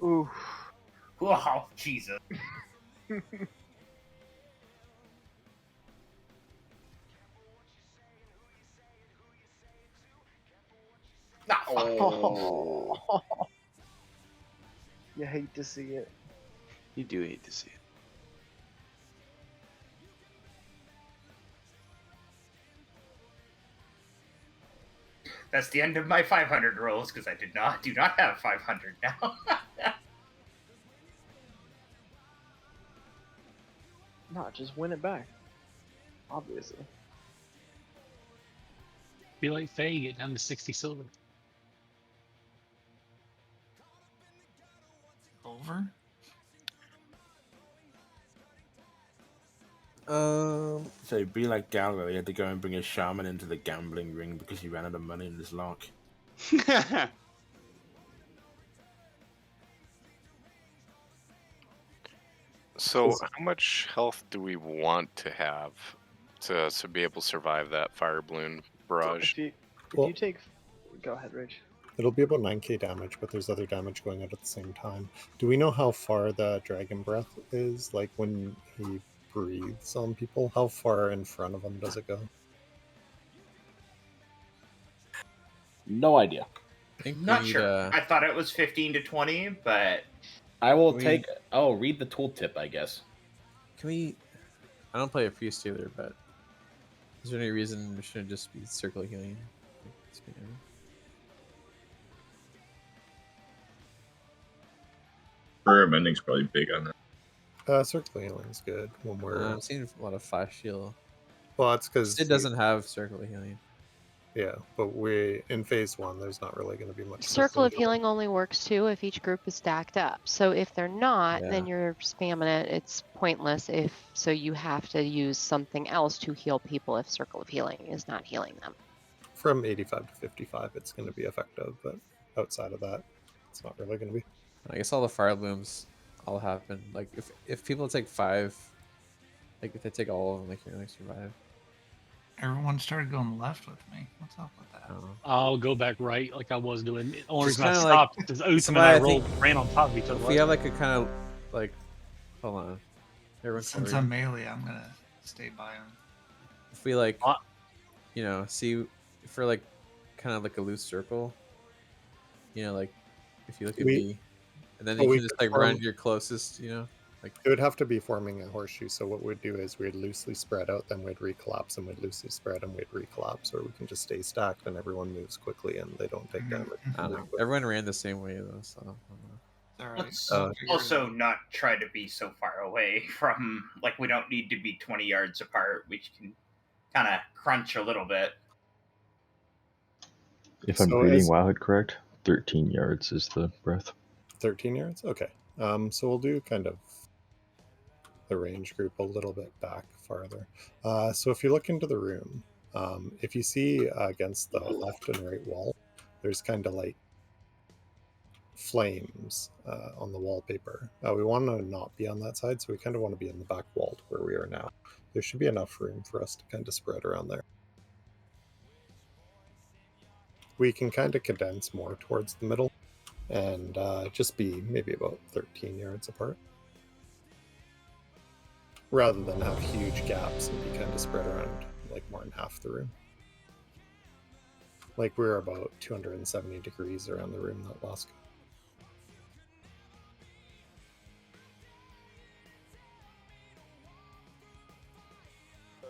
Ooh. Wow, Jesus. Oh. You hate to see it. You do hate to see it. That's the end of my 500 rolls because I do not have 500 now. No, just win it back. Obviously. Be like Faye, get down to 60 silver. Over? So be like Gallo, he had to go and bring a shaman into the gambling ring because he ran out of money in his lock. So how much health do we want to have to be able to survive that fire balloon barrage? If you take, go ahead, Rich. It'll be about 9k damage, but there's other damage going out at the same time. Do we know how far the dragon breath is? Like when he breathes on people, how far in front of him does it go? No idea. Not sure. I thought it was 15 to 20, but I will take. Oh, read the tooltip, I guess. Can we? I don't play a priest either, but is there any reason we shouldn't just be circle healing? Prayer of Ending's probably big on that. Circle healing's good when we're. I'm seeing a lot of flash heal. Well, that's because Sid doesn't have circle healing. Yeah, but we in phase 1, there's not really going to be much. Circle of healing only works too if each group is stacked up. So if they're not, then you're spamming it. It's pointless. So you have to use something else to heal people if circle of healing is not healing them. From 85 to 55, it's going to be effective, but outside of that, it's not really going to be. I guess all the fire blooms all happen. Like if people take 5, like if they take all of them, they can't really survive. Everyone started going left with me. What's up with that? I'll go back right like I was doing. The only Just reason I kinda stopped like- is Utham that's and why I I think ran on top of each other. If we have like a kind of like, hold on. Since I'm melee, I'm gonna stay by him. If we like, you know, see for like kind of like a loose circle, you know, like if you look at me, and then you can just like run your closest, you know, like it would have to be forming a horseshoe. So what we'd do is we'd loosely spread out, then we'd recollapse, and we'd loosely spread and we'd recollapse, or we can just stay stacked and everyone moves quickly and they don't take damage. I don't know. Everyone ran the same way though, so I don't know. Let's also not try to be so far away from, like, we don't need to be 20 yards apart. We can kind of crunch a little bit. If I'm reading Wildhood correct, 13 yards is the breath. 13 yards? Okay. So we'll do kind of the range group a little bit back farther. So if you look into the room, if you see against the left and right wall, there's kind of like flames on the wallpaper. We want to not be on that side, so we kind of want to be in the back wall to where we are now. There should be enough room for us to kind of spread around there. We can kind of condense more towards the middle and just be maybe about 13 yards apart, rather than have huge gaps and be kind of spread around like more than half the room. Like we're about 270 degrees around the room that last go.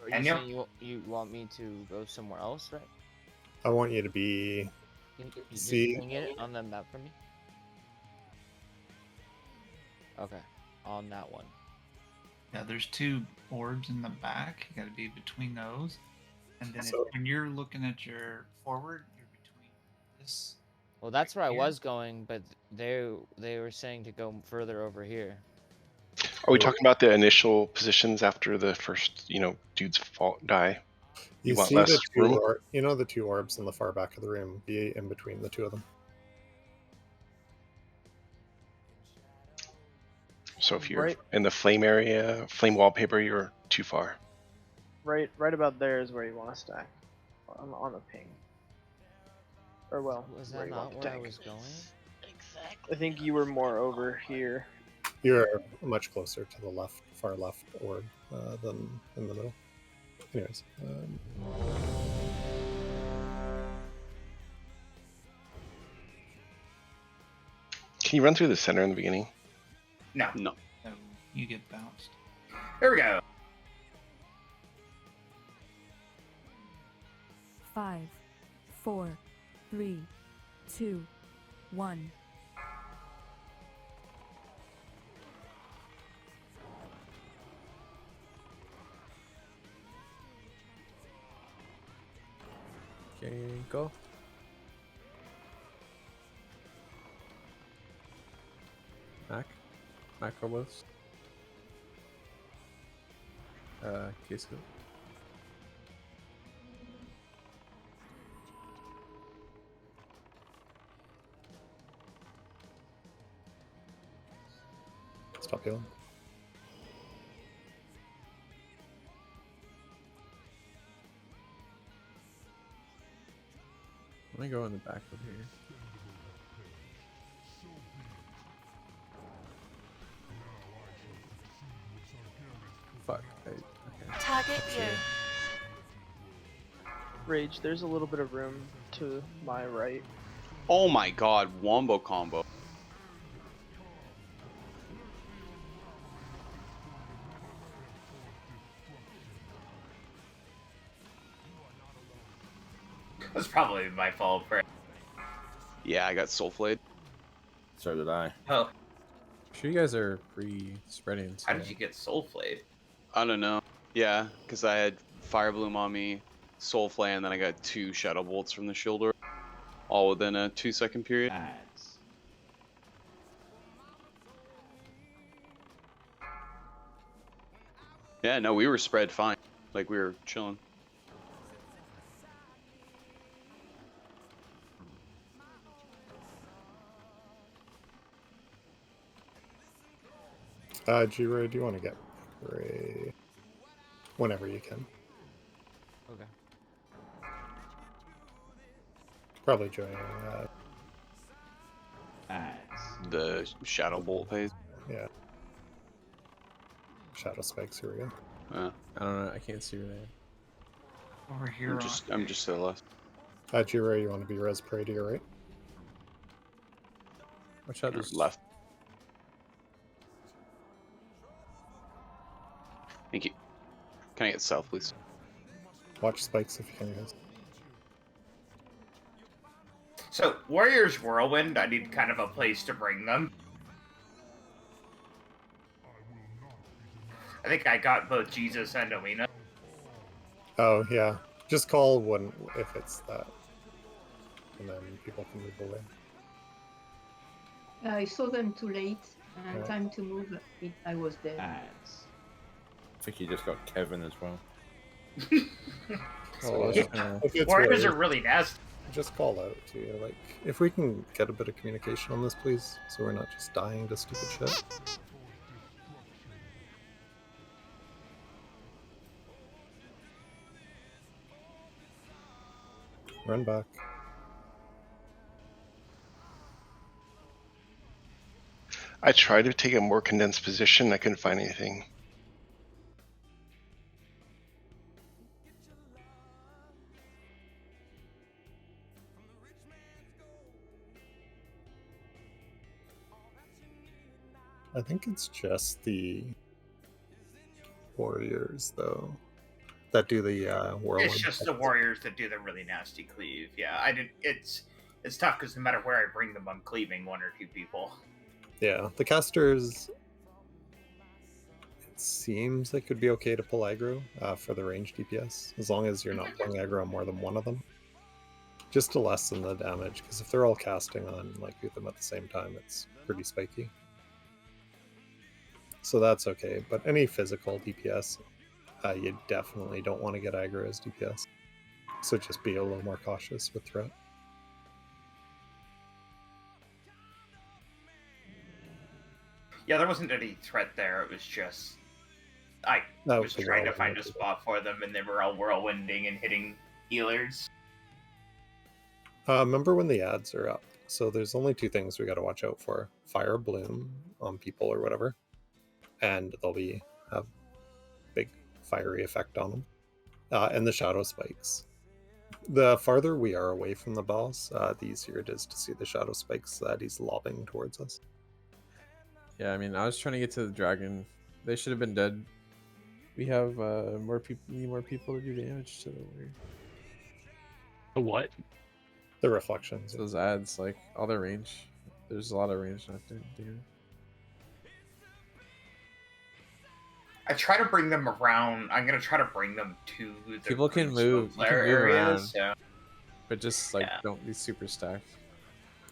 Are you saying you want me to go somewhere else, right? I want you to be. Can you just See, bring it on the map for me? Okay, on that one. Yeah, there's 2 orbs in the back. You got to be between those. And then So- when you're looking at your forward, you're between this. Well, that's where I here. was going, but they were saying to go further over here. Are we talking about the initial positions after the first, dudes die? You want see less the 2 room? the 2 orbs in the far back of the room. Be in between the 2 of them. So if you're Right. in the flame area, flame wallpaper, you're too far. Right about there is where you want to stack on a ping. Or well, Was where that you not want the where I tank. was going? I think you were more over here. You're much closer to the left, far left orb than in the middle. Anyways, Can you run through the center in the beginning? No. No. No, you get bounced. Here we go. 5, 4, 3, 2, 1. Okay, go. Mac combos. Case go. stop healing. Let me go in the back over here. Fuck. Okay. Target you. Rage, there's a little bit of room to my right. Oh my god, wombo combo. That's probably my fault, Brett. Yeah, I got soul flayed. So did I. Oh. Sure, you guys are pre-spreading. How did you get Soul Flay? I don't know. Yeah, because I had Fire Bloom on me, Soul Flay, and then I got 2 Shadow Bolts from the shield orb, all within a 2-second period. Ads. Yeah, no, we were spread fine. Like, we were chilling. G-Ray, do you want to get Ray whenever you can? Okay. Probably join The Shadow Bolt phase. yeah. Shadow Spikes, here we go. I don't know. I can't see your name. Over here. I'm just to the left. G-Ray, you want to be res prey to your right? Watch out, Or there's left. Thank you. Can I get south, please? Watch spikes if you can, guys. So, Warriors Whirlwind, I need kind of a place to bring them. I think I got both Jesus and Owena. Oh, yeah. Just call when if it's that. And then people can move away. I saw them too late. Yeah. Time to move. I was dead. I think you just got Kevin as well. So, Yeah. if it's Warriors are really nasty. Just call out too. Like, if we can get a bit of communication on this, please, so we're not just dying to stupid shit. Run back. I tried to take a more condensed position. I couldn't find anything. I think it's just the warriors, though, that do the whirlwind. It's just the Warriors that do the really nasty cleave. Yeah, I did. It's tough because no matter where I bring them, I'm cleaving 1 or 2 people. Yeah, the casters. It seems it could be okay to pull aggro for the range DPS, as long as you're not pulling aggro on more than one of them. Just to lessen the damage, because if they're all casting on like them at the same time, it's pretty spiky. So that's okay, but any physical DPS, you definitely don't want to get aggro as DPS. So just be a little more cautious with threat. Yeah, there wasn't any threat there. It was just I That was was the trying to whirlwind. find a spot for them, and they were all whirlwinding and hitting healers. Remember when the ads are up? So there's only 2 things we got to watch out for: fire bloom on people or whatever, and they'll be have big fiery effect on them, and the shadow spikes. The farther we are away from the boss, the easier it is to see the shadow spikes that he's lobbing towards us. Yeah, I mean, I was trying to get to the dragon. They should have been dead. We have more people. Need more people to do damage to the warrior. The what? The reflections. Those ads, like all their range. There's a lot of range left in here. I try to bring them around. I'm gonna try to bring them to the People can green move. smoke You can flare move around, areas. So. but just like Yeah. don't be super stacked.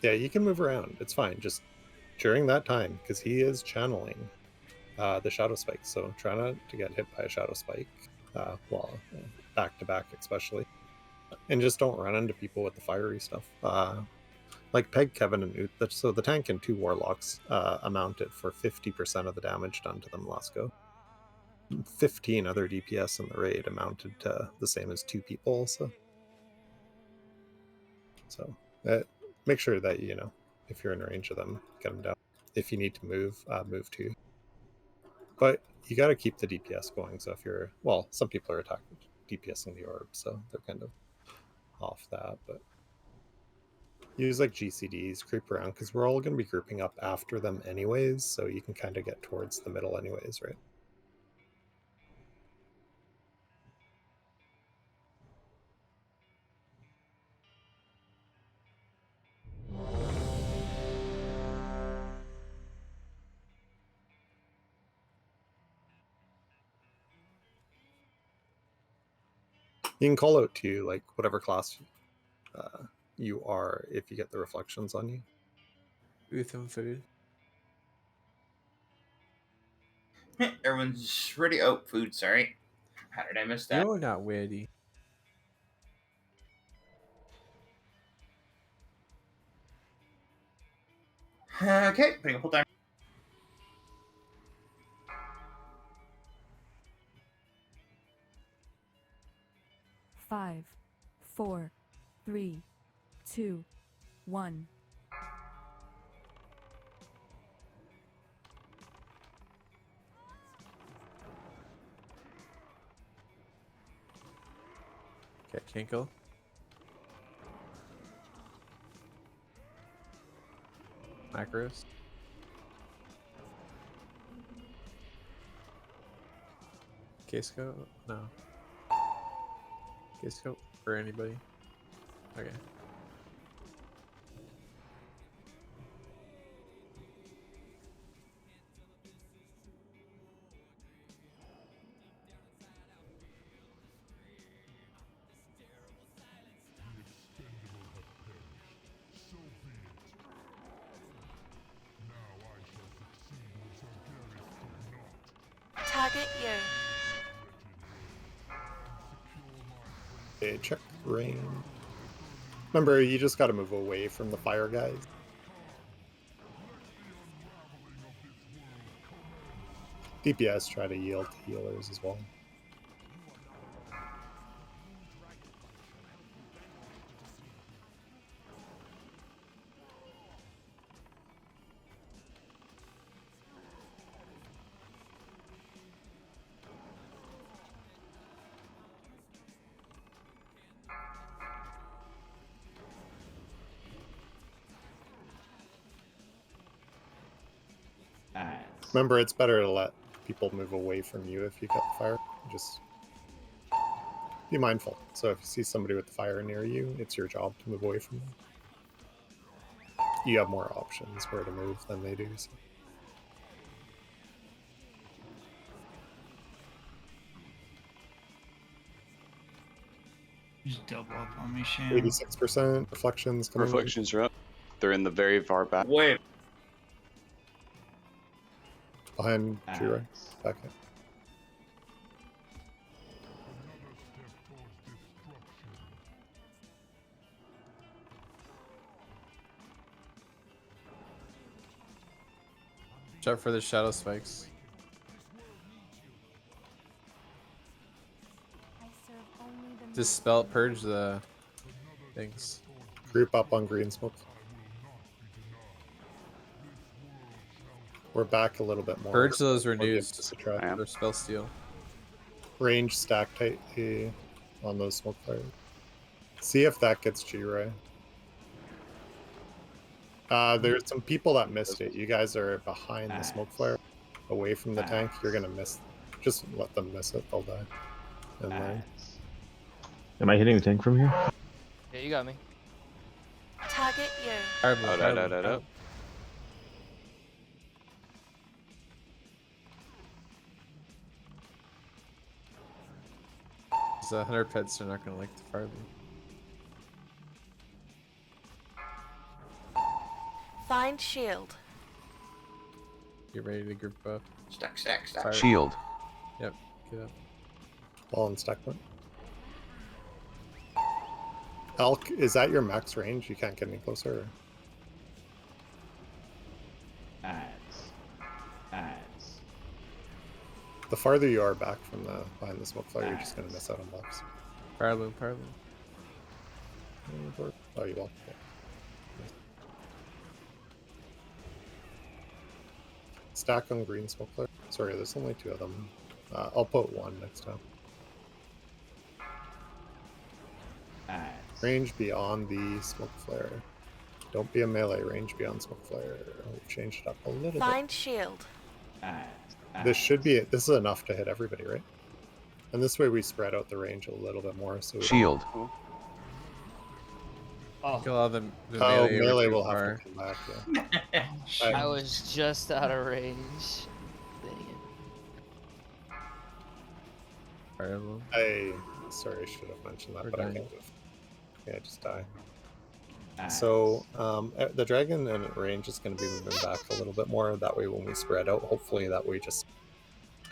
Yeah, you can move around. It's fine. Just during that time, because he is channeling the shadow spike. So try not to get hit by a shadow spike, while back to back especially, and just don't run into people with the fiery stuff. Like Peg, Kevin, and Ut. So the tank and 2 warlocks amounted for 50% of the damage done to them last go. 15 other DPS in the raid amounted to the same as 2 people also. So make sure that, if you're in range of them, get them down. If you need to move, move too. But you got to keep the DPS going. So if you're, well, some people are attacking DPSing the orb, so they're kind of off that. But use like GCDs, creep around, because we're all going to be grouping up after them anyways, so you can kind of get towards the middle anyways, right? You can call out to like whatever class you are if you get the reflections on you. Utham food. Everyone's ready. Oh, food. Sorry. How did I miss that? You're not weirdie. Okay, putting a full time. Five, 4, 3, 2, 1. Okay, Kinkle. Macros. Casco? No. Casco for anybody? Okay. Target you. Okay, check range. Remember, you just got to move away from the fire guys. DPS try to yield to healers as well. Remember, it's better to let people move away from you if you get the fire. Just be mindful. So if you see somebody with the fire near you, it's your job to move away from them. You have more options where to move than they do. So. Just double up on me, Sham. 86% reflections coming in. Reflections are up. They're in the very far back. Wait. Behind Jira. Back in. Watch out for the shadow spikes. Dispel, purge the things. Group up on green smoke. We're back a little bit more. Purge those reduced I am. or spell steal. Range stack tightly on those smoke fires. See if that gets G-Ray. There's some people that missed it. You guys are behind the smoke flare, away from the tank. You're gonna miss. Just let them miss it. They'll die. And then Am I hitting the tank from here? Yeah, you got me. Target you. Oh. The 100 pets are not gonna like the fire blue. Find shield. Get ready to group up. Stack. Fire. Shield. Yep, get up. ball and stack point. Elk, is that your max range? You can't get any closer. Ads. The farther you are back from the behind the smoke fire, you're just gonna miss out on blocks. Fire loom, fire loom. Oh, you will. Yeah. Stack on green smoke flare. Sorry, there's only 2 of them. I'll put 1 next time. Range beyond the smoke flare. Don't be a melee. Range beyond smoke flare. We've changed it up a little Find shield. This should be. This is enough to hit everybody, right? And this way we spread out the range a little bit more. So shield. Oh, melee will have to come back. Yeah. I was just out of range. Dang it. Fire loom. I Sorry, I should have mentioned that, We're but I dying. can't. Yeah, just die. Ads. So the dragon in range is going to be moving back a little bit more. That way, when we spread out, hopefully that we just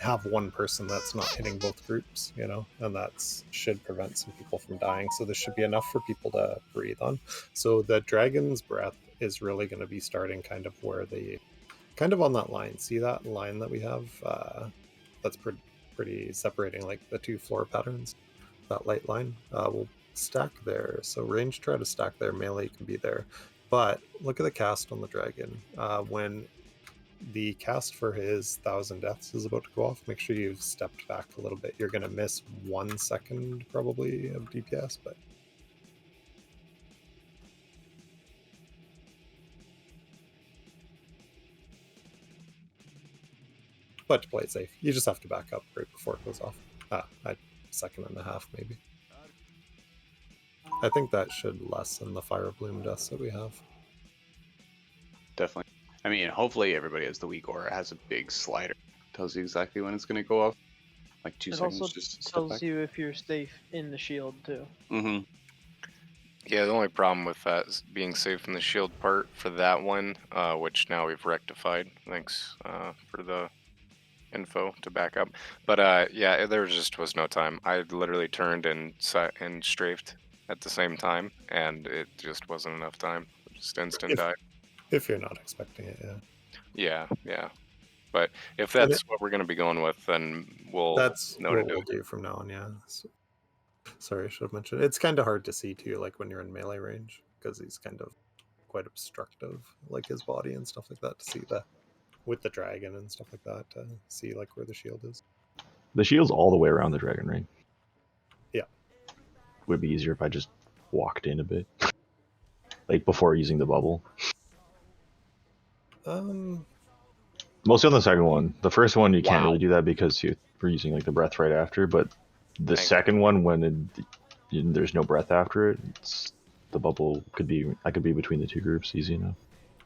have one person that's not hitting both groups, you know, and that's should prevent some people from dying. So this should be enough for people to breathe on. So the dragon's breath is really going to be starting kind of where the kind of on that line. See that line that we have? That's pretty separating like the two floor patterns. That light line. We'll stack there. So range, try to stack there. Melee can be there. But look at the cast on the dragon. When the cast for his 1,000 deaths is about to go off, make sure you've stepped back a little bit. You're going to miss 1 second probably of DPS, but to play it safe, you just have to back up right before it goes off. A second and a half maybe. I think that should lessen the fire bloom deaths that we have. Definitely. I mean, hopefully everybody has the weak aura, has a big slider. Tells you exactly when it's going to go off. Like 2 It seconds, also just step tells back. you if you're safe in the shield too. Mm-hmm. Yeah, the only problem with that is being safe in the shield part for that one, which now we've rectified. Thanks for the info to back up. But yeah, there just was no time. I literally turned and strafed at the same time, and it just wasn't enough time. Just instant die. If you're not expecting it, yeah. Yeah. But if that's what we're going to be going with, then we'll That's know what to do we'll it. do from now on, yeah. So, sorry, I should have mentioned. It's kind of hard to see too, like when you're in melee range, because he's kind of quite obstructive, like his body and stuff like that, to see the with the dragon and stuff like that, to see like where the shield is. The shield's all the way around the dragon ring. Yeah. Would be easier if I just walked in a bit, like before using the bubble. Mostly on the second one. The first one you can't really do that because we're using like the breath right after. But the second one, when there's no breath after it, the bubble could be. I could be between the two groups easy enough.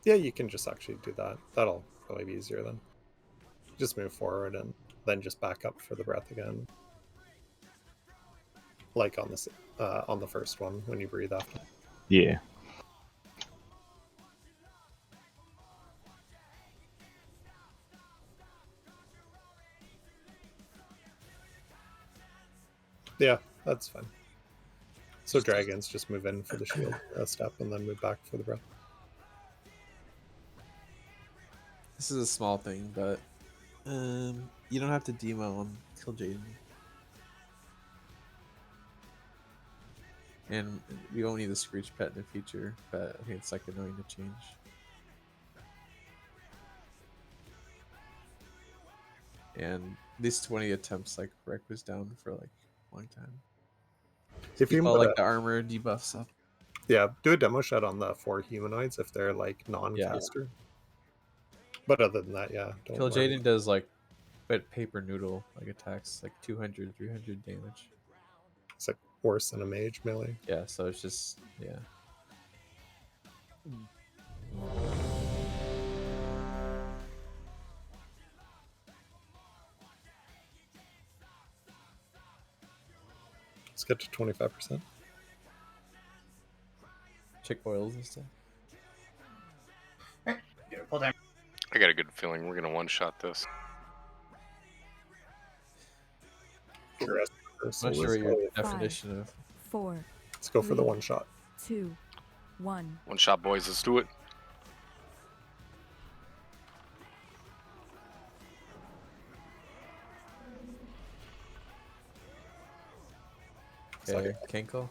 Yeah, you can just actually do that. That'll probably be easier then. Just move forward and then just back up for the breath again, like on this on the first one when you breathe after. Yeah. Yeah, that's fine. So dragons just move in for the shield step and then move back for the breath. This is a small thing, but you don't have to demo on Kill Jaeden. And we won't need the Screech Pet in the future, but I think it's like annoying to change. And these 20 attempts, like Rec was down for like a long time. If you Keep all put like a- the armor debuffs up. Yeah, do a demo shot on the 4 humanoids if they're like non-caster. But other than that, yeah. Don't Kill worry. Jaeden does like, but paper noodle like attacks like 200, 300 damage. It's like worse than a mage melee. Yeah, so it's just yeah. Let's get to 25%. Check oils and stuff. I got a good feeling we're going to one-shot this. I'm not sure what your definition of 4. Let's go for the one shot. 2, 1. One shot, boys. Let's do it. Okay, Kenko.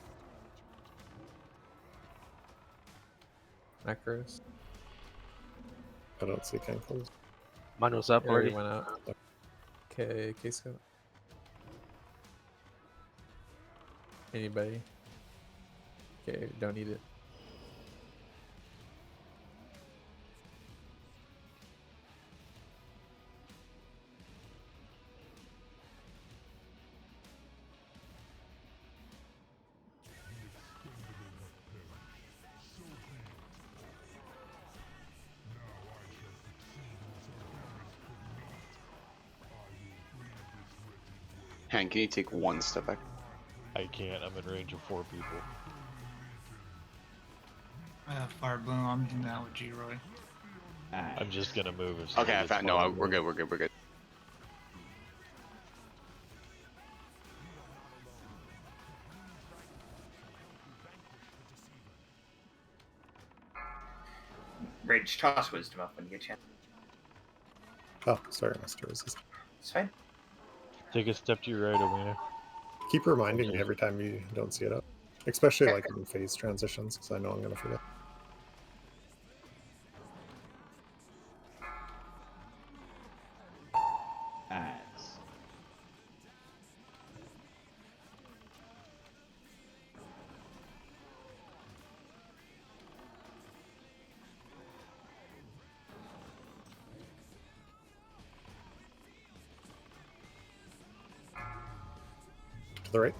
Macros. I don't see cankles. Mine was up Yeah, already. went out. Okay, K-Scope. Anybody? Okay, don't need it. Hank, can you take one step back? I can't. I'm in range of 4 people. I have Fire Bloom. I'm doing that with G-Roy. I'm just gonna move if Okay, somebody I gets found. No, fire we're bloom. good. We're good. We're good. Rage, toss wisdom up when you get a chance. Oh, sorry, Mr. Resist. It's fine. Take a step to your right, Alina. Keep reminding me every time you don't see it up. Especially like in phase transitions, because I know I'm going to forget. Ads. To the right.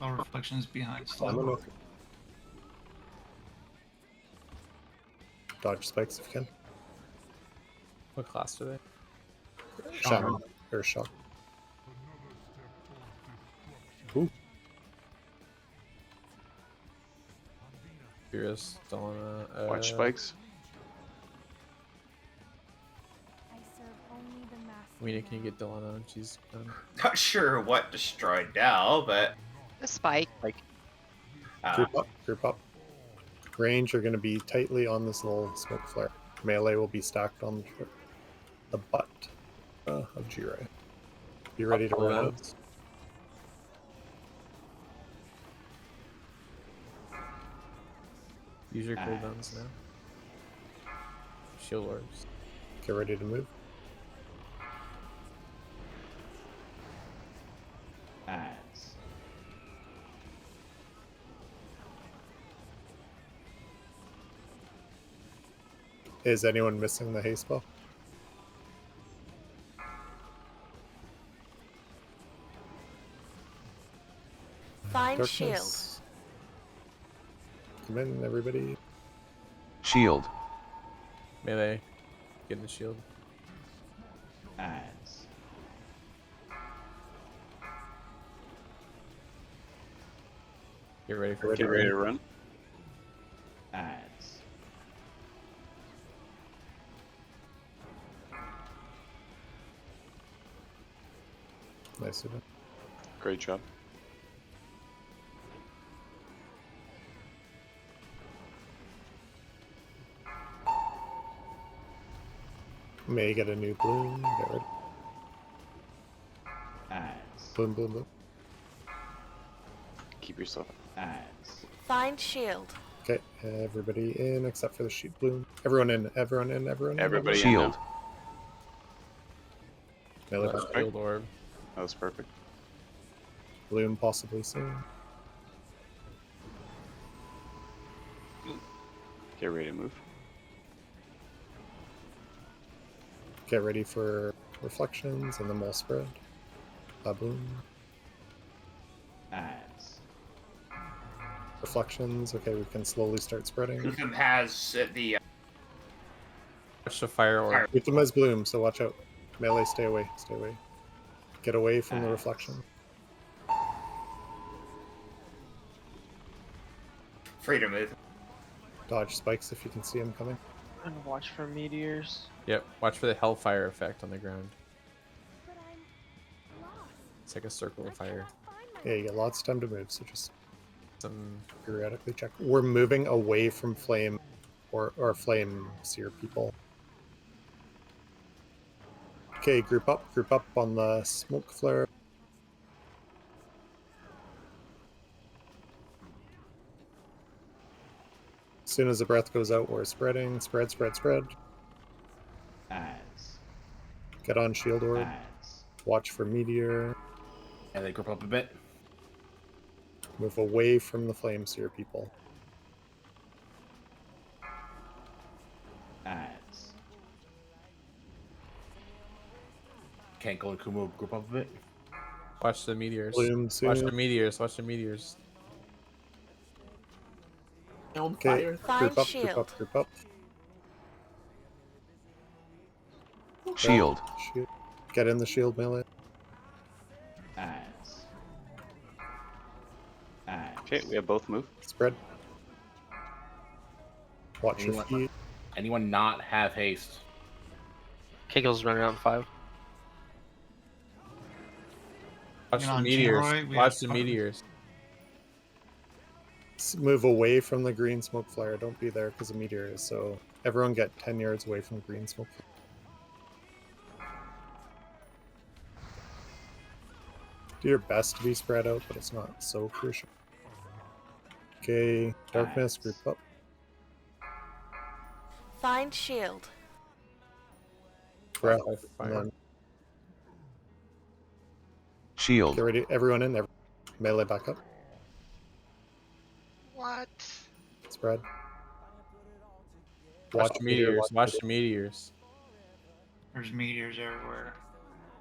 All reflections behind On the slow. north. Dodge spikes if you can. What class are they? Shaman or shock. Ooh. Furious, Delana. Watch spikes. Weena, can you get Delana when she's done? Not sure what destroyed Dell, but A spike. Group up, group up. Range are going to be tightly on this little smoke flare. Melee will be stacked on the butt of G-Ray. Be ready to run out. Use your cooldowns now. Shield orbs. Get ready to move. Ads. Is anyone missing the haste spell? Find shield. Darkness. Come in, everybody. Shield. Melee. Get in the shield. Ads. Get ready for Get ready to run. Ads. Nice of it. Great job. May get a new bloom. Get ready. Ads. Bloom, bloom, bloom. Keep yourself. Ads. Find shield. Okay, everybody in except for the sheep bloom. Everyone in, everyone in, everyone in. Everybody in Shield. now. Melee back. Shield orb. That was perfect. Bloom possibly soon. Get ready to move. Get ready for reflections and then we'll spread. Bloom. Ads. Reflections. Okay, we can slowly start spreading. Luthum has the Watch the fire orb. Luthum has bloom, so watch out. Melee, stay away, stay away. Get away from the reflection. free to move. Dodge spikes if you can see them coming. And watch for meteors. Yep. Watch for the hellfire effect on the ground. It's like a circle of fire. Yeah, you got lots of time to move, so just Some periodically check. We're moving away from flame or flame seer people. Okay, group up on the smoke flare. As soon as the breath goes out, we're spreading. Spread, spread, spread. Ads. Get on shield orb. Ads. Watch for meteor. And they group up a bit. Move away from the flame seer people. Ads. Kenko and Kumo group up a bit. watch the meteors. Bloom Watch soon. the meteors. Watch the meteors. Okay, Find group up, shield. group up, group up. Shield. Shoot. Get in the shield melee. Ads. Okay, we have both move. Spread. Watch your Anyone, feet. anyone not have haste? Kiggle's running on 5. Watch And the on meteors. Generoy, we Watch have the five. meteors. Move away from the green smoke flare. Don't be there because of meteors. So everyone get 10 yards away from green smoke flare. Do your best to be spread out, but it's not so crucial. Okay, darkness, group up. Find shield. Breath, Fire. and then Shield. get ready. Everyone in. Melee back up. What? Spread. Watch the meteor, meteors. watch Watch the meteors. There's meteors everywhere.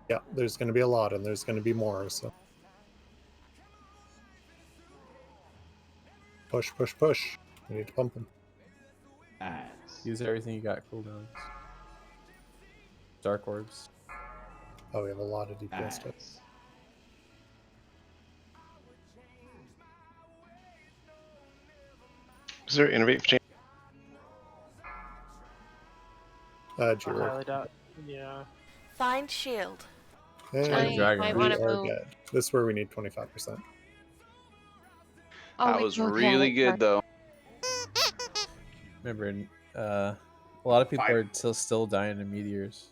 Yeah, there's going to be a lot, and there's going to be more. So push, push, push. We need to pump them. Use everything you got. Cooldowns. Dark orbs. Oh, we have a lot of DPS stuff. Is there innovate change? Jiro. Highly doubt. Yeah. Find shield. And might we wanna are move. dead. This is where we need 25%. Oh, That we was both really have good though. Remember, a lot of people are still dying to meteors.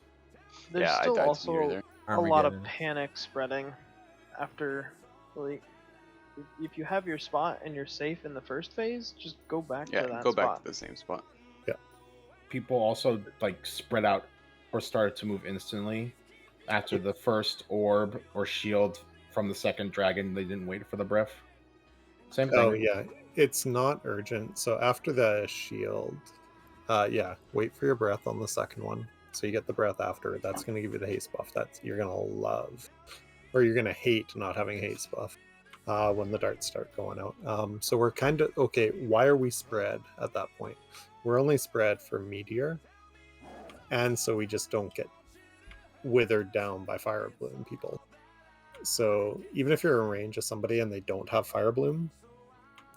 There's Yeah, I still died to also meteor there. a lot of Armageddon. panic spreading after, like, if you have your spot and you're safe in the first phase, just go back to Yeah, that go spot. back to the same spot. Yeah. People also like spread out or started to move instantly after the first orb or shield from the second dragon. They didn't wait for the breath. Same thing. Oh, yeah. It's not urgent. So after the shield, yeah, wait for your breath on the second one. So you get the breath after. That's going to give you the haste buff. That's you're going to love. Or you're going to hate not having haste buff when the darts start going out. So we're kind of... Okay, why are we spread at that point? We're only spread for meteor. And so we just don't get withered down by fire bloom people. So even if you're in range of somebody and they don't have fire bloom,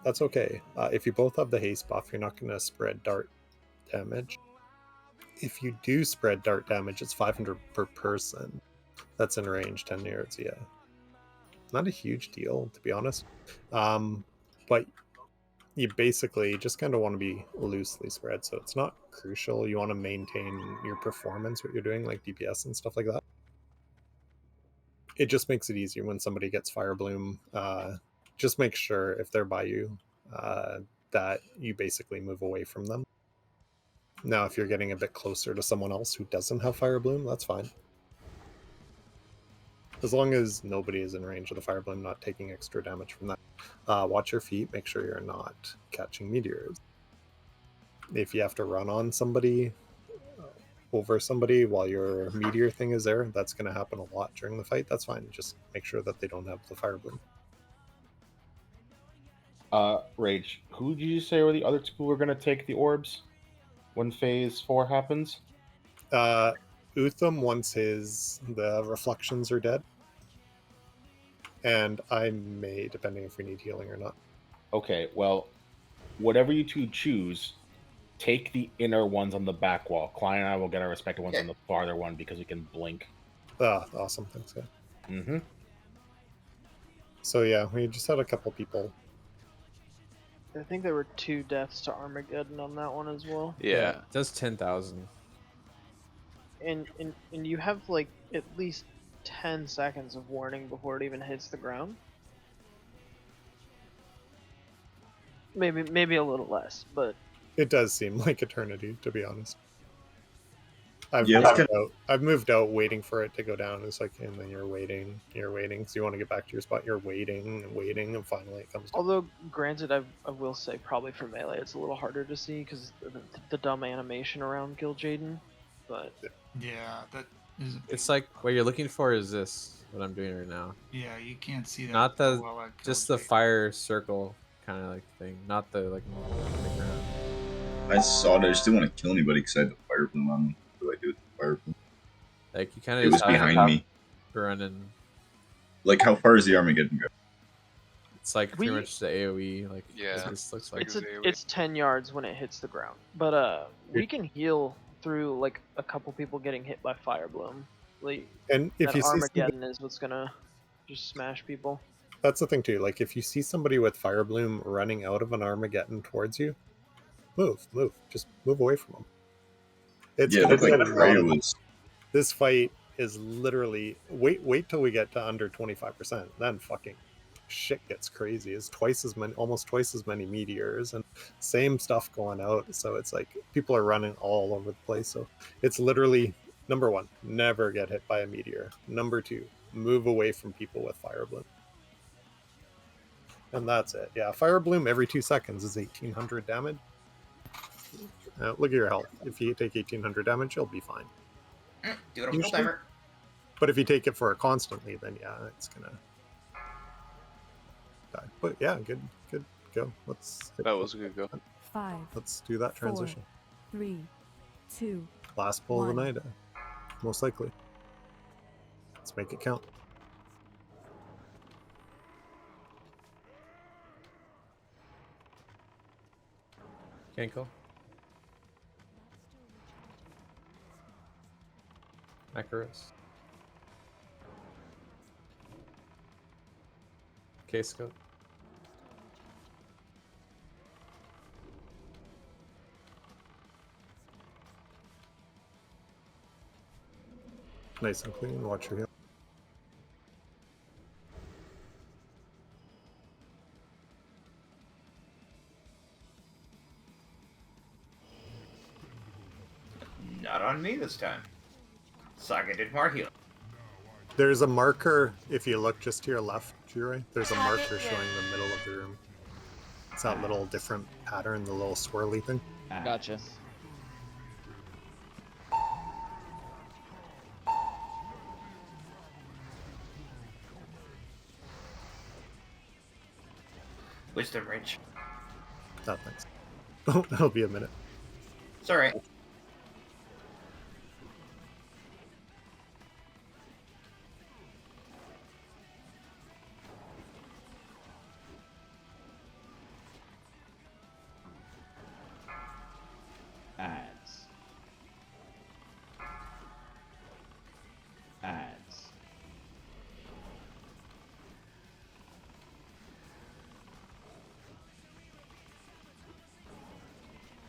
that's okay. If you both have the haste buff, you're not going to spread dart damage. If you do spread dart damage, it's 500 per person. That's in range, 10 yards, yeah. Not a huge deal, to be honest. But you basically just kind of want to be loosely spread, so it's not crucial. You want to maintain your performance, what you're doing, like DPS and stuff like that. It just makes it easier when somebody gets Fire Bloom. Just make sure if they're by you that you basically move away from them. Now, if you're getting a bit closer to someone else who doesn't have Fire Bloom, that's fine. As long as nobody is in range of the Fire Bloom, not taking extra damage from that. Watch your feet, make sure you're not catching meteors. If you have to run on somebody, over somebody while your meteor thing is there, that's going to happen a lot during the fight. That's fine. Just make sure that they don't have the Fire Bloom. Rage, who did you say were the other two who were going to take the orbs when phase 4 happens? Utham, once the reflections are dead. And I may, depending if we need healing or not. Okay, well, whatever you two choose, take the inner ones on the back wall. Klein and I will get our respective ones on the farther one because we can blink. Awesome. Thanks, guys. Mm-hmm. So yeah, we just had a couple people. I think there were 2 deaths to Armageddon on that one as well. Yeah, it does 10,000. And you have like at least 10 seconds of warning before it even hits the ground. Maybe a little less, but it does seem like eternity, to be honest. I've moved out waiting for it to go down. It's like, and then you're waiting, so you want to get back to your spot, you're waiting, and finally it comes down. Although, granted, I will say probably for melee it's a little harder to see because the dumb animation around Kill Jaeden, but... Yeah, that is... It's like, what you're looking for is this, what I'm doing right now. Yeah, you can't see that. Not the, well, just the fire circle kind of like thing, not the, like, ground. I saw it, I just didn't want to kill anybody because I had the Fire Bloom on me. What do I do with the Fire Bloom? Like, you kind of It was behind me. Running. Like, how far is the Armageddon go? It's like pretty We- much the AoE. Like Yeah, this looks it's like. big as AoE. It's 10 yards when it hits the ground, but we can heal through like a couple people getting hit by fire bloom. Like And if that you see somebody, Armageddon is what's gonna just smash people. that's the thing too. Like if you see somebody with fire bloom running out of an Armageddon towards you, move, just move away from them. It's Yeah, it gonna looked be like a Ray lot of was. this fight is literally wait till we get to under 25%. Then fucking shit gets crazy. It's almost twice as many meteors and same stuff going out. So it's like people are running all over the place. So it's literally number one, never get hit by a meteor. Number two, move away from people with fire bloom. And that's it. Yeah, fire bloom every 2 seconds is 1800 damage. Look at your health. If you take 1800 damage, you'll be fine. Do it on full Usually. timer. But if you take it for it constantly, then yeah, it's gonna die. But yeah, good go. That was a good go. 5. Let's do that transition. 4, 3, 2. Last pull of the 1. night, most likely. Let's make it count. Cankle. Macaros. K-scope. Nice and clean. Watch your heal. Not on me this time. Saga did more heal. There's a marker if you look just to your left, Jirai. There's a marker showing the middle of the room. It's that little different pattern, the little swirly thing. Gotcha. Wisdom range. Oh, thanks. Oh, that'll be a minute. It's alright. Ads. Ads.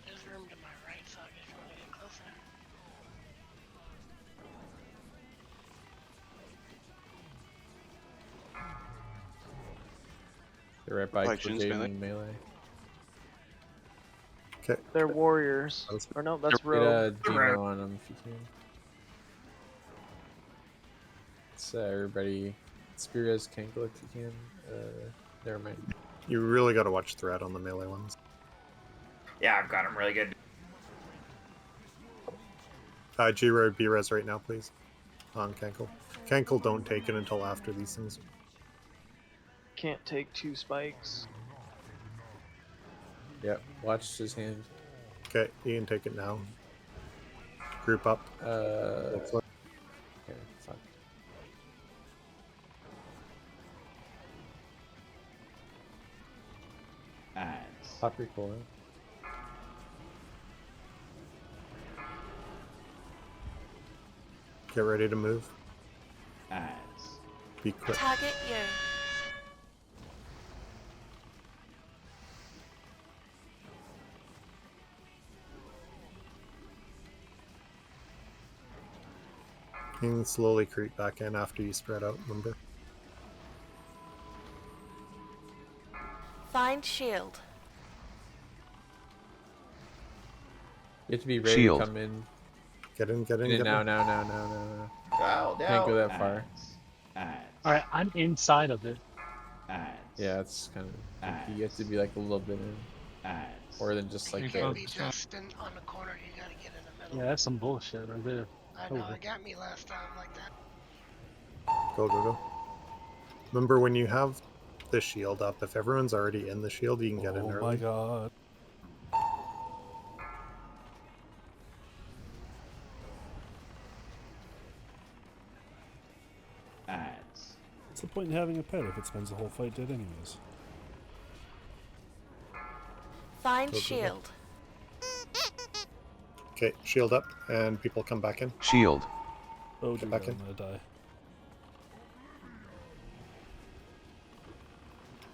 There's room to my right, so I just want to get closer. They're right by Collections, Jaeden melee. Okay. They're warriors. Or no, that's Get rogue. a Demo on them if you can. It's everybody. Spears Cankle if you can. Never mind. You really got to watch threat on the melee ones. Yeah, I've got him really good. G-Ray B-Res right now, please. On Cankle. Cankle, don't take it until after these things. Can't take 2 spikes. Yep, watch his hand. Okay, you can take it now. Group up. Okay, fuck. Ads. Pop recoil. Get ready to move. Ads. Be quick. Target you. You can slowly creep back in after you spread out, remember? Find shield. You have to be ready Shield. to come in. Get in. Get in now. Can't go that far. Alright, I'm inside of it. Yeah, it's kind of. You have to be like a little bit in. Or than just like You the. can't Be just on the corner, you gotta get in the middle. Yeah, that's some bullshit right there. I know, Over. it got me last time like that. Go. Remember, when you have the shield up, if everyone's already in the shield, you can get in early. Oh my god. Ads. What's the point in having a pet if it spends the whole fight dead anyways? Find Go, go, go. shield. Okay, shield up, and people come back in. Shield. Oh, Get dude, back I'm in. gonna die.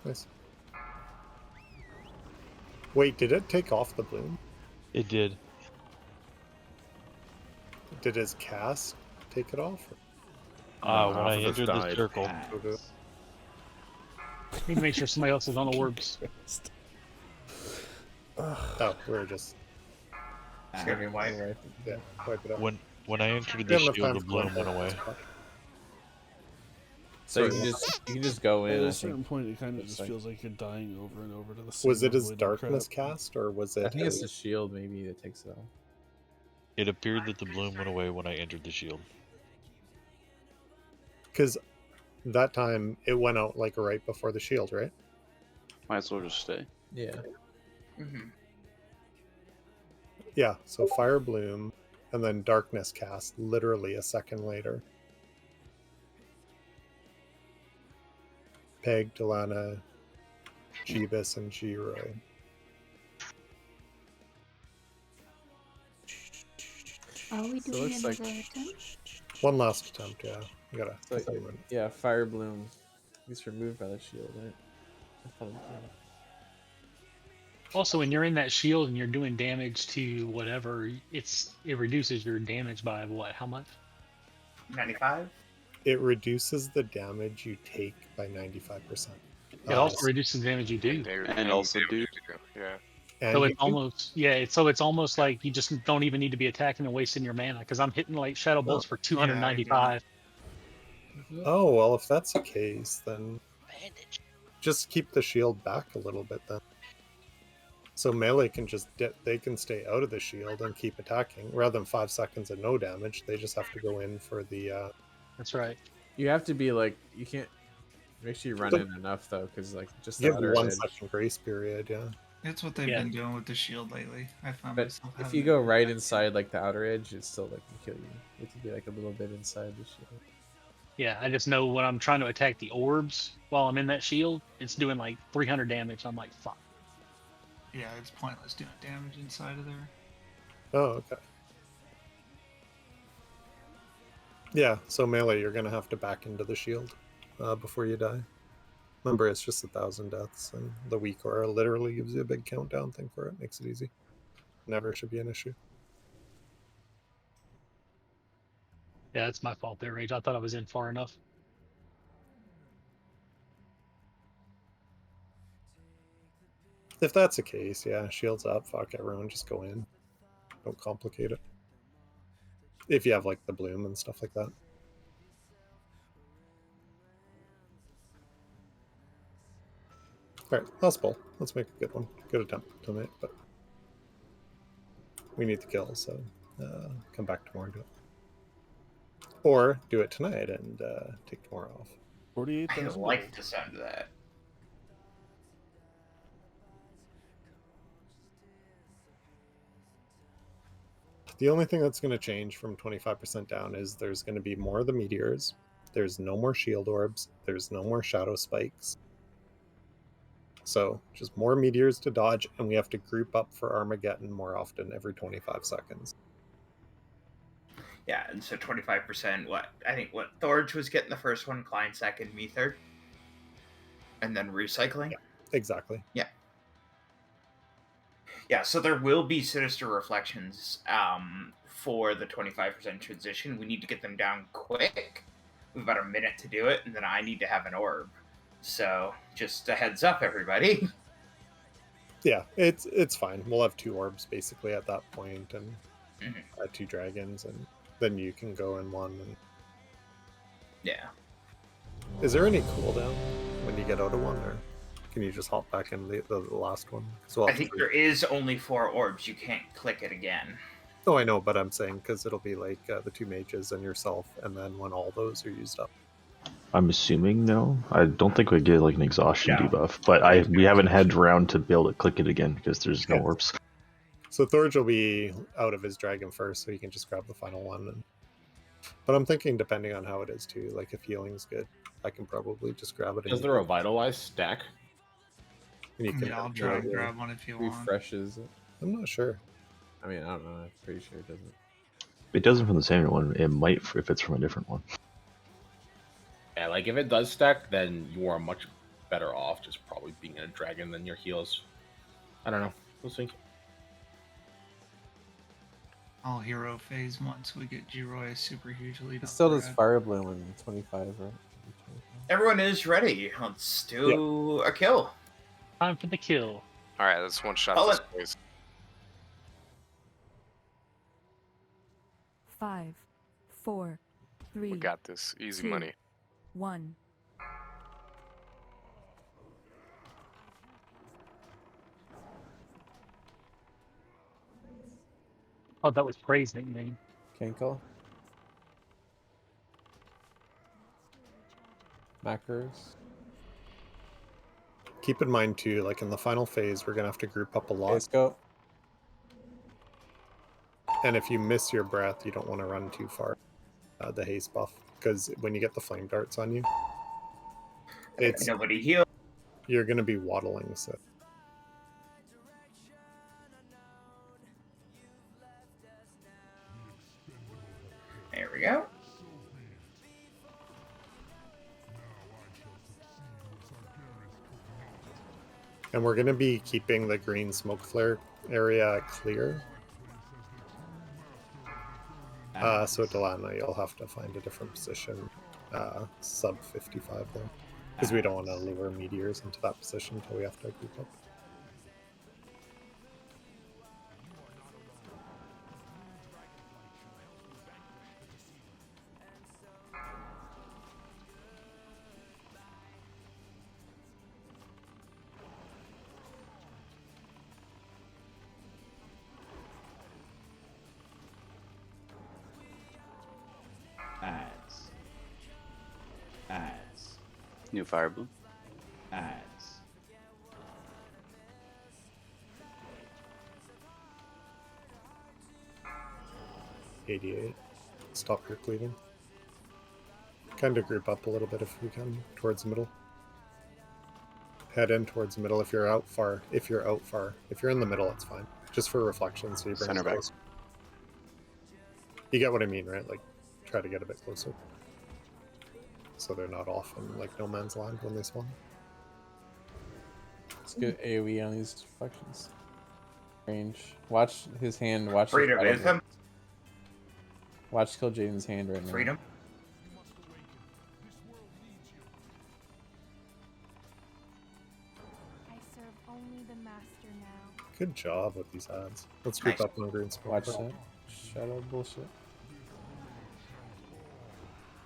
Nice. Wait, did it take off the bloom? It did. Did his cast take it off? When half I of us entered the died. circle. Go, go. Need to make sure somebody else is on the orbs. Oh, we're just Screaming white. yeah, wipe it out. When I entered We the have enough shield, time the to bloom go went away. So you Sorry, can just go in. At I a certain think. point, it kind of It's just like- feels like you're dying over and over to the same Was it his avoided darkness crap. cast, or was it? I think it's the his- shield maybe that takes it off. It appeared that the bloom went away when I entered the shield. Because that time it went out like right before the shield, right? Might as well just stay. Yeah. Mm-hmm. Yeah. So fire bloom, and then darkness cast literally a second later. Peg, Delana, Jeebus, and Jiro. Are we So it doing looks another like- attempt? One last attempt, yeah. You gotta. So, yeah, fire bloom. He's removed by the shield, right? I thought it was- Also, when you're in that shield and you're doing damage to whatever, it reduces your damage by what? How much? 95? It reduces the damage you take by 95%. It also reduces the damage you do. And also do. Yeah. And So you it's almost it's almost like you just don't even need to be attacking and wasting your mana because I'm hitting like shadow bolts for 295. Oh, well, if that's the case, then just keep the shield back a little bit then. So melee can just they can stay out of the shield and keep attacking rather than 5 seconds of no damage. They just have to go in for the. That's right. You have to be like you can't. Make sure you run in enough though, because like just the Give outer 1 edge. second grace period, yeah. That's what they've been doing with the shield lately. I found But myself if having you go right inside like the outer edge, it's still like can kill you. You have to be like a little bit inside the shield. Yeah, I just know when I'm trying to attack the orbs while I'm in that shield, it's doing like 300 damage. I'm like, fuck. Yeah, it's pointless doing damage inside of there. Oh, okay. Yeah, so melee, you're gonna have to back into the shield before you die. Remember, it's just 1,000 deaths, and the weak aura literally gives you a big countdown thing for it. Makes it easy. Never should be an issue. Yeah, that's my fault there, Rage. I thought I was in far enough. If that's the case, yeah, shields up, fuck everyone, just go in. Don't complicate it. If you have like the bloom and stuff like that. Alright, last bowl. Let's make a good one. Good attempt tonight, but we need the kill, so come back tomorrow and do it. Or do it tonight and take tomorrow off. 48,000. I like the sound of that. The only thing that's going to change from 25% down is there's going to be more of the meteors. There's no more shield orbs. There's no more shadow spikes. So just more meteors to dodge, and we have to group up for Armageddon more often every 25 seconds. Yeah, and so 25%, I think Thorge was getting the first one, Klein second, me third. And then recycling? Yeah, exactly. Yeah. Yeah, so there will be sinister reflections for the 25% transition. We need to get them down quick. We've about a minute to do it, and then I need to have an orb. So just a heads up, everybody. Yeah, it's fine. We'll have 2 orbs basically at that point, and 2 dragons, and then you can go in one. And... Yeah. Is there any cooldown when you get out of one, or can you just hop back in the last one? I think there is only 4 orbs. You can't click it again. Oh, I know, but I'm saying because it'll be like the 2 mages and yourself, and then when all those are used up. I'm assuming no. I don't think we get like an exhaustion debuff, but we haven't had round to be able to click it again because there's no orbs. So Thorge will be out of his dragon first, so he can just grab the final one. But I'm thinking, depending on how it is too, like if healing's good, I can probably just grab it. Does the revitalize stack? And you can Yeah, I'll have try and no- grab one if you want. refreshes it. I'm not sure. I mean, I don't know. I'm pretty sure it doesn't. It doesn't from the same one. It might if it's from a different one. Yeah, like if it does stack, then you are much better off just probably being a dragon than your heals. I don't know. We'll see. I'll hero phase once we get Giroy super huge lead. It on still does Brad. Fire Bloom in 25, right? Everyone is ready. Let's do a kill. Time for the kill. All right, let's one shot Call this it. place. 5, 4, 3. We got this. Easy 2, money. 1. Oh, that was praising me. Cankle. Macros. Keep in mind too, like in the final phase, we're gonna have to group up a lot. Let's go. And if you miss your breath, you don't want to run too far. The haste buff, because when you get the flame darts on you, it's Nobody heal. You're gonna be waddling. So There we go. and we're gonna be keeping the green smoke flare area clear. So Delana, you'll have to find a different position, sub 55 there, because we don't want to lure meteors into that position until we have to group up. Ads. Ads. New Fire Bloom. Ads. 88. Stop your cleaving. Kind of group up a little bit if we can towards the middle. Head in towards the middle if you're out far. If you're out far. If you're in the middle, it's fine. Just for reflection, so you bring Center us back. close. You get what I mean, right? Like, try to get a bit closer. So they're not off in, like, no man's land when they spawn. Let's get AoE on these reflections. Range. Watch his hand. Watch Freedom his is him. Watch kill Jaden's hand right now. Freedom. I serve only the master now. Good job with these ads. Let's group Nice. up on green smoke. Watch that. Shadow bullshit.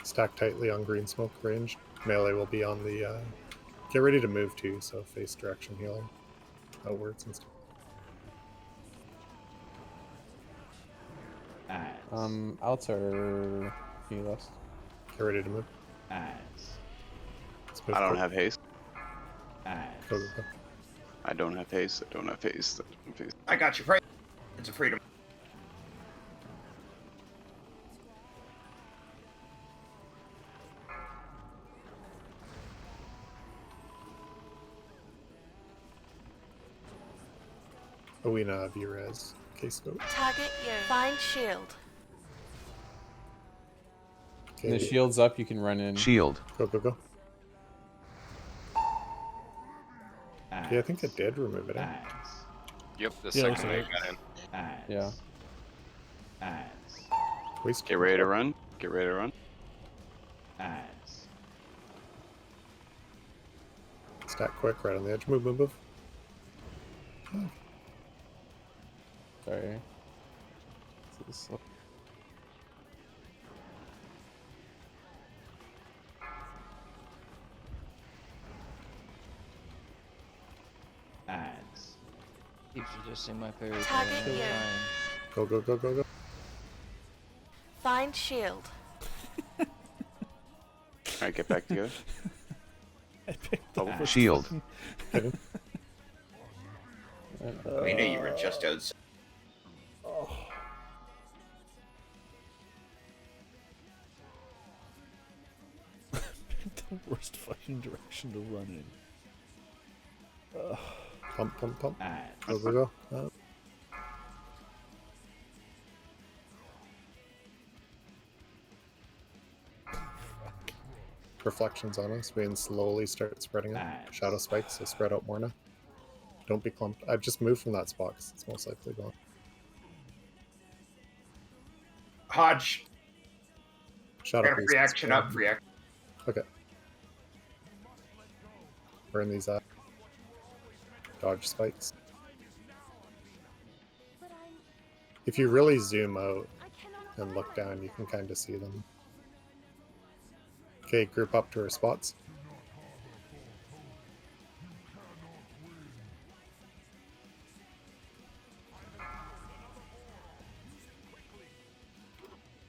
Stack tightly on green smoke range. Melee will be on the. Get ready to move too, so face direction healing outwards and stuff. Ads. Outs are healers. Get ready to move. Ads. Let's move I don't quick. have haste. Ads. Go, go, go. I don't have haste. I don't have haste. I don't have haste. I got you, Freedom. It's a freedom. Owena Virez. Case note. Target you. Find shield. When the Okay. shield's up, you can run in. Shield. Go, go, go. Ads. Yeah, I think it did remove it. Eh? Ads. Yep, the Yeah, second looks they got in. Ads. Yeah. Ads. Waste. Get ready to run. Get ready to run. Ads. Stack quick, right on the edge. Move, move, move. Sorry. This is- Ads. Keeps resisting my favorite Target thing. you. Go, go, go, go, go. Find shield. Alright, get back together. I picked Oh, up Shield. Hidden. We knew you were just outside. the worst fucking direction to run in. Ugh. Pump, pump, pump. Ads. Go, go, go. Reflections on us. We can slowly start spreading out. Shadow spikes, so spread out more now. Don't be clumped. I've just moved from that spot because it's most likely gone. Hodge. Shadow Got a free action up, free action. Okay. Burn these up. Dodge spikes. If you really zoom out and look down, you can kind of see them. Okay, group up to our spots.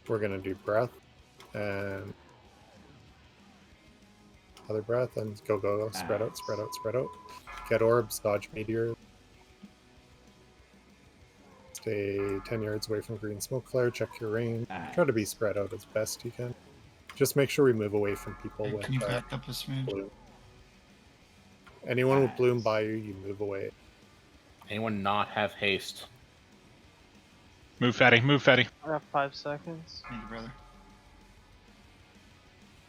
We're gonna do breath and other breath and go, go, go. Spread out, spread out, spread out. Get orbs, dodge meteor. Stay 10 yards away from green smoke flare. Check your range. Try to be spread out as best you can. Just make sure we move away from people with Can you back up a smidge? bloom. Anyone with bloom by you, you move away. Anyone not have haste? Move, fatty. Move, fatty. I got 5 seconds. Thank you, brother.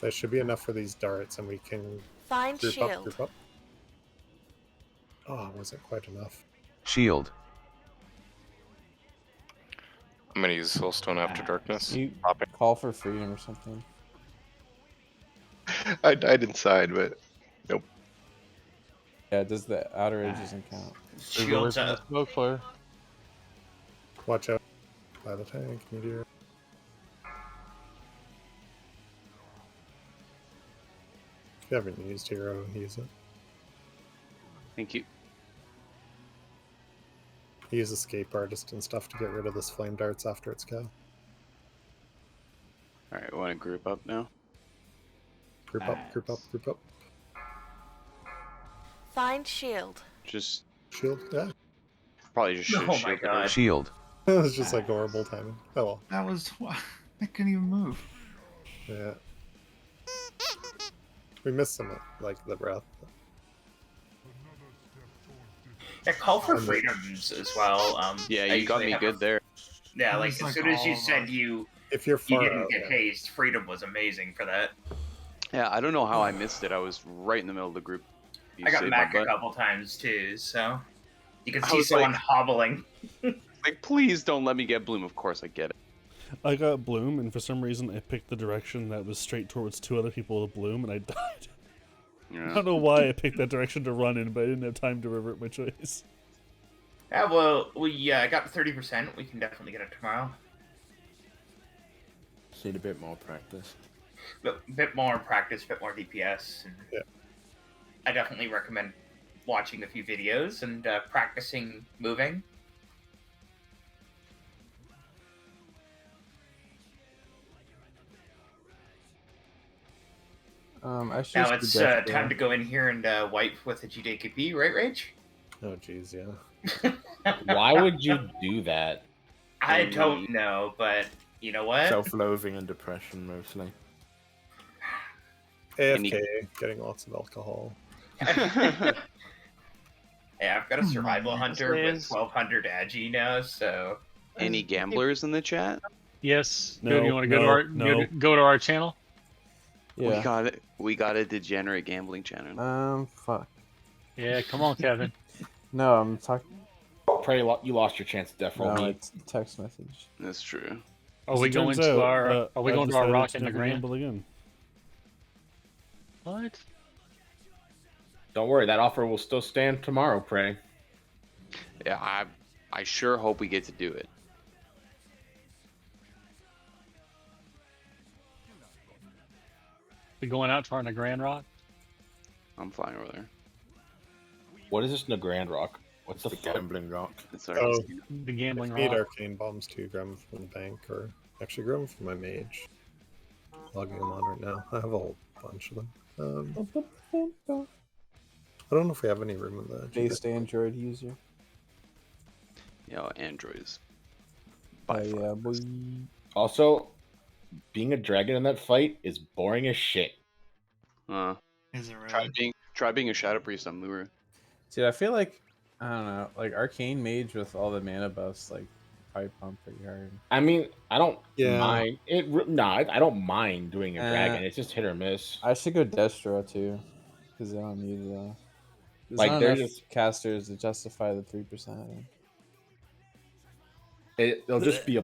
That should be enough for these darts, and we can Find group shield. up, group up. Oh, wasn't quite enough. Shield. I'm gonna use Soulstone after darkness. You Popping. call for freedom or something. I died inside, but nope. Yeah, does the outer edge doesn't count. Shields up. Smoke flare. Watch out by the tank, meteor. If you haven't used hero, use it. Thank you. Use escape artist and stuff to get rid of this flame darts after it's cast. Alright, we want to group up now. Group up, group up, group up. Find shield. Just Shield, yeah. probably just shoot Oh my shield. God. Shield. It was just like horrible timing. Oh well. That was. I couldn't even move. Yeah. We missed some like the breath. Yeah, call for freedoms as well. Yeah, I you got usually me have good there. Yeah, like It's as like soon as you all said of you If you're you far didn't out, get yeah. haste, freedom was amazing for that. Yeah, I don't know how I missed it. I was right in the middle of the group. You I got saved my Mac a butt. couple times too, so you can I see was someone like- hobbling. Like, please don't let me get bloom. Of course, I get it. I got bloom, and for some reason I picked the direction that was straight towards 2 other people with bloom, and I died. I Yeah. don't know why I picked that direction to run in, but I didn't have time to revert my choice. Yeah, well, we got 30%. We can definitely get it tomorrow. Just need a bit more practice. But bit more practice, bit more DPS. And Yeah. I definitely recommend watching a few videos and practicing moving. I should Now just it's be deaf, time though. to go in here and wipe with the GDKP, right, Rage? Oh jeez, yeah. Why would you do that? I don't know, but you know what? Self-loathing and depression, mostly. AFK, getting lots of alcohol. Yeah, I've got a survival hunter with Yes. 1200 agi now, so Any gamblers in the chat? Yes. No, Good. You want to go to no, our no. go to our channel? Yeah. We got a degenerate gambling channel. Fuck. Yeah. Come on, Kevin. No, I'm talking. Pray you lost your chance to death roll No, me. it's text message. That's true. Are As we it going turns to out, our? Are we I've going to our decided rock to in the never grand? gamble again. What? Don't worry, that offer will still stand tomorrow, Pray. Yeah, I sure hope we get to do it. We going out to our Grand Rock? I'm flying over there. What is this Nagrand Rock? What's the gambling rock? It's our Oh, The gambling I need rock. arcane bombs too. Grab them from the bank, or actually grab them from my mage. Logging them on right now. I have a whole bunch of them. I don't know if we have any room in the. Based Android user. Yeah, Androids. Yeah, boy. Also, being a dragon in that fight is boring as shit. Is it really? Try being a shadow priest on Lure. Dude, I feel like I don't know. Like Arcane Mage with all the mana buffs, like probably pump pretty hard. I mean, I don't Yeah. mind it. No, I don't mind doing a dragon. It's just hit or miss. I should go Destro too, because they don't need the. There's Like, not they're enough just- casters to justify the 3%. It'll just be a